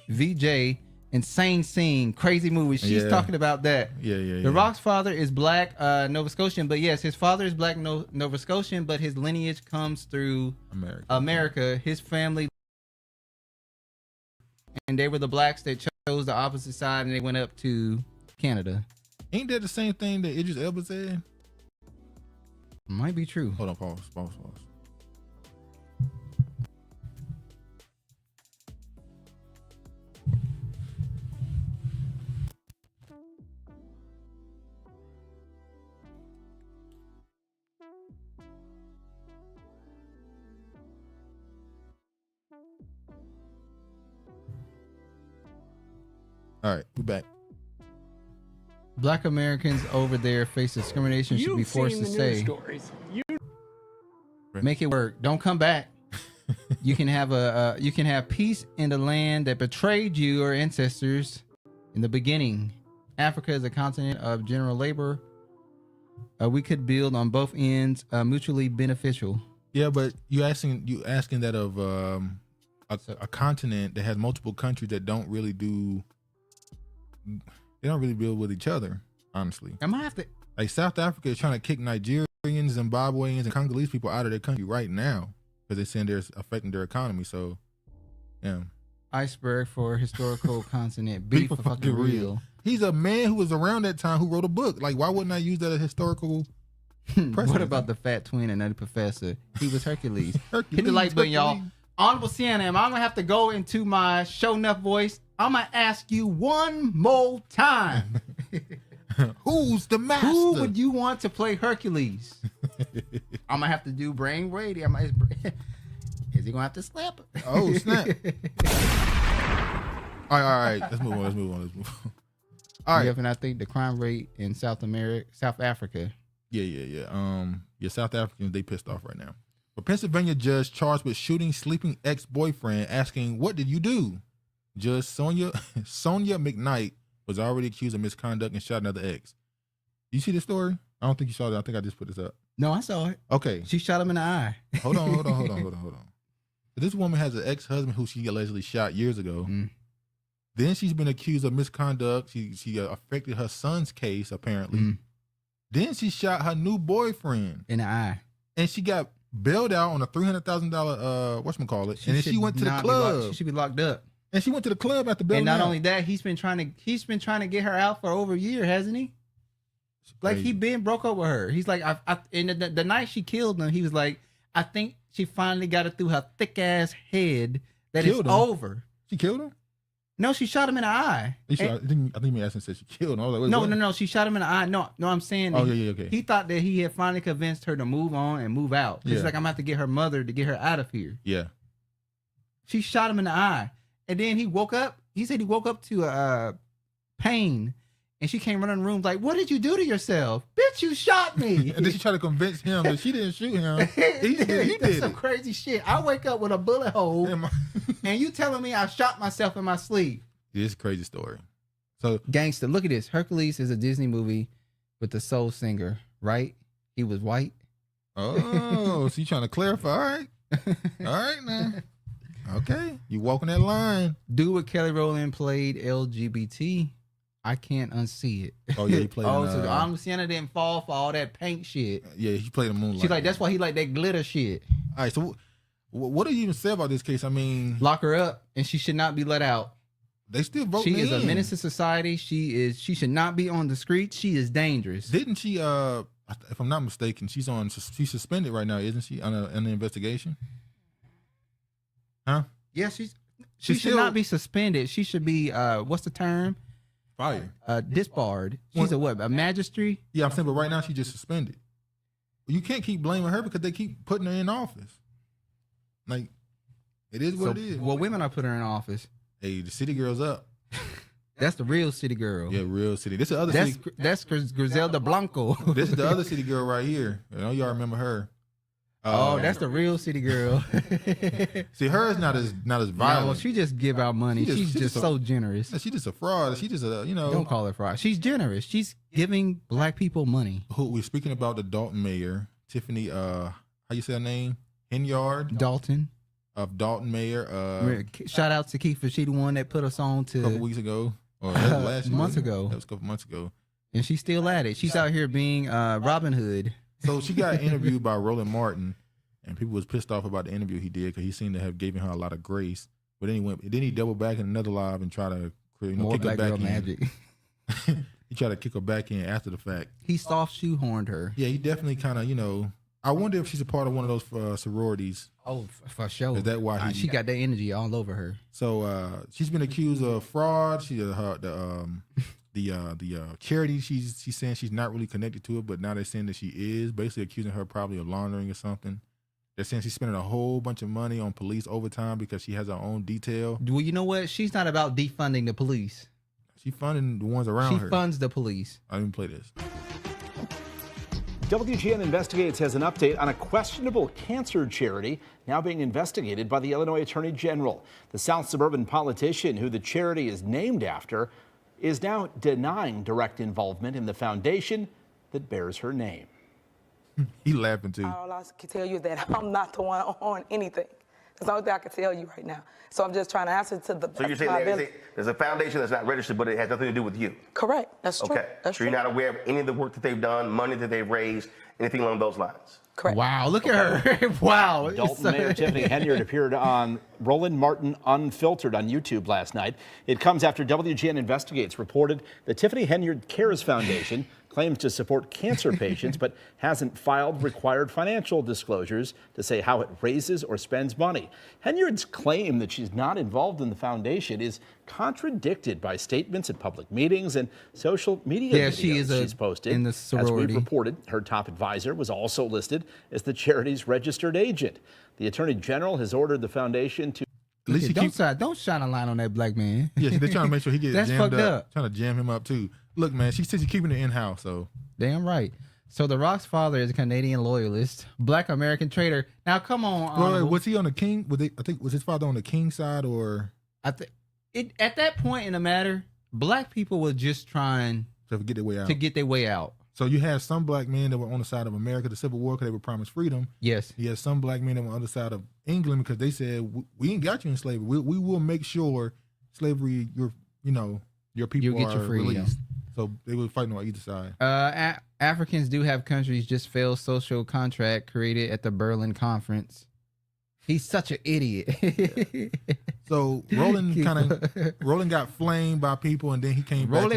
VJ insane scene, crazy movie. She's talking about that. Yeah. The Rock's father is black Nova Scotian, but yes, his father is black Nova Scotian, but his lineage comes through America. His family, and they were the blacks that chose the opposite side, and they went up to Canada. Ain't that the same thing that Idris Elba said? Might be true. Hold on, pause. All right, we're back. Black Americans over there face discrimination should be forced to say, make it work. Don't come back. You can have peace in the land that betrayed you or ancestors in the beginning. Africa is a continent of general labor. We could build on both ends, mutually beneficial. Yeah, but you asking that of a continent that has multiple countries that don't really do. They don't really build with each other, honestly. Like South Africa is trying to kick Nigerians, Zimbabweans, and Congolese people out of their country right now because they're saying they're affecting their economy. So, yeah. Iceberg for historical continent. Be for fucking real. He's a man who was around that time who wrote a book. Like, why wouldn't I use that as historical precedent? What about the fat twin and nutty professor? He was Hercules. Hit the like button, y'all. Honorable CNN, I'm gonna have to go into my show enough voice. I'm gonna ask you one more time. Who's the master? Who would you want to play Hercules? I'm gonna have to do brain Brady. Is he gonna have to slap her? Oh snap! All right. Let's move on. All right. And I think the crime rate in South Africa. Yeah. South Africans, they pissed off right now. A Pennsylvania judge charged with shooting sleeping ex-boyfriend, asking, "What did you do?" Judge Sonia McKnight was already accused of misconduct and shot another ex. You see the story? I don't think you saw that. I think I just put this up. No, I saw it. Okay. She shot him in the eye. Hold on. This woman has an ex-husband who she allegedly shot years ago. Then she's been accused of misconduct. She affected her son's case, apparently. Then she shot her new boyfriend in the eye. And she got bailed out on a $300,000 whatchamacallit. And then she went to the club. She should be locked up. And she went to the club after bailing out. And not only that, he's been trying to get her out for over a year, hasn't he? Like, he been broke up with her. He's like, and the night she killed him, he was like, I think she finally got it through her thick ass head that it's over. She killed him? No, she shot him in the eye. I think me asking said she killed him. I was like, no, she shot him in the eye. No, I'm saying. Okay. He thought that he had finally convinced her to move on and move out. She's like, I'm gonna have to get her mother to get her out of here. Yeah. She shot him in the eye. And then he woke up. He said he woke up to pain. And she came running in the room like, what did you do to yourself? Bitch, you shot me. And then she tried to convince him that she didn't shoot him. He did some crazy shit. I wake up with a bullet hole and you telling me I shot myself in my sleep. This is a crazy story. So gangster, look at this. Hercules is a Disney movie with the soul singer, right? He was white. Oh, so you trying to clarify? All right now. Okay, you walking that line. Dude with Kelly Rowland played LGBT. I can't unsee it. Oh yeah, he played. So Sienna didn't fall for all that paint shit. Yeah, he played in Moonlight. She's like, that's why he like that glitter shit. All right, so what do you even say about this case? I mean, lock her up, and she should not be let out. They still vote. She is a menace to society. She should not be on the streets. She is dangerous. Didn't she? If I'm not mistaken, she's suspended right now, isn't she? On an investigation. Huh? Yeah, she should not be suspended. She should be what's the term? Fire. Disbarred. She's a magistrate? Yeah, I'm saying, but right now she's just suspended. You can't keep blaming her because they keep putting her in office. Like, it is what it is. Well, women are putting her in office. Hey, the city girl's up. That's the real city girl. Yeah, real city. This is the other that's, city. That's Griselda Blanco. This is the other city girl right here. I know y'all remember her. That's the real city girl. See, her is not as violent. No, she just give out money. She's just so generous. She's just a fraud. She just Don't call her fraud. She's generous. She's giving black people money. We're speaking about the Dalton mayor, Tiffany. How you say her name? Henyard. Dalton. Of Dalton mayor. Shout out to Keefa. She the one that put us on to a couple weeks ago. Or last months ago. That was a couple months ago. And she's still at it. She's out here being Robin Hood. So she got interviewed by Roland Martin, and people was pissed off about the interview he did because he seemed to have given her a lot of grace. But then he doubled back in another live and tried to kick her back in. Magic. He tried to kick her back in after the fact. He soft shoehorned her. Yeah, he definitely kind of, I wonder if she's a part of one of those sororities. Oh, for sure. Is that why she got that energy all over her? So she's been accused of fraud. She the charity she's saying she's not really connected to it, but now they're saying that she is, basically accusing her probably of laundering or something. They're saying she's spending a whole bunch of money on police overtime because she has her own detail. Well, you know what? She's not about defunding the police. She's funding the ones around her. She funds the police. I didn't play this. WGN Investigates has an update on a questionable cancer charity now being investigated by the Illinois Attorney General. The South Suburban politician who the charity is named after is now denying direct involvement in the foundation that bears her name. He laughing too. All I can tell you is that I'm not the one on anything. That's the only thing I can tell you right now. So I'm just trying to answer to the. So you're saying there's a foundation that's not registered, but it has nothing to do with you? Correct. That's true. Okay. That's so you're not aware of any of the work that they've done, money that they've raised, anything along those lines? Correct. Wow, look at her. Wow. Dalton Mayor Tiffany Henyard appeared on Roland Martin Unfiltered on YouTube last night. It comes after WGN Investigates reported the Tiffany Henyard Cares Foundation claims to support cancer patients but hasn't filed required financial disclosures to say how it raises or spends money. Henyard's claim that she's not involved in the foundation is contradicted by statements at public meetings and social media videos she's posted. In the sorority. As we've reported, her top advisor was also listed as the charity's registered agent. The Attorney General has ordered the foundation to At least don't shine a line on that black man. Yeah, they're trying to make sure he gets That's jammed fucked up. Trying to jam him up too. Look, man, she says she's keeping it in-house, so. Damn right. So The Rock's father is a Canadian loyalist, black American traitor. Now, come on. Was he on the king? Was his father on the king side or? At that point in the matter, black people were just trying to get their way out. To get their way out. So you had some black men that were on the side of America, the Civil War, because they were promised freedom. Yes. You had some black men that were on the side of England because they said, we ain't got you in slavery. We will make sure slavery, your people get your are freedom. released. So they were fighting on either side. Africans do have countries just failed social contract created at the Berlin Conference. He's such an idiot. So Roland got flamed by people, and then he came back.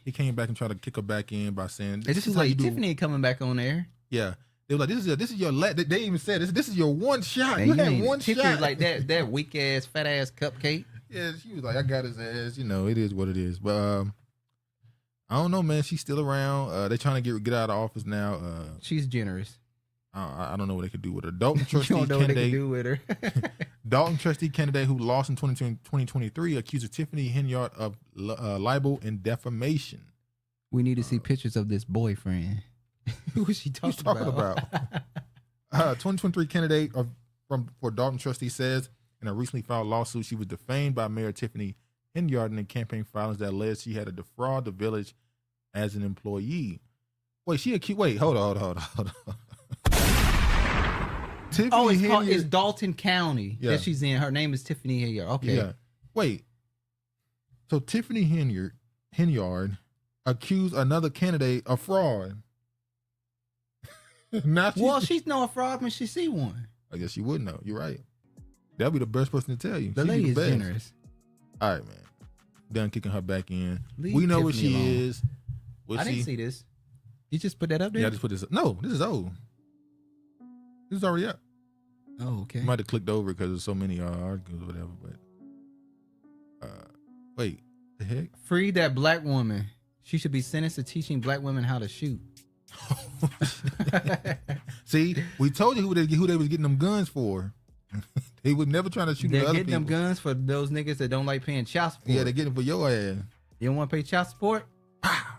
He came back and tried to kick her back in by saying, "This is like Tiffany coming back on there." Yeah, they were like, "This is your." They even said, "This is your one shot. Man, you had one Tiffany shot." Like that weak ass, fat ass cupcake. Yeah, she was like, "I got his ass." It is what it is. But I don't know, man. She's still around. They're trying to get out of office now. She's generous. I don't know what they could do with her. Dalton trustee you don't know candidate. What they could do with her. Dalton trustee candidate who lost in 2023 accuses Tiffany Henyard of libel and defamation. We need to see pictures of this boyfriend. Who is she talking about? 2023 candidate for Dalton trustee says in a recently filed lawsuit she was defamed by Mayor Tiffany Henyard in the campaign filings that alleged she had to defraud the village as an employee. Wait, hold on. Tiffany it's Dalton County that she's in. Her name is Tiffany Henyard. Okay. Yeah. Wait. So Tiffany Henyard accused another candidate of fraud. She's no fraud when she see one. I guess she would know. You're right. That'll be the best person to tell you. The lady is generous. All right, man. Done kicking her back in. We know what she is. I didn't see this. You just put that up there? Yeah, I just put this up. No, this is old. This is already up. Oh, okay. You might have clicked over because there's so many articles or whatever, but wait, the heck? Free that black woman. She should be sentenced to teaching black women how to shoot. See, we told you who they was getting them guns for. They was never trying to shoot They're the other getting people. them guns for those niggas that don't like paying child support. Yeah, they're getting for your ass. You don't want to pay child support? All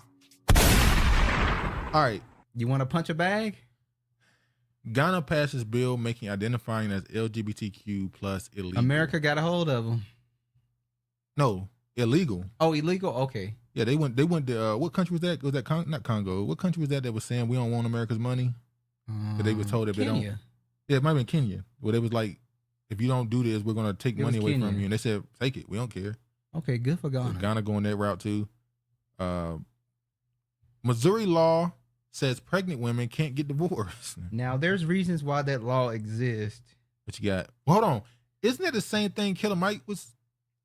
right. You want to punch a bag? Ghana passes bill making identifying as LGBTQ plus illegal. America got a hold of them. No, illegal. Oh, illegal? Okay. Yeah, they went to what country was that? Was that not Congo? What country was that was saying we don't want America's money? But they were told if they don't. Kenya. Yeah, it might have been Kenya. Where they was like, if you don't do this, we're gonna take It was money away Kenya. from you. And they said, take it. We don't care. Okay, good for Ghana. Ghana going that route too. Missouri law says pregnant women can't get divorced. Now, there's reasons why that law exists. But you got, well, hold on. Isn't that the same thing Killer Mike was?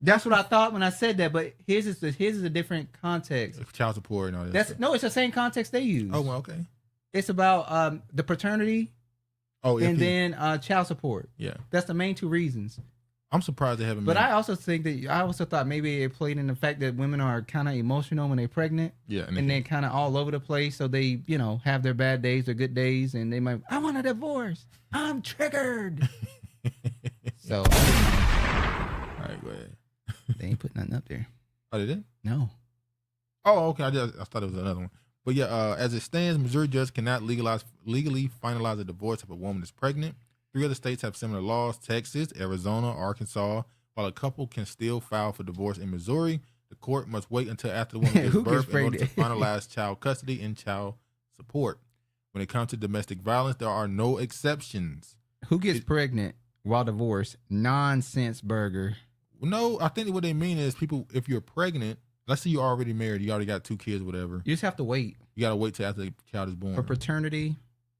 That's what I thought when I said that, but his is a different context. Child support and all that. That's no, it's the same context they use. Oh, well, okay. It's about the paternity. Oh, and then child support. Yeah, that's the main two reasons. I'm surprised they haven't. But I also thought maybe it played in the fact that women are kind of emotional when they're pregnant. Yeah, and they're kind of all over the place, so they have their bad days, their good days, and they might. I want a divorce. I'm triggered. So, all right, go ahead. They ain't put nothing up there. Oh, they did? No. Oh, okay. I thought it was another one. But yeah, as it stands, Missouri judge cannot legally finalize a divorce if a woman is pregnant. 3 other states have similar laws: Texas, Arizona, Arkansas. While a couple can still file for divorce in Missouri, the court must wait until after the woman gives birth in order to finalize child custody and child support. When it comes to domestic violence, there are no exceptions. Who gets pregnant while divorced? Nonsense burger. No, I think what they mean is people, if you're pregnant, let's say you're already married, you already got 2 kids, whatever. You just have to wait. You got to wait till after the child is born. For paternity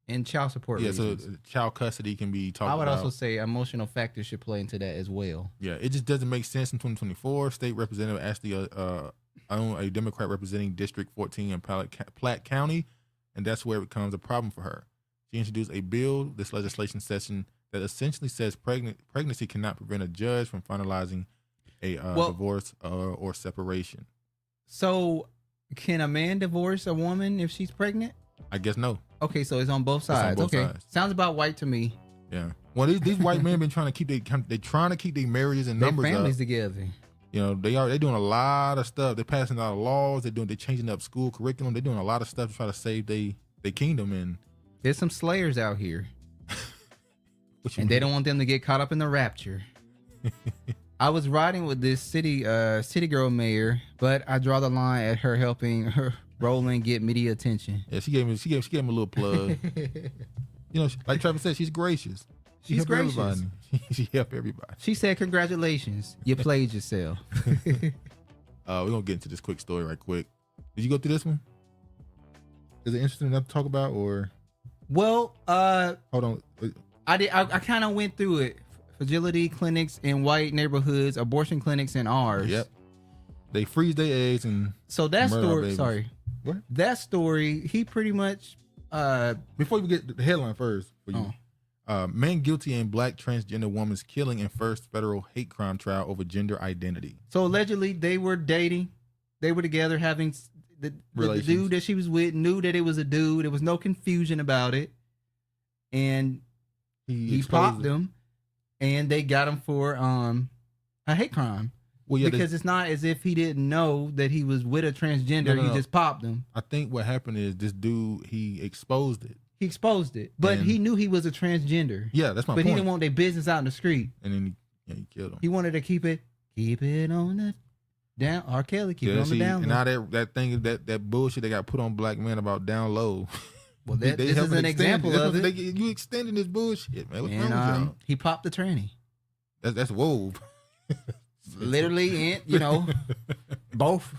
and child support reasons. So child custody can be talked about. I would also say emotional factors should play into that as well. Yeah, it just doesn't make sense in 2024. State Representative Ashley, a Democrat representing District 14 in Platte County, and that's where it becomes a problem for her. She introduced a bill, this legislation session, that essentially says pregnancy cannot prevent a judge from finalizing a divorce or separation. So, can a man divorce a woman if she's pregnant? I guess no. Okay, so it's on both sides. Sides. Sounds about white to me. Yeah. Well, these white men been trying to keep their marriages and numbers families up. together. They're doing a lot of stuff. They're passing out laws. They're changing up school curriculum. They're doing a lot of stuff to try to save their kingdom. And there's some slayers out here, and they don't want them to get caught up in the rapture. I was riding with this city girl mayor, but I draw the line at her helping her Roland get media attention. Yeah, she gave him a little plug. Like Trevor said, she's gracious. She helped gracious. everybody. She helped everybody. She said, "Congratulations, you played yourself." We're gonna get into this quick story right quick. Did you go through this one? Is it interesting enough to talk about, or? Well, hold on. I did. I kind of went through it. Fragility clinics in white neighborhoods, abortion clinics in ours. Yep. They freeze their eggs and so that murder our story. babies. Sorry, what? That story. He pretty much. Before you get the headline first for you. Man guilty in black transgender woman's killing in first federal hate crime trial over gender identity. So allegedly they were dating. They were together having the dude that she was with knew that it was a dude. There was no confusion about it. And he popped them and they got him for a hate crime. Well, yeah, because it's not as if he didn't know that he was with a transgender. He just popped him. I think what happened is this dude, he exposed it. He exposed it, but he knew he was a transgender. Yeah, that's my point. But he didn't want their business out in the street. And then he killed him. He wanted to keep it on the down. R. Kelly, keep it on the down low. And now that thing, that bullshit they got put on black men about down low. Well, this is an example of it. You extending this bullshit, man. What's wrong with y'all? He popped the tranny. That's whoa. Literally, and both.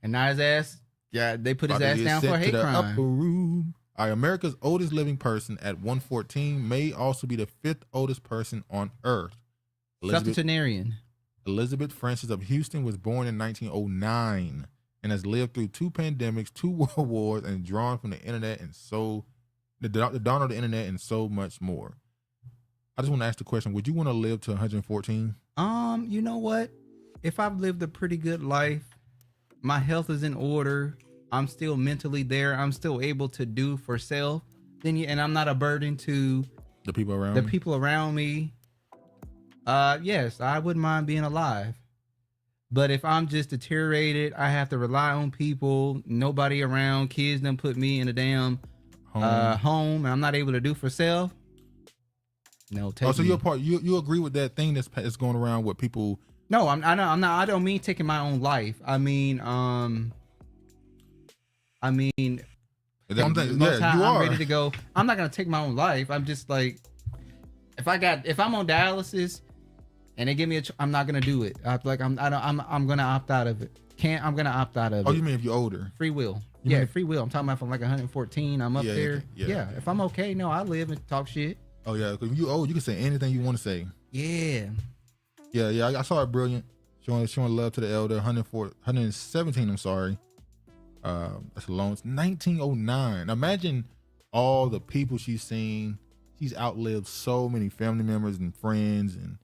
And now his ass. Yeah, they put his ass down for a hate crime. Upper room. All right, America's oldest living person at 114 may also be the 5th oldest person on Earth. Septuagenarian. Elizabeth Francis of Houston was born in 1909 and has lived through 2 pandemics, 2 world wars, and drawn from the internet and the dawn of the internet and so much more. I just want to ask the question: would you want to live to 114? You know what? If I've lived a pretty good life, my health is in order, I'm still mentally there, I'm still able to do for self, then and I'm not a burden to the people around me. Yes, I wouldn't mind being alive. But if I'm just deteriorated, I have to rely on people, nobody around, kids done put me in a damn home, and I'm not able to do for self. No, take me. You're part. You agree with that thing that's going around with people? No, I'm not. I don't mean taking my own life. I mean, I'm ready to go. I'm not gonna take my own life. I'm just like, if I'm on dialysis and they give me I'm not gonna do it. I'm gonna opt out of it. I'm gonna opt out of it. Oh, you mean if you're older? Free will. Yeah, free will. I'm talking about from like 114. I'm up there. Yeah. If I'm okay, no, I live and talk shit. Oh yeah, because if you old, you can say anything you want to say. Yeah. Yeah. I saw it brilliant. Showing love to the elder. 117. I'm sorry. That's a long. It's 1909. Imagine all the people she's seen. She's outlived so many family members and friends, and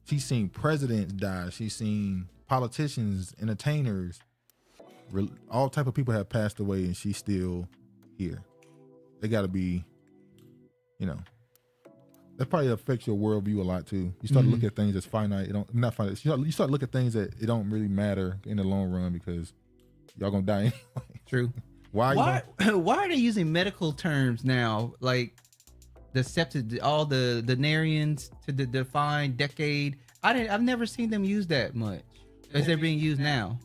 she's seen presidents die. She's seen politicians, entertainers, all type of people have passed away, and she's still here. They got to be, that probably affects your worldview a lot too. You start to look at things as finite. Not finite. You start to look at things that it don't really matter in the long run because y'all gonna die anyway. True. Why are they using medical terms now? Like all the denarians to define decade. I've never seen them use that much as they're being used now.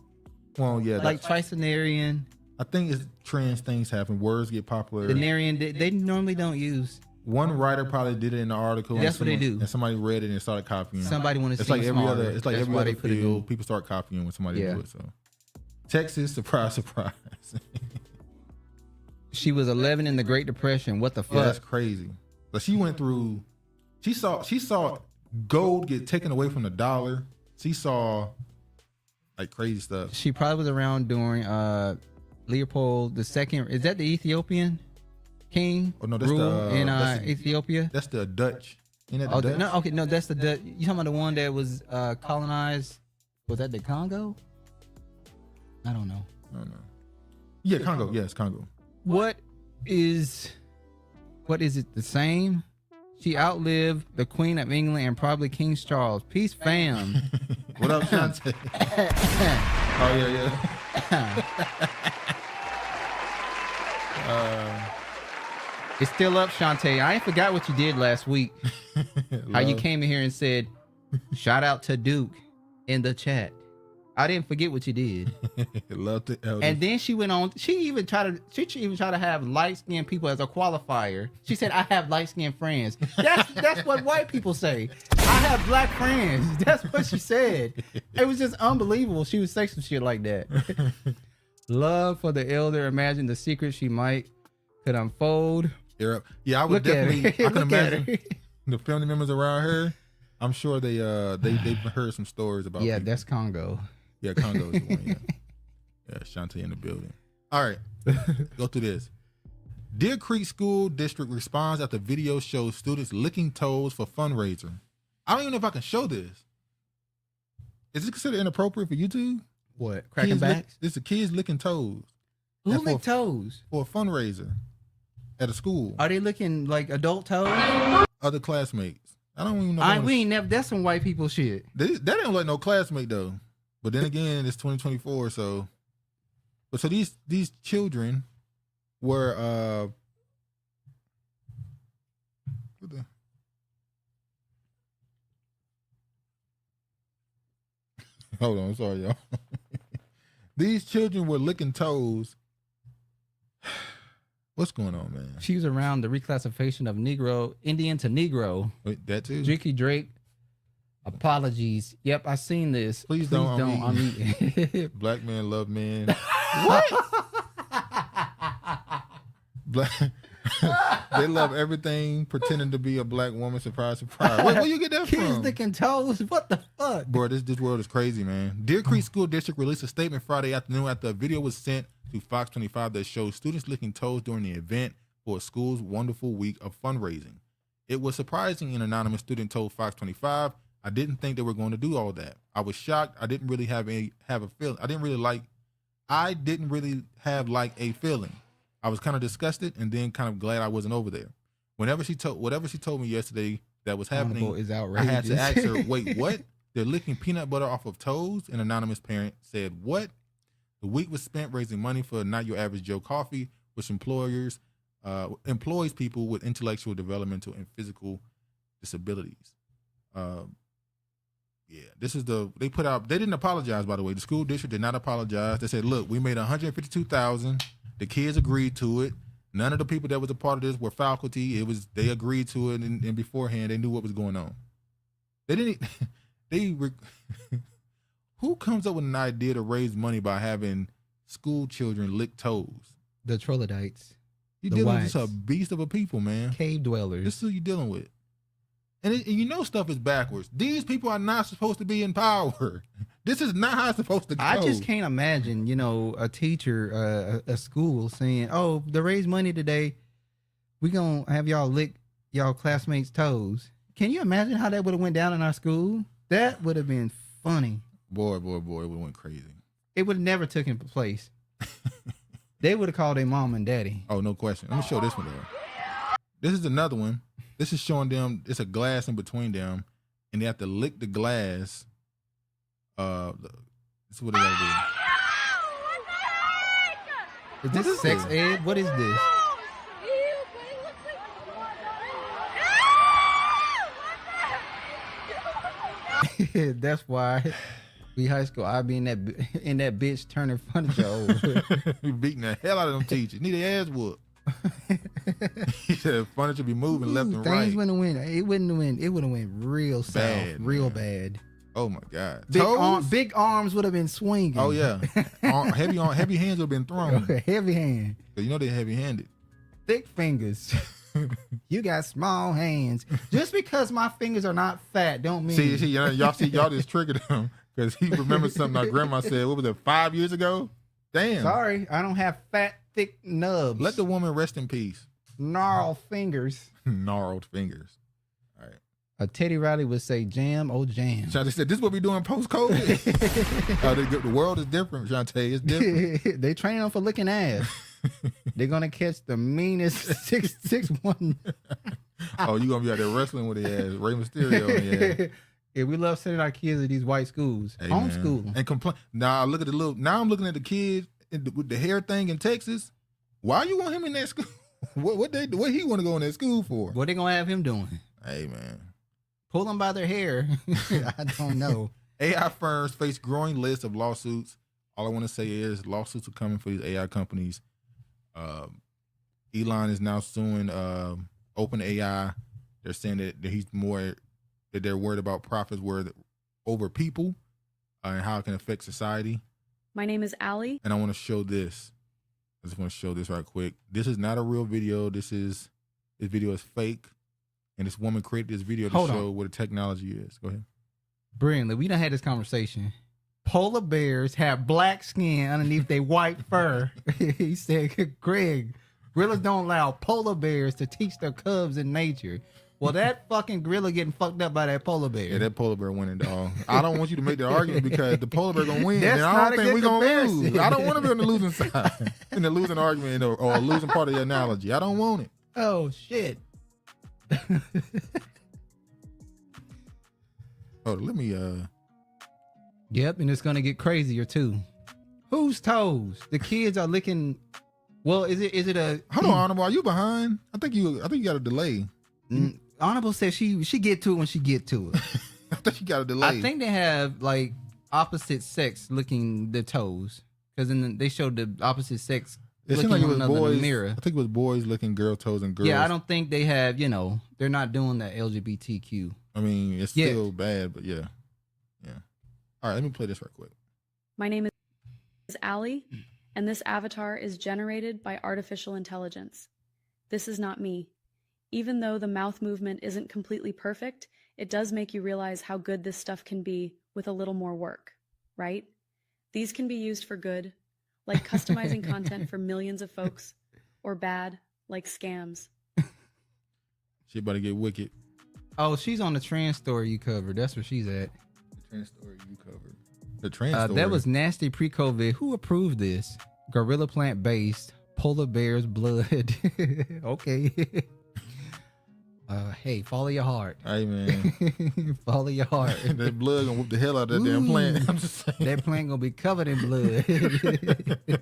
Well, yeah, like tricenarian. I think it's trends things happen. Words get popular. Denarian, they normally don't use. One writer probably did it in the article. That's what they do. And somebody read it and started copying. Somebody want to It's see like every other. It's like That's every why other they put it field. in. People start copying when somebody do it. So, Texas, surprise, surprise. She was 11 in the Great Depression. What the fuck? Yeah, that's crazy. But she went through. She saw gold get taken away from the dollar. She saw like crazy stuff. She probably was around during Leopold II. Is that the Ethiopian king? Oh no, that's in Ethiopia. That's the Dutch. Ain't that the Dutch? No, okay, no, that's the Dutch. You talking about the one that was colonized? Was that the Congo? I don't know. Yeah, Congo. Yes, Congo. What is it the same? She outlived the Queen of England and probably King Charles. Peace, fam. What up, Shantae? Oh yeah. It's still up, Shantae. I ain't forgot what you did last week. How you came in here and said, "Shout out to Duke" in the chat. I didn't forget what you did. Love the elders. And then she went on. She even tried to have light skinned people as a qualifier. She said, "I have light skinned friends." That's what white people say. I have black friends. That's what she said. It was just unbelievable. She would say some shit like that. Love for the elder. Imagine the secret she could unfold. Yeah, I would definitely. I can imagine the family members around her. I'm sure they've heard some stories about. Yeah, people. that's Congo. Yeah, Congo is the one. Yeah, Shantae in the building. All right, go through this. Deer Creek School District responds after video shows students licking toes for fundraiser. I don't even know if I can show this. Is this considered inappropriate for YouTube? What? Cracking backs? This is kids licking toes. Who lick toes? For a fundraiser at a school. Are they licking like adult toes? Other classmates. I don't even know. We ain't never. That's some white people shit. That ain't like no classmate though. But then again, it's 2024, so. But so these children were Hold on, sorry y'all. These children were licking toes. What's going on, man? She was around the reclassification of Indian to Negro. Wait, that too? Jicky Drake. Apologies. Yep, I seen this. Please don't unmute. Black men love men. What? They love everything pretending to be a black woman. Surprise, surprise. Where you get that from? Kids licking toes. What the fuck? Bro, this world is crazy, man. Deer Creek School District released a statement Friday afternoon after a video was sent to Fox 25 that shows students licking toes during the event for a school's wonderful week of fundraising. It was surprising, an anonymous student told Fox 25, "I didn't think they were going to do all that. I was shocked. I didn't really have a feeling. I didn't really have like a feeling. I was kind of disgusted and then kind of glad I wasn't over there. Whatever she told me yesterday that was happening, Honorable is I had to outrageous. ask her, wait, what? They're licking peanut butter off of toes? An anonymous parent said, what? The week was spent raising money for Not Your Average Joe Coffee, which employs people with intellectual, developmental, and physical disabilities. Yeah, this is they didn't apologize, by the way. The school district did not apologize. They said, look, we made $152,000. The kids agreed to it. None of the people that was a part of this were faculty. They agreed to it, and beforehand they knew what was going on. Who comes up with an idea to raise money by having school children lick toes? The troglodytes. You're dealing with just a beast of a people, man. Cave dwellers. This is who you're dealing with. And you know stuff is backwards. These people are not supposed to be in power. This is not how it's supposed to go. I just can't imagine, a teacher, a school saying, oh, to raise money today, we're going to have y'all lick y'all classmates' toes. Can you imagine how that would have went down in our school? That would have been funny. Boy, it would have went crazy. It would have never taken place. They would have called their mom and daddy. Oh, no question. Let me show this one though. This is another one. This is showing them it's a glass in between them, and they have to lick the glass. This is what they gotta do. Is this sex ed? What is this? That's why we high school. I be in that bitch turning furniture over. We beating the hell out of them teachers. Need their ass whooped. He said furniture be moving left and right. Things wouldn't win. It wouldn't win. It would have went real bad, south, real bad. Oh my God! Big arms would have been swinging. Oh yeah, heavy hands would have been thrown. Heavy hand. Cause you know they're heavy handed. Thick fingers. You got small hands. Just because my fingers are not fat, don't mean. See, y'all just triggered him because he remembers something our grandma said. What was it, 5 years ago? Damn. Sorry, I don't have fat, thick nubs. Let the woman rest in peace. Gnarled fingers. Gnarled fingers. All right. A Teddy Riley would say, "Jam, oh jam." Shantae said, "This is what we doing post COVID." The world is different, Shantae. It's different. They train them for licking ass. They're gonna catch the meanest 6'1". Oh, you gonna be out there wrestling with the ass, Rey Mysterio? Yeah. Yeah, we love sending our kids to these white schools. Hey, homeschool them. And complain. Now look at now I'm looking at the kids with the hair thing in Texas. Why you want him in that school? What he want to go in that school for? What they gonna have him doing? Hey man, pull them by their hair. I don't know. AI firms face growing list of lawsuits. All I want to say is lawsuits are coming for these AI companies. Elon is now suing OpenAI. They're saying that they're worried about profits over people and how it can affect society. My name is Allie. And I want to show this. I just want to show this right quick. This is not a real video. This video is fake. And this woman created this video to show what the technology is. Go ahead. Brilliantly. We done had this conversation. Polar bears have black skin underneath their white fur. He said, Greg, gorillas don't allow polar bears to teach their cubs in nature. Well, that fucking gorilla getting fucked up by that polar bear. Yeah, that polar bear winning, dog. I don't want you to make that argument because the polar bear gonna win. That's and I don't think we're gonna lose. I don't want to be on the losing side, in the losing argument or a losing part of the analogy. I don't want it. Oh shit. Let me Yep, and it's gonna get crazier too. Whose toes? The kids are licking. Well, is it a? Hold on, Honorable. Are you behind? I think you got a delay. Honorable said she get to it when she get to it. I think you got a delay. I think they have like opposite sex licking the toes because then they showed the opposite sex. It seemed like it was boys. In the mirror. I think it was boys licking girl toes and girls. Yeah, I don't think they have. They're not doing that LGBTQ. I mean, it's still bad, but yeah. All right, let me play this right quick. My name is Allie, and this avatar is generated by artificial intelligence. This is not me. Even though the mouth movement isn't completely perfect, it does make you realize how good this stuff can be with a little more work, right? These can be used for good, like customizing content for millions of folks, or bad, like scams. She about to get wicked. Oh, she's on the trans story you covered. That's where she's at. The trans story you covered. The trans story. That was nasty pre-COVID. Who approved this? Gorilla plant-based polar bear's blood. Okay. Hey, follow your heart. Hey, man. Follow your heart. That blood gonna whoop the hell out of that damn plant. I'm just saying. That plant gonna be covered in blood. That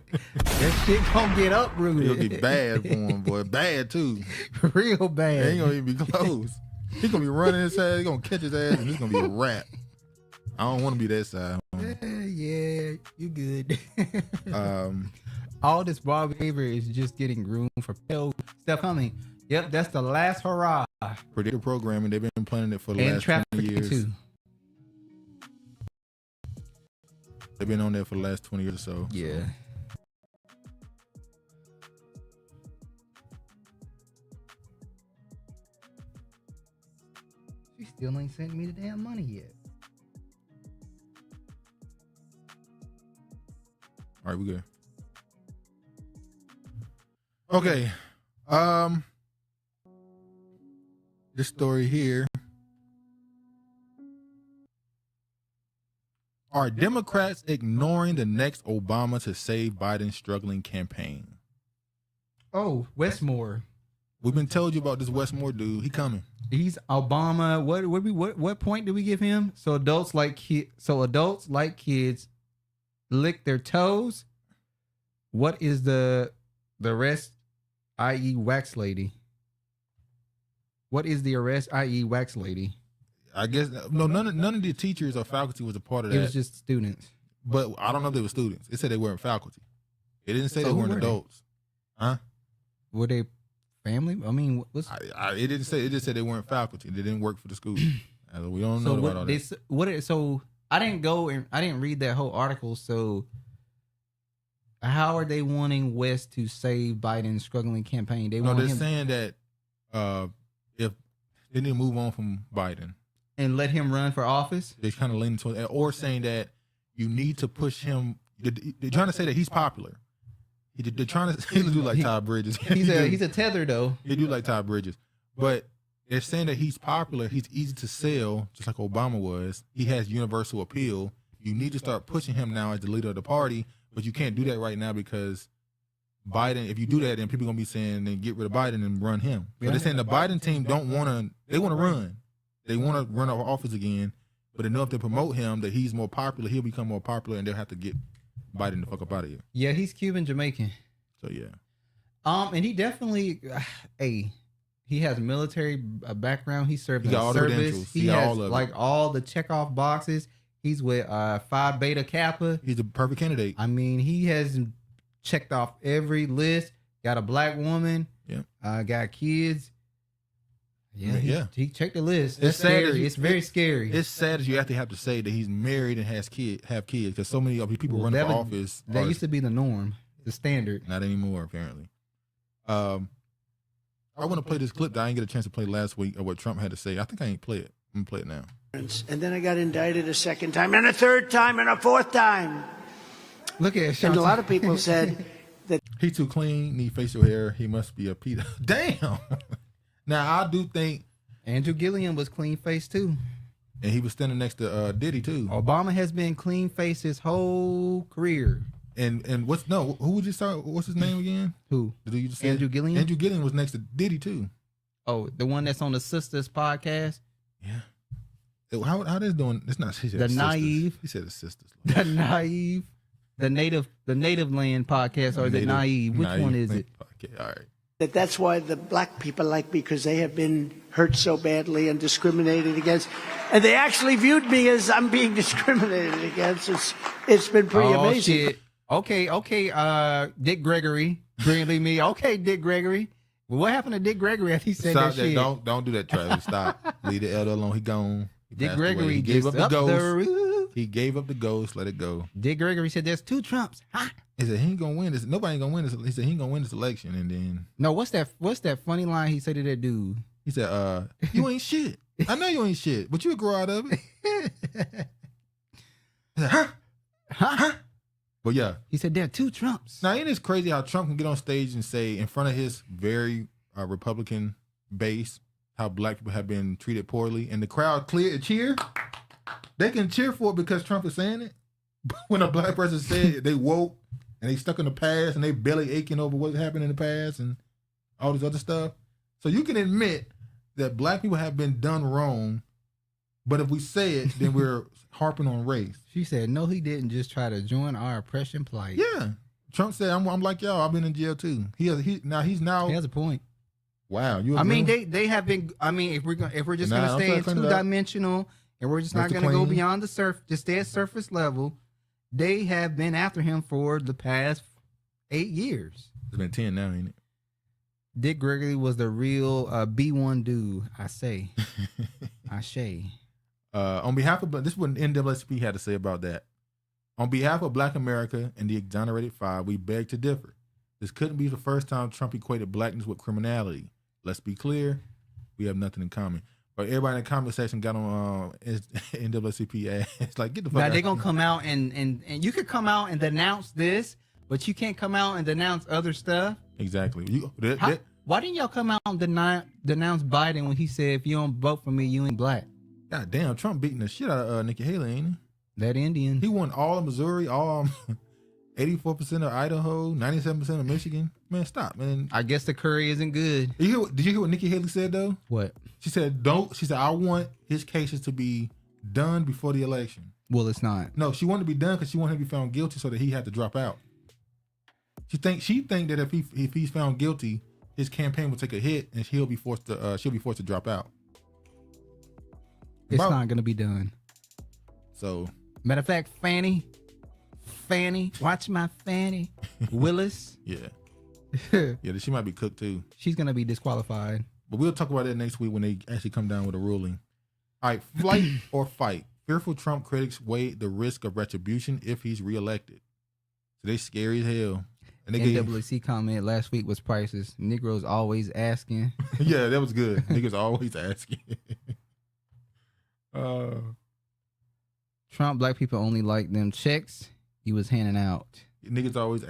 shit gonna get uprooted. It'll be bad for him, boy. Bad, too. Real bad. It ain't gonna even be close. He's gonna be running his ass. He's gonna catch his ass, and it's gonna be a wrap. I don't want to be that side. Yeah, you good. All this raw behavior is just getting groomed for stuff coming. Yep, that's the last hurrah. Predictive programming, they've been planning it for the last 20 years. Too. They've been on there for the last 20 years or so. Yeah. She still ain't sent me the damn money yet. All right, we good. Okay. This story here. Are Democrats ignoring the next Obama to save Biden's struggling campaign? Oh, Westmore. We've been told you about this Westmore dude. He coming. He's Obama. What point do we give him? So adults like kids lick their toes. What is the rest, i.e. wax lady? What is the arrest, i.e. wax lady? I guess no. None of the teachers or faculty was a part of that. It was just students. But I don't know if they were students. It said they weren't faculty. It didn't say they weren't adults. Huh? Were they family? I mean, what's... it didn't say. It just said they weren't faculty. They didn't work for the school. We don't know about all that. So I didn't go and I didn't read that whole article. So how are they wanting West to save Biden's struggling campaign? They're saying that if they need to move on from Biden and let him run for office, they're kind of leaning towards, or saying that you need to push him. They're trying to say that he's popular. They're trying to do like Todd Bridges. He's a tether though. They do like Todd Bridges, but they're saying that he's popular. He's easy to sell, just like Obama was. He has universal appeal. You need to start pushing him now as the leader of the party, but you can't do that right now because Biden, if you do that, then people are gonna be saying, then get rid of Biden and run him. But they're saying the Biden team don't want to. They want to run. They want to run our office again. But they know if they promote him, that he's more popular, he'll become more popular, and they'll have to get Biden the fuck up out of here. Yeah, he's Cuban Jamaican. So yeah. And he definitely, he has military background. He served in all the service. credentials. He has all of like it. all the checkoff boxes. He's with Phi Beta Kappa. He's the perfect candidate. I mean, he has checked off every list. Got a black woman. Yeah. Got kids. Yeah, he checked the list. That's scary. It's very scary. It's sad that you have to say that he's married and have kids because so many people running for office. That used to be the norm, the standard. Not anymore, apparently. I want to play this clip that I didn't get a chance to play last week of what Trump had to say. I think I ain't play it. I'm gonna play it now. And then I got indicted a second time, and a third time, and a fourth time. Look at and a lot of people said that he too clean, need facial hair. He must be a pedo. Damn. Now I do think Andrew Gilliam was clean faced too, and he was standing next to Diddy too. Obama has been clean faced his whole career. And who would you start? What's his name again? Who? Did you just Andrew Gilliam? Andrew Gilliam was next to Diddy too. Oh, the one that's on the Sisters podcast. Yeah. How they doing? It's not. He said the sisters. Naive. He said the Sisters. The Naive. The Native Land podcast, or the Naive? Which one is it? Okay, all right. that's why the black people like me, because they have been hurt so badly and discriminated against. And they actually viewed me as I'm being discriminated against. It's been pretty amazing. Shit. Okay. Dick Gregory. Brilliantly me. Okay, Dick Gregory. Well, what happened to Dick Gregory after he said Stop that shit? Don't do that, Travis. Stop. Leave the elder alone. He gone. Dick Gregory he gave up the up ghost. He gave up the ghost. Let it go. Dick Gregory said there's two Trumps. Ha! He said he ain't gonna win this. Nobody ain't gonna win this. He said he ain't gonna win this election. And then no, what's that funny line he said to that dude? He said, "You ain't shit. I know you ain't shit, but you'll grow out of it." He said, huh? But yeah, he said there are two Trumps. Now, ain't it crazy how Trump can get on stage and say in front of his very Republican base how black people have been treated poorly, and the crowd cheer. They can cheer for it because Trump is saying it. When a black person said it, they woke and they stuck in the past and they belly aching over what happened in the past and all this other stuff. So you can admit that black people have been done wrong, but if we say it, then we're harping on race. She said, no, he didn't just try to join our oppression plight. Yeah. Trump said, I'm like y'all, I've been in jail too. He has a point. Wow. I mean, they have been, I mean, if we're just going to stay in two-dimensional and we're just not going to go beyond the surface, just stay at surface level, they have been after him for the past 8 years. It's been 10 now, ain't it? Dick Gregory was the real B1 dude, I say. I say. On behalf of, this is what NAACP had to say about that. On behalf of Black America and the exonerated five, we beg to differ. This couldn't be the first time Trump equated blackness with criminality. Let's be clear, we have nothing in common. But everybody in the comment section got on NAACP ass. It's like, get the fuck out. Now, they're going to come out and you could come out and denounce this, but you can't come out and denounce other stuff. Exactly. Why didn't y'all come out and denounce Biden when he said, if you don't vote for me, you ain't black? God damn, Trump beating the shit out of Nikki Haley, ain't he? That Indian. He won all of Missouri, all 84% of Idaho, 97% of Michigan. Man, stop, man. I guess the curry isn't good. Did you hear what Nikki Haley said, though? What? She said, I want his cases to be done before the election. Well, it's not. No, she wanted to be done because she wanted him to be found guilty so that he had to drop out. She think that if he's found guilty, his campaign will take a hit and she'll be forced to drop out. It's not going to be done. So, matter of fact, Fannie, watch my Fannie Willis. Yeah, she might be cooked too. She's going to be disqualified. But we'll talk about that next week when they actually come down with a ruling. All right, flight or fight. Fearful Trump critics weigh the risk of retribution if he's reelected. So they scary as hell. And they NAACP comment last week was priceless. Negroes always asking. Yeah, that was good. Niggas always asking. Trump, black people only like them checks he was handing out. Niggas always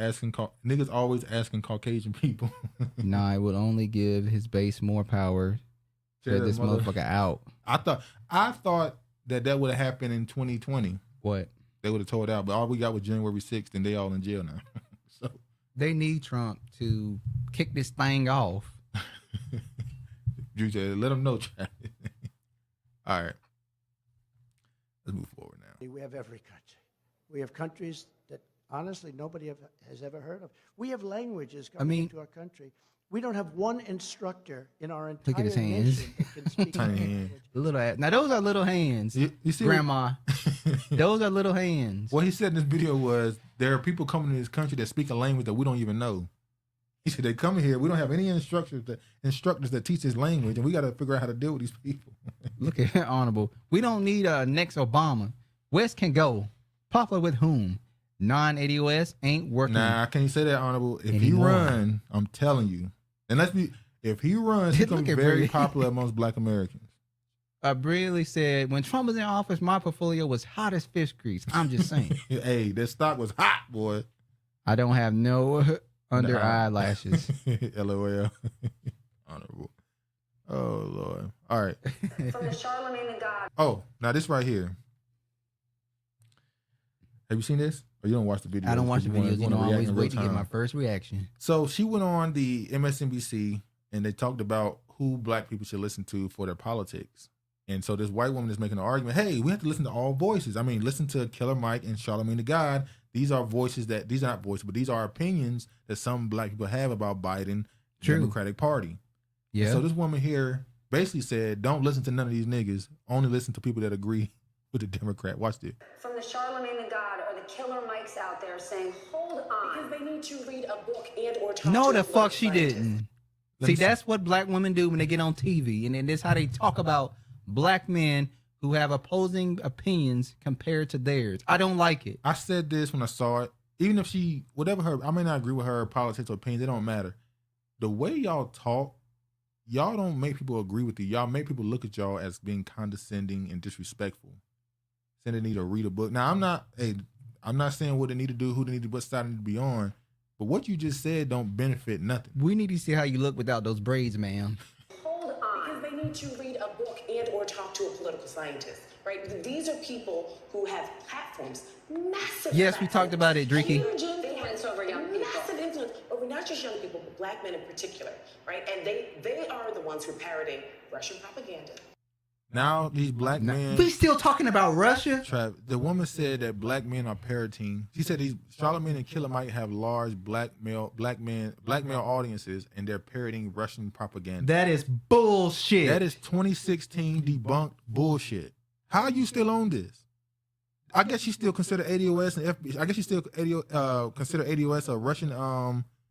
asking Caucasian people. Nah, it would only give his base more power. Get this motherfucker out. I thought that would have happened in 2020. What? They would have tore it out, but all we got was January 6th, and they all in jail now. So they need Trump to kick this thing off. Drew said, "Let them know." All right, let's move forward now. We have every country. We have countries that honestly nobody has ever heard of. We have languages coming into our country. We don't have one instructor in our entire Look at his hands. nation that can speak our language. Now those are little hands. You see, Grandma. Those are little hands. What he said in this video was there are people coming to this country that speak a language that we don't even know. He said they come here. We don't have any instructors that teach this language, and we got to figure out how to deal with these people. Look at Honorable. We don't need a next Obama. West can go. Popular with whom? Non-ADOS ain't working. Nah, can you say that, Honorable? If he run, I'm telling you. And if he runs, he's going to be very popular amongst black Americans. Braley said, when Trump was in office, my portfolio was hot as fish grease. I'm just saying. Hey, that stock was hot, boy. I don't have no under eyelashes. LOL. Honorable. Oh, Lord. All right. From the Charlemagne the God. Oh, now this right here. Have you seen this? Or you don't watch the videos? I don't watch the videos. You know, I always wait to get my first reaction. So she went on the MSNBC and they talked about who black people should listen to for their politics. And so this white woman is making an argument, hey, we have to listen to all voices. I mean, listen to Killer Mike and Charlemagne the God. These are voices these are not voices, but these are opinions that some black people have about Biden, the Democratic Party. Yeah. So this woman here basically said, don't listen to none of these niggas. Only listen to people that agree with the Democrat. Watch this. From the Charlemagne the God or the Killer Mikes out there saying, hold on. Because they need to read a book and or talk No, to the fuck she didn't. See, that's what black women do when they get on TV. And then this is how they talk about black men who have opposing opinions compared to theirs. I don't like it. I said this when I saw it. Even if I may not agree with her politics or opinions, it don't matter. The way y'all talk, y'all don't make people agree with you. Y'all make people look at y'all as being condescending and disrespectful. Saying they need to read a book. Now, I'm not saying what they need to do, what side they need to be on. But what you just said don't benefit nothing. We need to see how you look without those braids, ma'am. Hold on. Because they need to read a book and or talk to a political scientist. right? These are people who have platforms, massive. Yes, we talked about it, Dreeky. Huge influence over young people. Massive influence over not just young people, but black men in particular, right? And they are the ones who are parroting Russian propaganda. Now these black men. We still talking about Russia? The woman said that black men are parroting. She said these Charlamagne and Killer Mike have large black male audiences, and they're parroting Russian propaganda. That is bullshit. That is 2016 debunked bullshit. How are you still on this? I guess you still consider ADOS and FBI. I guess you still consider ADOS a Russian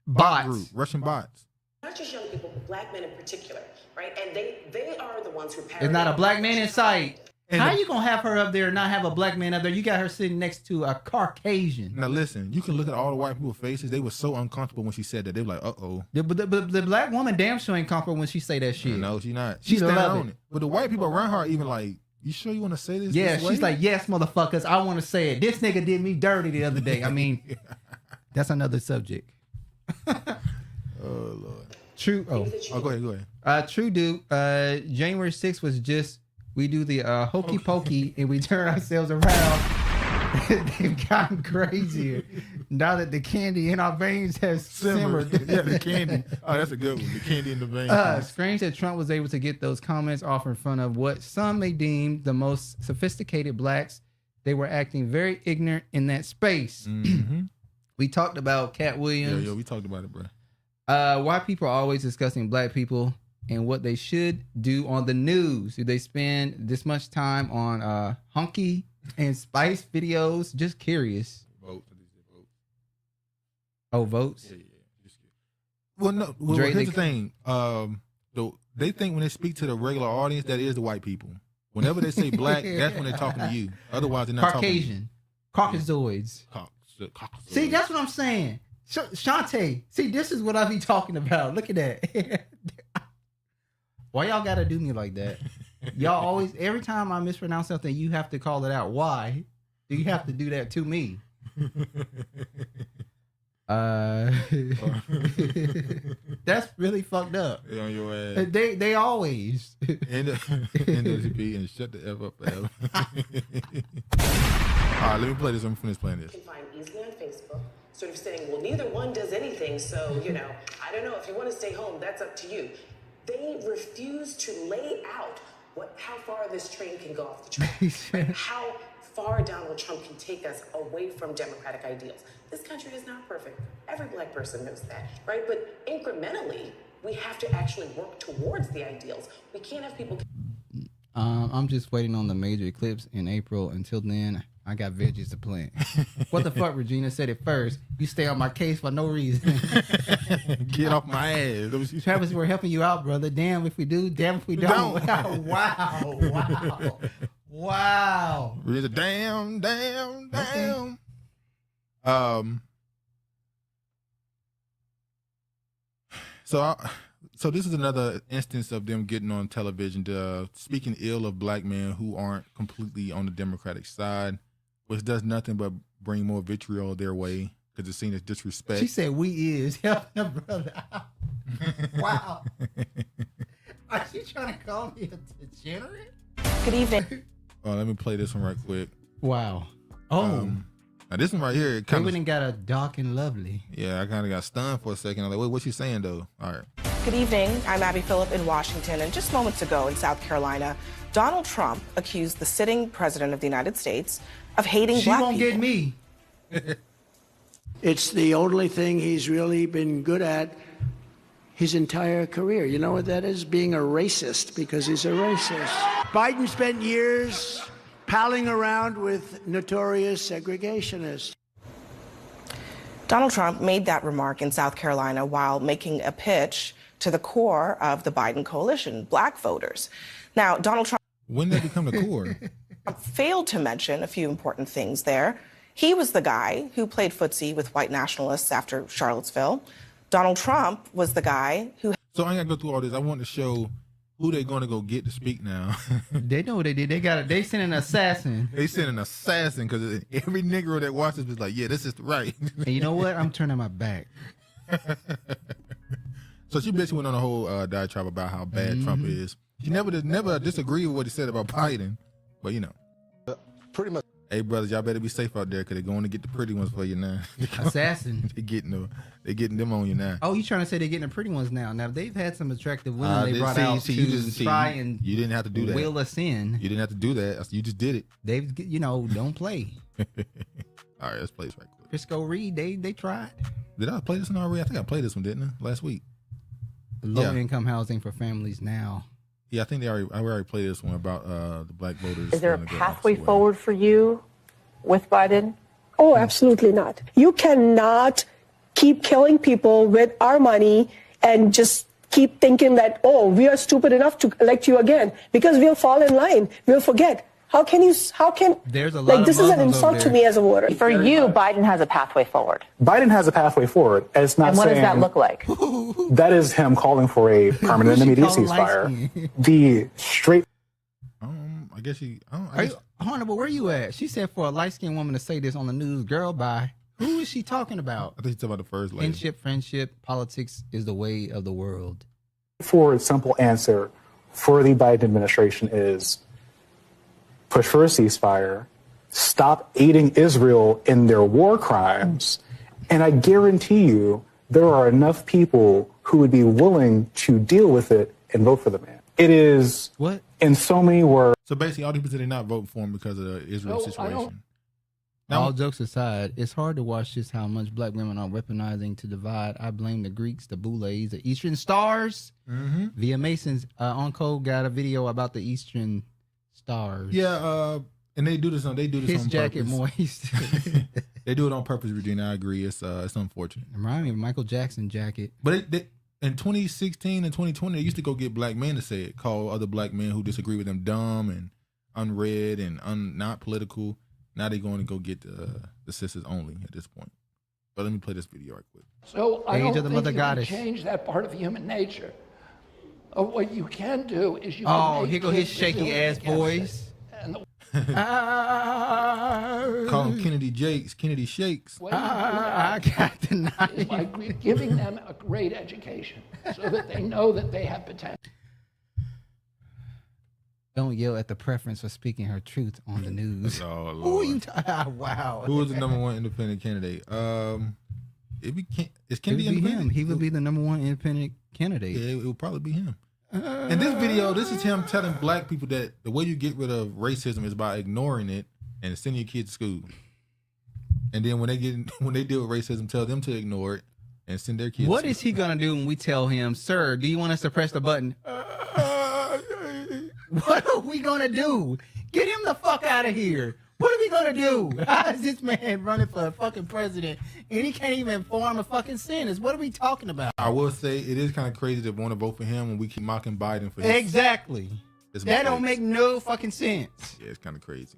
bot group, Russian bots. Not just young people, but black men in particular, right? And they are the ones who parrot. There's not a black man in sight. How you gonna have her up there and not have a black man up there? You got her sitting next to a Caucasian. Now listen, you can look at all the white people's faces. They were so uncomfortable when she said that. They were like, "Uh-oh." But the black woman damn sure ain't comfortable when she say that shit. No, she's not. She standing love on it. But the white people around her are even like, "You sure you want to say this?" Yeah, this way? she's like, "Yes, motherfuckers, I want to say it. This nigga did me dirty the other day." I mean, that's another subject. Oh Lord. True. Oh, go ahead. True, dude. January 6th was just we do the hokey pokey and we turn ourselves around. They've gotten crazier now that the candy in our veins has simmered. Yeah, the candy. Oh, that's a good one. The candy in the veins. Strange that Trump was able to get those comments off in front of what some may deem the most sophisticated blacks. They were acting very ignorant in that space. Mm-hmm. We talked about Katt Williams. Yeah, we talked about it, bro. Why people are always discussing black people and what they should do on the news. Do they spend this much time on hunky and spice videos? Just curious. Votes. Oh, votes? Yeah. Well, no. Well, here's the thing. They think when they speak to the regular audience, that is the white people. Whenever they say black, that's when they're talking to you. Otherwise, they're not Caucasian. Caucasoids. Caucasoids. See, that's what I'm saying. Shantae, see, this is what I be talking about. Look at that. Why y'all gotta do me like that? Y'all always, every time I mispronounce something, you have to call it out. Why do you have to do that to me? That's really fucked up. They on your ass. They always. NWP and shut the F up forever. All right, let me play this. I'm finished playing this. You can find easily on Facebook, sort of saying, well, neither one does anything, so, I don't know, if you want to stay home, that's up to you. They refuse to lay out how far this train can go off the track, how far Donald Trump can take us away from democratic ideals. This country is not perfect. Every black person knows that, right? But incrementally, we have to actually work towards the ideals. We can't have people... I'm just waiting on the major eclipse in April. Until then, I got veggies to plant. What the fuck, Regina said it first. You stay on my case for no reason. Get off my ass. Travis, we're helping you out, brother. Damn if we do, damn if we don't. Wow. Really, damn. So this is another instance of them getting on television, speaking ill of black men who aren't completely on the Democratic side, which does nothing but bring more vitriol their way because it's seen as disrespect. She said we is helping her brother out. Wow. Are you trying to call me a degenerate? Good evening. Let me play this one right quick. Wow. Oh. Now this one right here, they went and got a dark and lovely. Yeah, I kind of got stunned for a second. I'm like, wait, what's she saying though? All right. Good evening. I'm Abby Phillip in Washington. And just moments ago in South Carolina, Donald Trump accused the sitting president of the United States of hating black people. She won't get me. It's the only thing he's really been good at his entire career. You know what that is? Being a racist, because he's a racist. Biden spent years palling around with notorious segregationists. Donald Trump made that remark in South Carolina while making a pitch to the core of the Biden coalition, black voters. Now, Donald Trump... When did that become the core? Failed to mention a few important things there. He was the guy who played footsie with white nationalists after Charlottesville. Donald Trump was the guy who... So I ain't got to go through all this. I want to show who they going to go get to speak now. They know what they did. They sent an assassin. They sent an assassin because every Negro that watches was like, yeah, this is right. And you know what? I'm turning my back. So she basically went on a whole diatribe about how bad Trump is. She never disagreed with what he said about Biden, but pretty much. Hey, brothers, y'all better be safe out there because they're going to get the pretty ones for you now. Assassin. They're getting them on you now. Oh, you trying to say they're getting the pretty ones now? Now they've had some attractive women they brought out to try and you didn't have to do that. Wheel us in. You didn't have to do that. You just did it. They've, don't play. All right, let's play this right quick. Frisco Reed, they tried. Did I play this one already? I think I played this one, didn't I? Last week. Low income housing for families now. Yeah, I think I already played this one about the black voters. Is there a pathway forward for you with Biden? Oh, absolutely not. You cannot keep killing people with our money and just keep thinking that, oh, we are stupid enough to elect you again, because we'll fall in line. We'll forget. How can There's a lot this is an insult to me as a voter. For you, Biden has a pathway forward. Biden has a pathway forward. It's not and what saying, does that look like? That is him calling for a permanent and immediate ceasefire. The straight. I guess he. Honorable, where you at? She said for a light-skinned woman to say this on the news, girl, bye. Who is she talking about? I think she's talking about the first lady. Friendship, politics is the way of the world. For simple answer for the Biden administration is push for a ceasefire, stop aiding Israel in their war crimes, and I guarantee you there are enough people who would be willing to deal with it and vote for the man. It is what in so many words. So basically, all these people they're not voting for him because of the Israel situation. All jokes aside, it's hard to watch just how much black women are weaponizing to divide. I blame the Greeks, the Boulets, the Eastern Stars. Via Masons. On Code got a video about the Eastern Stars. Yeah, and they do this on His on jacket purpose. moist. They do it on purpose, Regina. I agree. It's unfortunate. Remind me of Michael Jackson jacket. But in 2016 and 2020, they used to go get black men to say it, call other black men who disagree with them dumb and unread and not political. Now they're going to go get the sisters only at this point. But let me play this video right quick. So I don't of the think Mother you Goddess. can change that part of human nature. What you can do is you Oh, can make here go his kids shaky ass resilient voice. against it. Call him Kennedy Jakes, Kennedy Shakes. I got the knife. It's like giving them a great education so that they know that they have potential. Don't yell at the preference for speaking her truth on the news. Oh, Lord. Who are you wow. Who is the number one independent candidate? Is Kennedy It would be independent? him. He would be the number one independent candidate. Yeah, it would probably be him. In this video, this is him telling black people that the way you get rid of racism is by ignoring it and sending your kids to school. And then when they deal with racism, tell them to ignore it and send their kids. What to is he gonna do when we tell him, sir, do you want us to press the button? What are we gonna do? Get him the fuck out of here. What are we gonna do? How is this man running for a fucking president and he can't even form a fucking sentence? What are we talking about? I will say it is kind of crazy to want to vote for him when we keep mocking Biden for his Exactly. his That don't mistakes. make no fucking sense. Yeah, it's kind of crazy.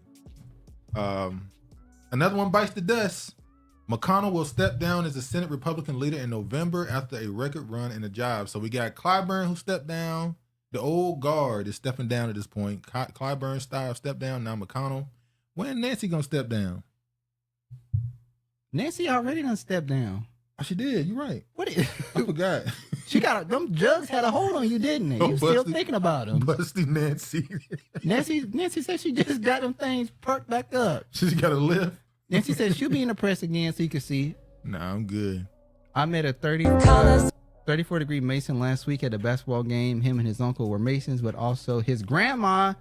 Another one bites the dust. McConnell will step down as the Senate Republican leader in November after a record run in the job. So we got Clyburn who stepped down. The old guard is stepping down at this point. Clyburn style stepped down. Now McConnell. When Nancy gonna step down? Nancy already done stepped down. Oh, she did. You're right. What is I forgot. She got them jugs had a hold on you, didn't they? Oh, You still busted- thinking about them. Busty Nancy. Nancy said she just got them things perked back up. She's got a lift. Nancy said she'll be in the press again so you can see. Nah, I'm good. I met a 34-degree Mason last week at a basketball game. Him and his uncle were Masons, but also his grandma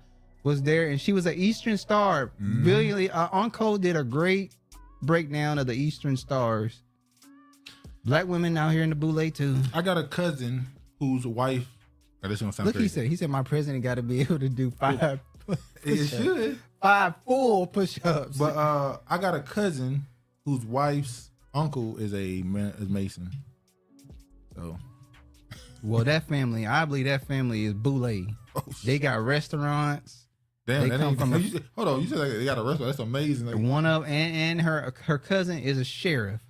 was there, and she was an Eastern Star. Billy Uncle did a great breakdown of the Eastern Stars. Black women out here in the boule too. I got a cousin whose wife. Oh, this gonna sound Look, crazy. he said my president got to be able to do 5. It should 5 full push-ups. But I got a cousin whose wife's uncle is is Mason. So, well, that family, I believe that family is boule. They got restaurants. damn, They that come ain't from a- hold on. You said like they got a restaurant. That's amazing. Like, One of and her cousin is a sheriff.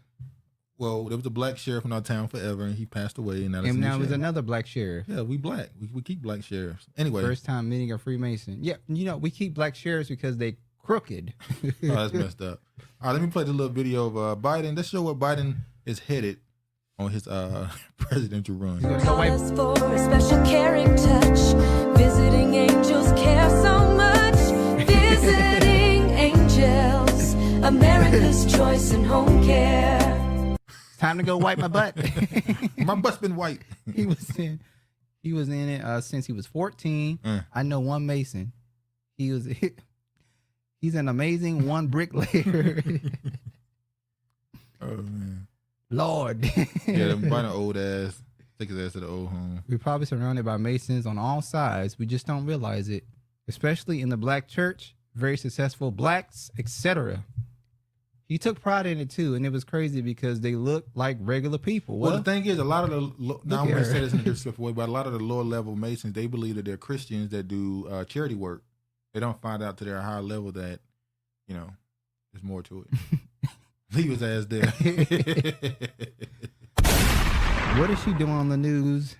well, there was a black sheriff in our town forever, and he passed away. And now, And now there's another black sheriff. Yeah, we black. We keep black sheriffs. Anyway, First time meeting a Freemason. Yeah, we keep black sheriffs because they crooked. oh, that's messed up. All right, let me play the little video of Biden. Let's show where Biden is headed on his presidential run. Cause for a special caring touch, visiting angels care so much. Visiting angels. America's choice in home care. It's time to go wipe my butt. My butt's been white. He was in it since he was 14. I know one Mason. He's an amazing one bricklayer. Oh man, Lord. Yeah, find an old ass. Take his ass to the old home. We're probably surrounded by Masons on all sides. We just don't realize it, especially in the black church. Very successful blacks, etc. He took pride in it too, and it was crazy because they look like regular people. Well, the thing is, a lot of the now I'm going to say this in a disrespectful way, but a lot of the lower level Masons, they believe that they're Christians that do charity work. They don't find out to their higher level that, you know, there's more to it. Leave his ass there. What is she doing on the news?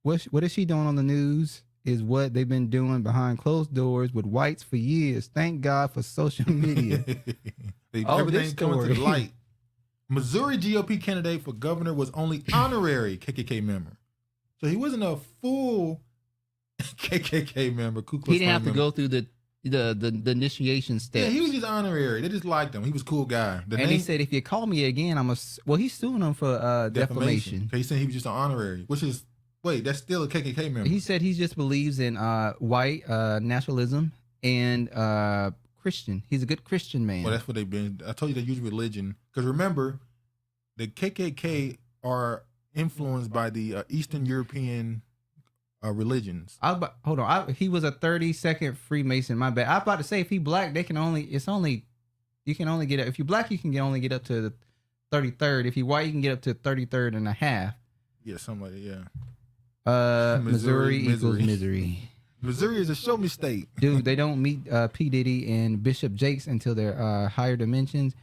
What is she doing on the news is what they've been doing behind closed doors with whites for years. Thank God for social media. Everything's coming to the light. Missouri GOP candidate for governor was only honorary KKK member. So he wasn't a full KKK member. Ku Klux He didn't have Klan to member. go through the initiation steps. Yeah, he was just honorary. They just liked him. He was a cool guy. He said, if you call me again, he's suing him for defamation. He said he was just an honorary, which is, wait, that's still a KKK member. He said he just believes in white nationalism and Christian. He's a good Christian man. Well, that's what they've been. I told you they use religion. Because remember, the KKK are influenced by the Eastern European religions. Hold on. He was a 32nd Freemason. My bad. I was about to say, if he black, you can only get, if you black, you can only get up to the 33rd. If you white, you can get up to 33rd and a half. Yeah, something like that, yeah. Missouri equals misery. Missouri is a show me state. Dude, they don't meet P. Diddy and Bishop Jakes until they're higher dimensions.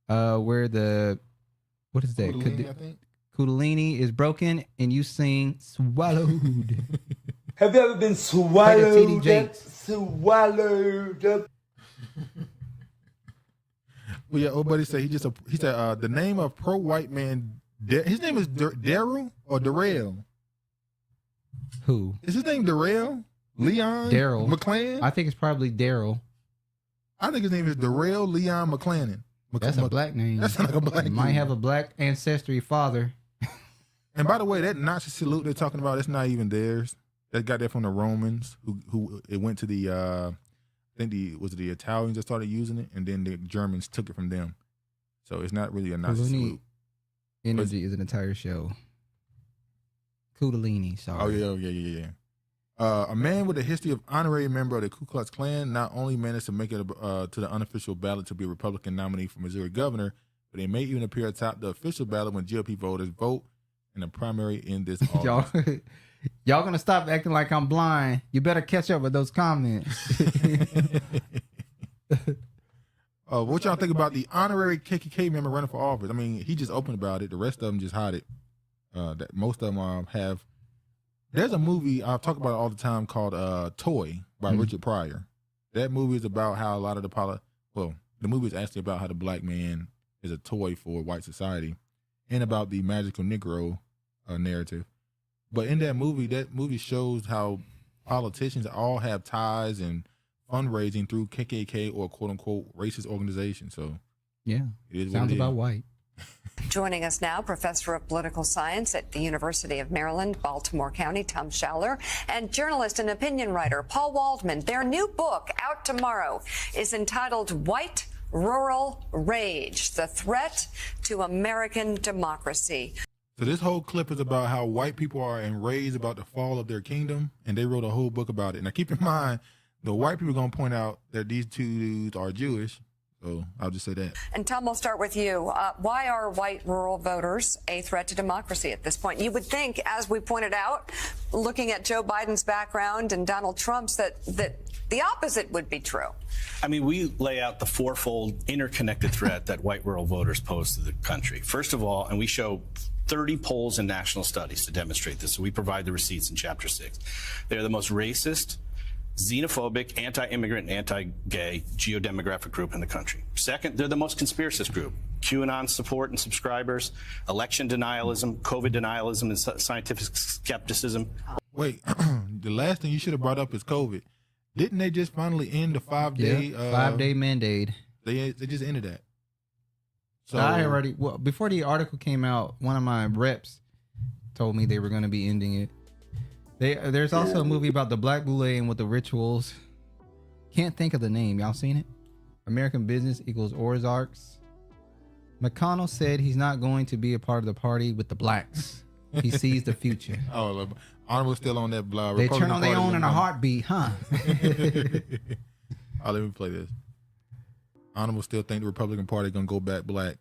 Where what is that? Kundalini, I think. Kundalini is broken and you sing swallowed. Have you ever been swallowed T.D. up? Jakes. Swallowed up. Well, yeah, old buddy said he said the name of pro white man. His name is Daryl or Darrell. Who is his name? Darrell Leon Daryl McClan. I think it's probably Daryl. I think his name is Darrell Leon McClannon. That's a black name. That sounds like a black name. Might have a black ancestry father. And by the way, that Nazi salute they're talking about, it's not even theirs. They got that from the Romans, who it went to the I think the Italians that started using it, and then the Germans took it from them. So it's not really a Nazi salute. Energy is an entire show. Kundalini, sorry. Oh yeah. A man with a history of honorary member of the Ku Klux Klan not only managed to make it to the unofficial ballot to be a Republican nominee for Missouri governor, but he may even appear atop the official ballot when GOP voters vote in the primary in this August. Y'all gonna stop acting like I'm blind. You better catch up with those comments. What y'all think about the honorary KKK member running for office? I mean, he just opened about it. The rest of them just hide it. That most of them have. There's a movie I talk about it all the time called Toy by Richard Pryor. That movie is about how a lot of the movie is actually about how the black man is a toy for white society, and about the magical Negro narrative. But in that movie shows how politicians all have ties and fundraising through KKK or quote unquote racist organizations. So yeah, it is sounds about white. Joining us now, Professor of Political Science at the University of Maryland, Baltimore County, Tom Schaller, and journalist and opinion writer Paul Waldman. Their new book, out tomorrow, is entitled White Rural Rage, The Threat to American Democracy. So this whole clip is about how white people are enraged about the fall of their kingdom, and they wrote a whole book about it. Now keep in mind, the white people are going to point out that these two dudes are Jewish. So I'll just say that. And Tom, I'll start with you. Why are white rural voters a threat to democracy at this point? You would think, as we pointed out, looking at Joe Biden's background and Donald Trump's, that the opposite would be true. I mean, we lay out the fourfold interconnected threat that white rural voters pose to the country. First of all, and we show 30 polls and national studies to demonstrate this, so we provide the receipts in Chapter 6. They're the most racist, xenophobic, anti-immigrant, and anti-gay geodemographic group in the country. Second, they're the most conspiracist group. QAnon support and subscribers, election denialism, COVID denialism, and scientific skepticism. Wait, the last thing you should have brought up is COVID. Didn't they just finally end the 5-day 5-day mandate? They just ended that. So before the article came out, one of my reps told me they were going to be ending it. There's also a movie about the Black Boule and with the rituals. Can't think of the name. Y'all seen it? American Business equals Ozarks. McConnell said he's not going to be a part of the party with the blacks. He sees the future. Oh, Honorable still on that blog. They turn on their own in a heartbeat, huh? Let me play this. Honorable still think the Republican Party gonna go back black.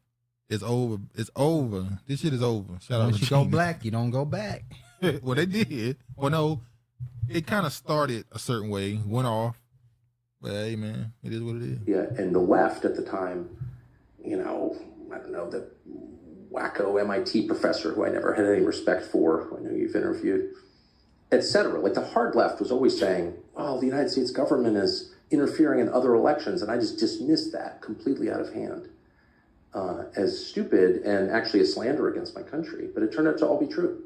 It's over. It's over. This shit is over. Shout out to Once you go black, you don't go back. Well, they did. Well, no, it kind of started a certain way, went off. But hey, man, it is what it is. Yeah, and the left at the time, you know, I don't know, the wacko MIT professor who I never had any respect for, who I know you've interviewed, etc. Like the hard left was always saying, oh, the United States government is interfering in other elections. And I just dismissed that completely out of hand as stupid and actually a slander against my country. But it turned out to all be true,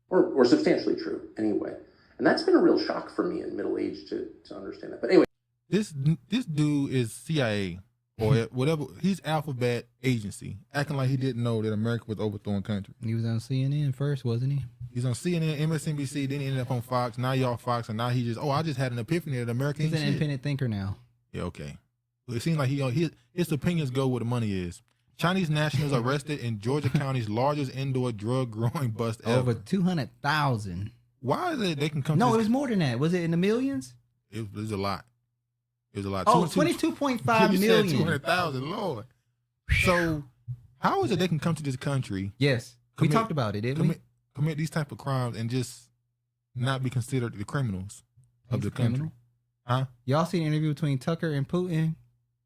or substantially true anyway. And that's been a real shock for me in middle age to understand that. But anyway. This dude is CIA or whatever. He's alphabet agency, acting like he didn't know that America was overthrowing country. He was on CNN first, wasn't he? He's on CNN, MSNBC, then he ended up on Fox. Now y'all Fox, and now he just, I just had an epiphany that America ain't He's an shit. independent thinker now. Yeah, okay. Well, it seems like his opinions go where the money is. Chinese nationals arrested in Georgia County's largest indoor drug growing bust ever. Over 200,000. Why is it they can come? No, it was more than that. Was it in the millions? It was a lot. It was a lot. Oh, 22.5 million. 200,000, Lord. So, how is it they can come to this country? Yes, we talked about it, didn't we? Commit these type of crimes and just not be considered the criminals of the country? Huh? Y'all seen the interview between Tucker and Putin?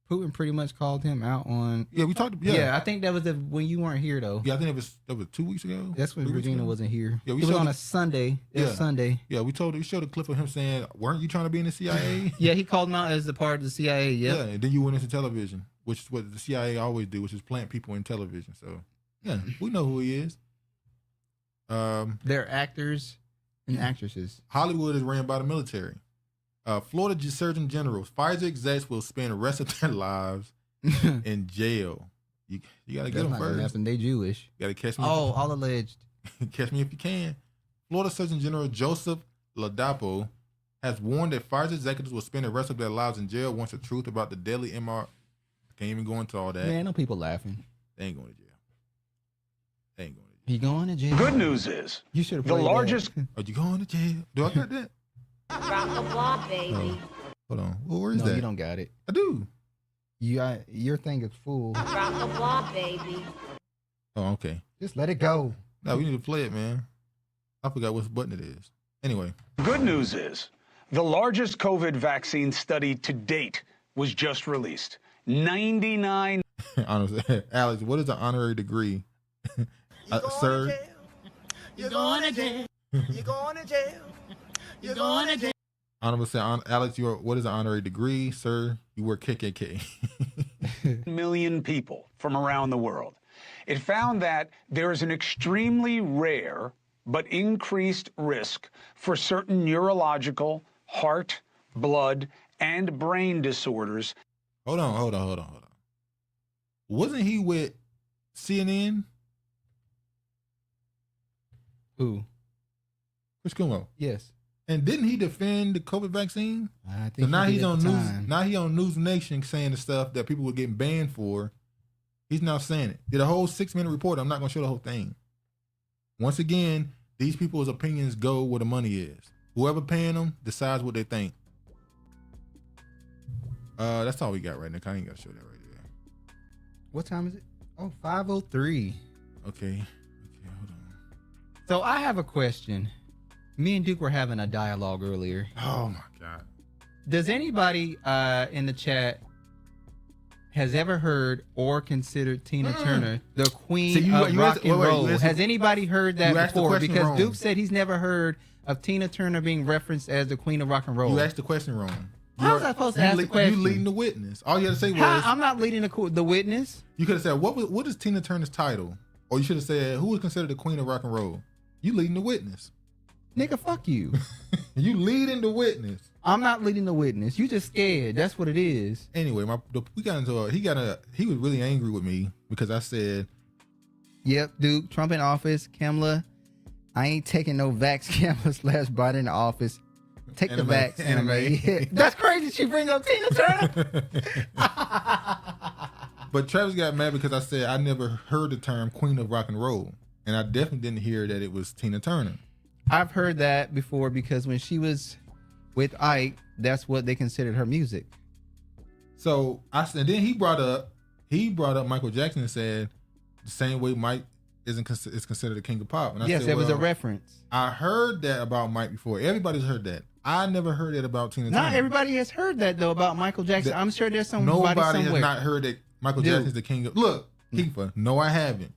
Putin pretty much called him out on. Yeah, we talked. Yeah, I think that was when you weren't here though. Yeah, I think that was 2 weeks ago. That's when Regina wasn't here. Yeah, it was on a Sunday. It was Sunday. Yeah, we showed a clip of him saying, "Weren't you trying to be in the CIA?" Yeah, he called him out as a part of the CIA. Yep. Yeah, and then you went into television, which is what the CIA always do, which is plant people in television. So, yeah, we know who he is. They're actors and actresses. Hollywood is ran by the military. Florida Surgeon General, Pfizer execs will spend the rest of their lives in jail. You got to get them first. They Jewish. You got to catch me. Oh, all alleged. Catch me if you can. Florida Surgeon General Joseph Ladapo has warned that Pfizer executives will spend the rest of their lives in jail once the truth about the deadly MR. I can't even go into all that. Man, no people laughing. They ain't going to jail. They ain't going to jail. You going to jail? Good news is you should have the largest. Are you going to jail? Do I got that? Rock the block, baby. Hold on. Well, where is No, that? you don't got it. I do. Your thing is full. Rock the block, baby. Oh, okay. Just let it go. No, we need to play it, man. I forgot which button it is. Anyway. Good news is the largest COVID vaccine study to date was just released. 99. Honestly, Alex, what is an honorary degree? Sir? You're going to jail. You're going to jail. You're going to jail. Honorable say, Alex, what is an honorary degree, sir? You work KKK. Million people from around the world. It found that there is an extremely rare but increased risk for certain neurological, heart, blood, and brain disorders. Hold on. Wasn't he with CNN? Who? Chris Cuomo. Yes. And didn't he defend the COVID vaccine? I think so now he he's did on at the news. time. Now he on News Nation saying the stuff that people were getting banned for. He's now saying it. Did a whole 6-minute report. I'm not gonna show the whole thing. Once again, these people's opinions go where the money is. Whoever paying them decides what they think. That's all we got right now. I ain't gotta show that right there. What time is it? Oh, 5:03. Okay. So I have a question. Me and Duke were having a dialogue earlier. Oh my God. Does anybody in the chat has ever heard or considered Tina Turner the queen of rock and roll? Has anybody heard that before? Because wrong. Duke said he's never heard of Tina Turner being referenced as the queen of rock and roll. You asked the question wrong. How was I supposed to ask the question? You leading the witness. All you had to say was... I'm not leading the witness. You could have said, what is Tina Turner's title? Or you should have said, who is considered the queen of rock and roll? You leading the witness. Nigga, fuck you. You leading the witness. I'm not leading the witness. You just scared. That's what it is. Anyway, we got into he was really angry with me because I said, "Yep, Duke, Trump in office, Kamala. I ain't taking no vax, Kamala / Biden in office. Take the vax, anime. That's crazy. She bring up Tina Turner. But Travis got mad because I said I never heard the term Queen of Rock and Roll, and I definitely didn't hear that it was Tina Turner. I've heard that before because when she was with Ike, that's what they considered her music. So I said, then he brought up Michael Jackson and said the same way Mike is considered the king of pop. And I yes, said, that was a reference. I heard that about Mike before. Everybody's heard that. I never heard that about Tina Turner. Not everybody has heard that though about Michael Jackson. I'm sure there's somebody Nobody somewhere. has not heard that Michael Jackson's the king of. Look, Keefer, no, I haven't.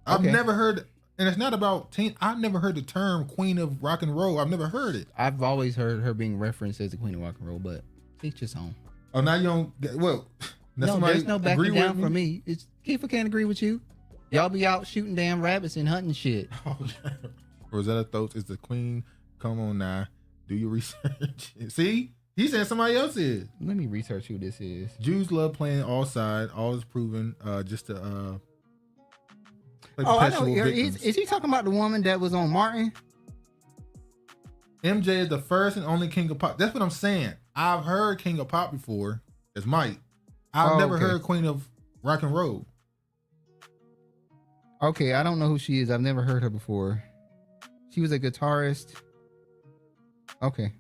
I've never heard. And it's not about Tina. I've never heard the term Queen of Rock and Roll. I've never heard it. I've always heard her being referenced as the Queen of Rock and Roll, but teach his own. Oh, now you don't. Well, no, there's no backing down for me. It's Keefer can't agree with you. Y'all be out shooting damn rabbits and hunting shit. Rosetta Throats is the queen. Come on now, do your research. See, he's saying somebody else is. Let me research who this is. Jews love playing all sides. All is proven. Just to. Oh, I know. Is he talking about the woman that was on Martin? MJ is the first and only king of pop. That's what I'm saying. I've heard king of pop before. It's Mike. I've never heard queen of rock and roll. Okay, I don't know who she is. I've never heard her before. She was a guitarist. Okay.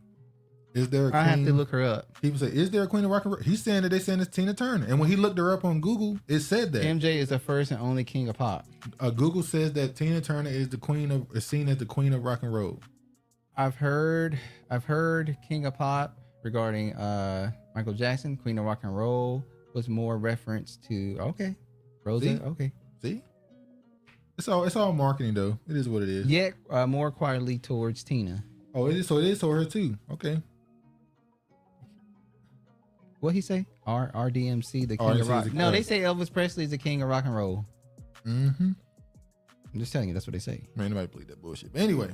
Is there a queen? I have to look her up. People say, is there a queen of rock and roll? He's saying that they're saying it's Tina Turner. And when he looked her up on Google, it said that. MJ is the first and only king of pop. Google says that Tina Turner is seen as the queen of rock and roll. I've heard king of pop regarding Michael Jackson. Queen of rock and roll was more reference to Rosa. See? Okay. See? It's all marketing though. It is what it is. Yet more quietly towards Tina. Oh, it is. So it is toward her too. Okay. What he say? Run-DMC, the king of rock. No, they say Elvis Presley is the king of rock and roll. Mm-hmm. I'm just telling you, that's what they say. Man, nobody believe that bullshit. But anyway,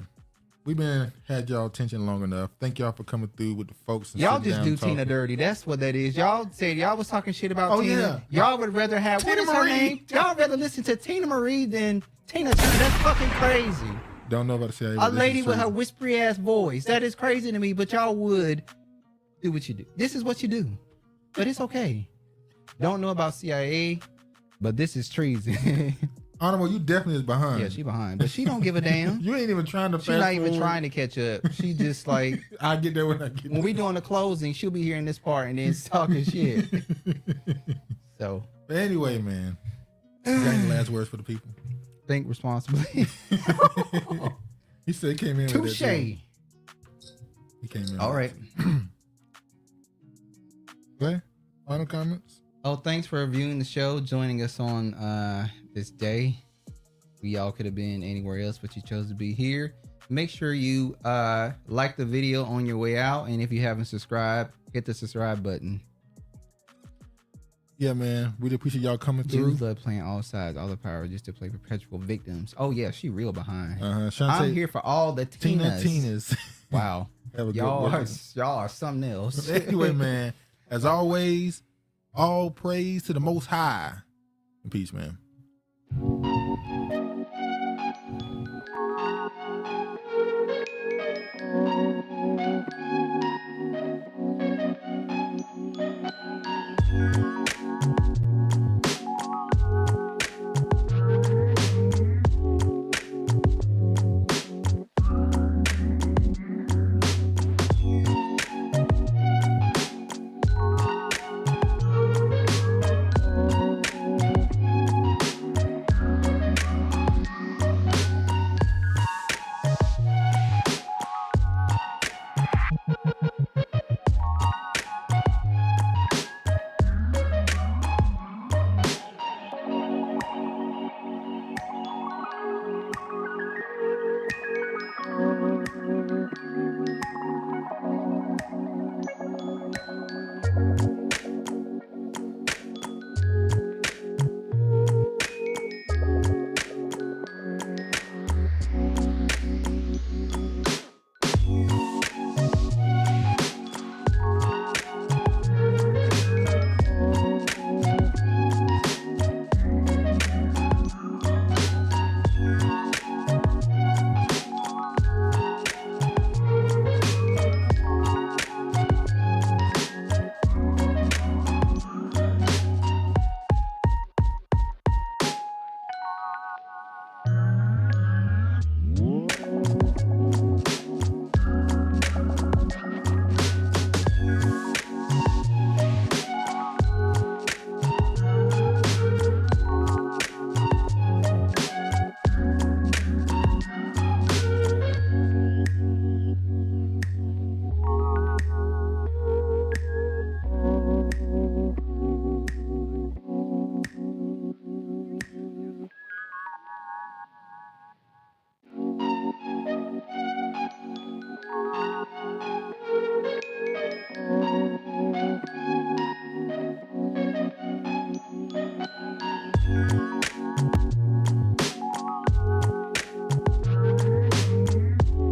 we've had y'all attention long enough. Thank y'all for coming through with the folks. And y'all just do Tina dirty. That's what that is. Y'all said y'all was talking shit about Tina. Yeah. Y'all would rather have Tina what is her name? Y'all rather listen to Tina Marie than Tina Turner. That's fucking crazy. Don't know about the CIA. A lady with her whispery ass voice. That is crazy to me, but y'all would do what you do. This is what you do. But it's okay. Don't know about CIA, but this is treason. Honorable, you definitely is behind. Yeah, she behind. But she don't give a damn. You ain't even trying to She's not even trying to catch up. She just like I get there when I get there. When we doing the closing, she'll be hearing this part and then talking shit. So but anyway, man. You got any last words for the people? Think responsibly. He said he came in Touche. He came in. All right. Okay. Final comments? Oh, thanks for viewing the show, joining us on this day. We all could have been anywhere else, but you chose to be here. Make sure you like the video on your way out, and if you haven't subscribed, hit the subscribe button. Yeah, man. We appreciate y'all coming through. Jews love playing all sides, all the power, just to play perpetual victims. Oh yeah, she real behind. Shantae, I'm here for all the Tinas. Wow. Y'all are something else. Anyway, man. As always, all praise to the Most High. And peace, man.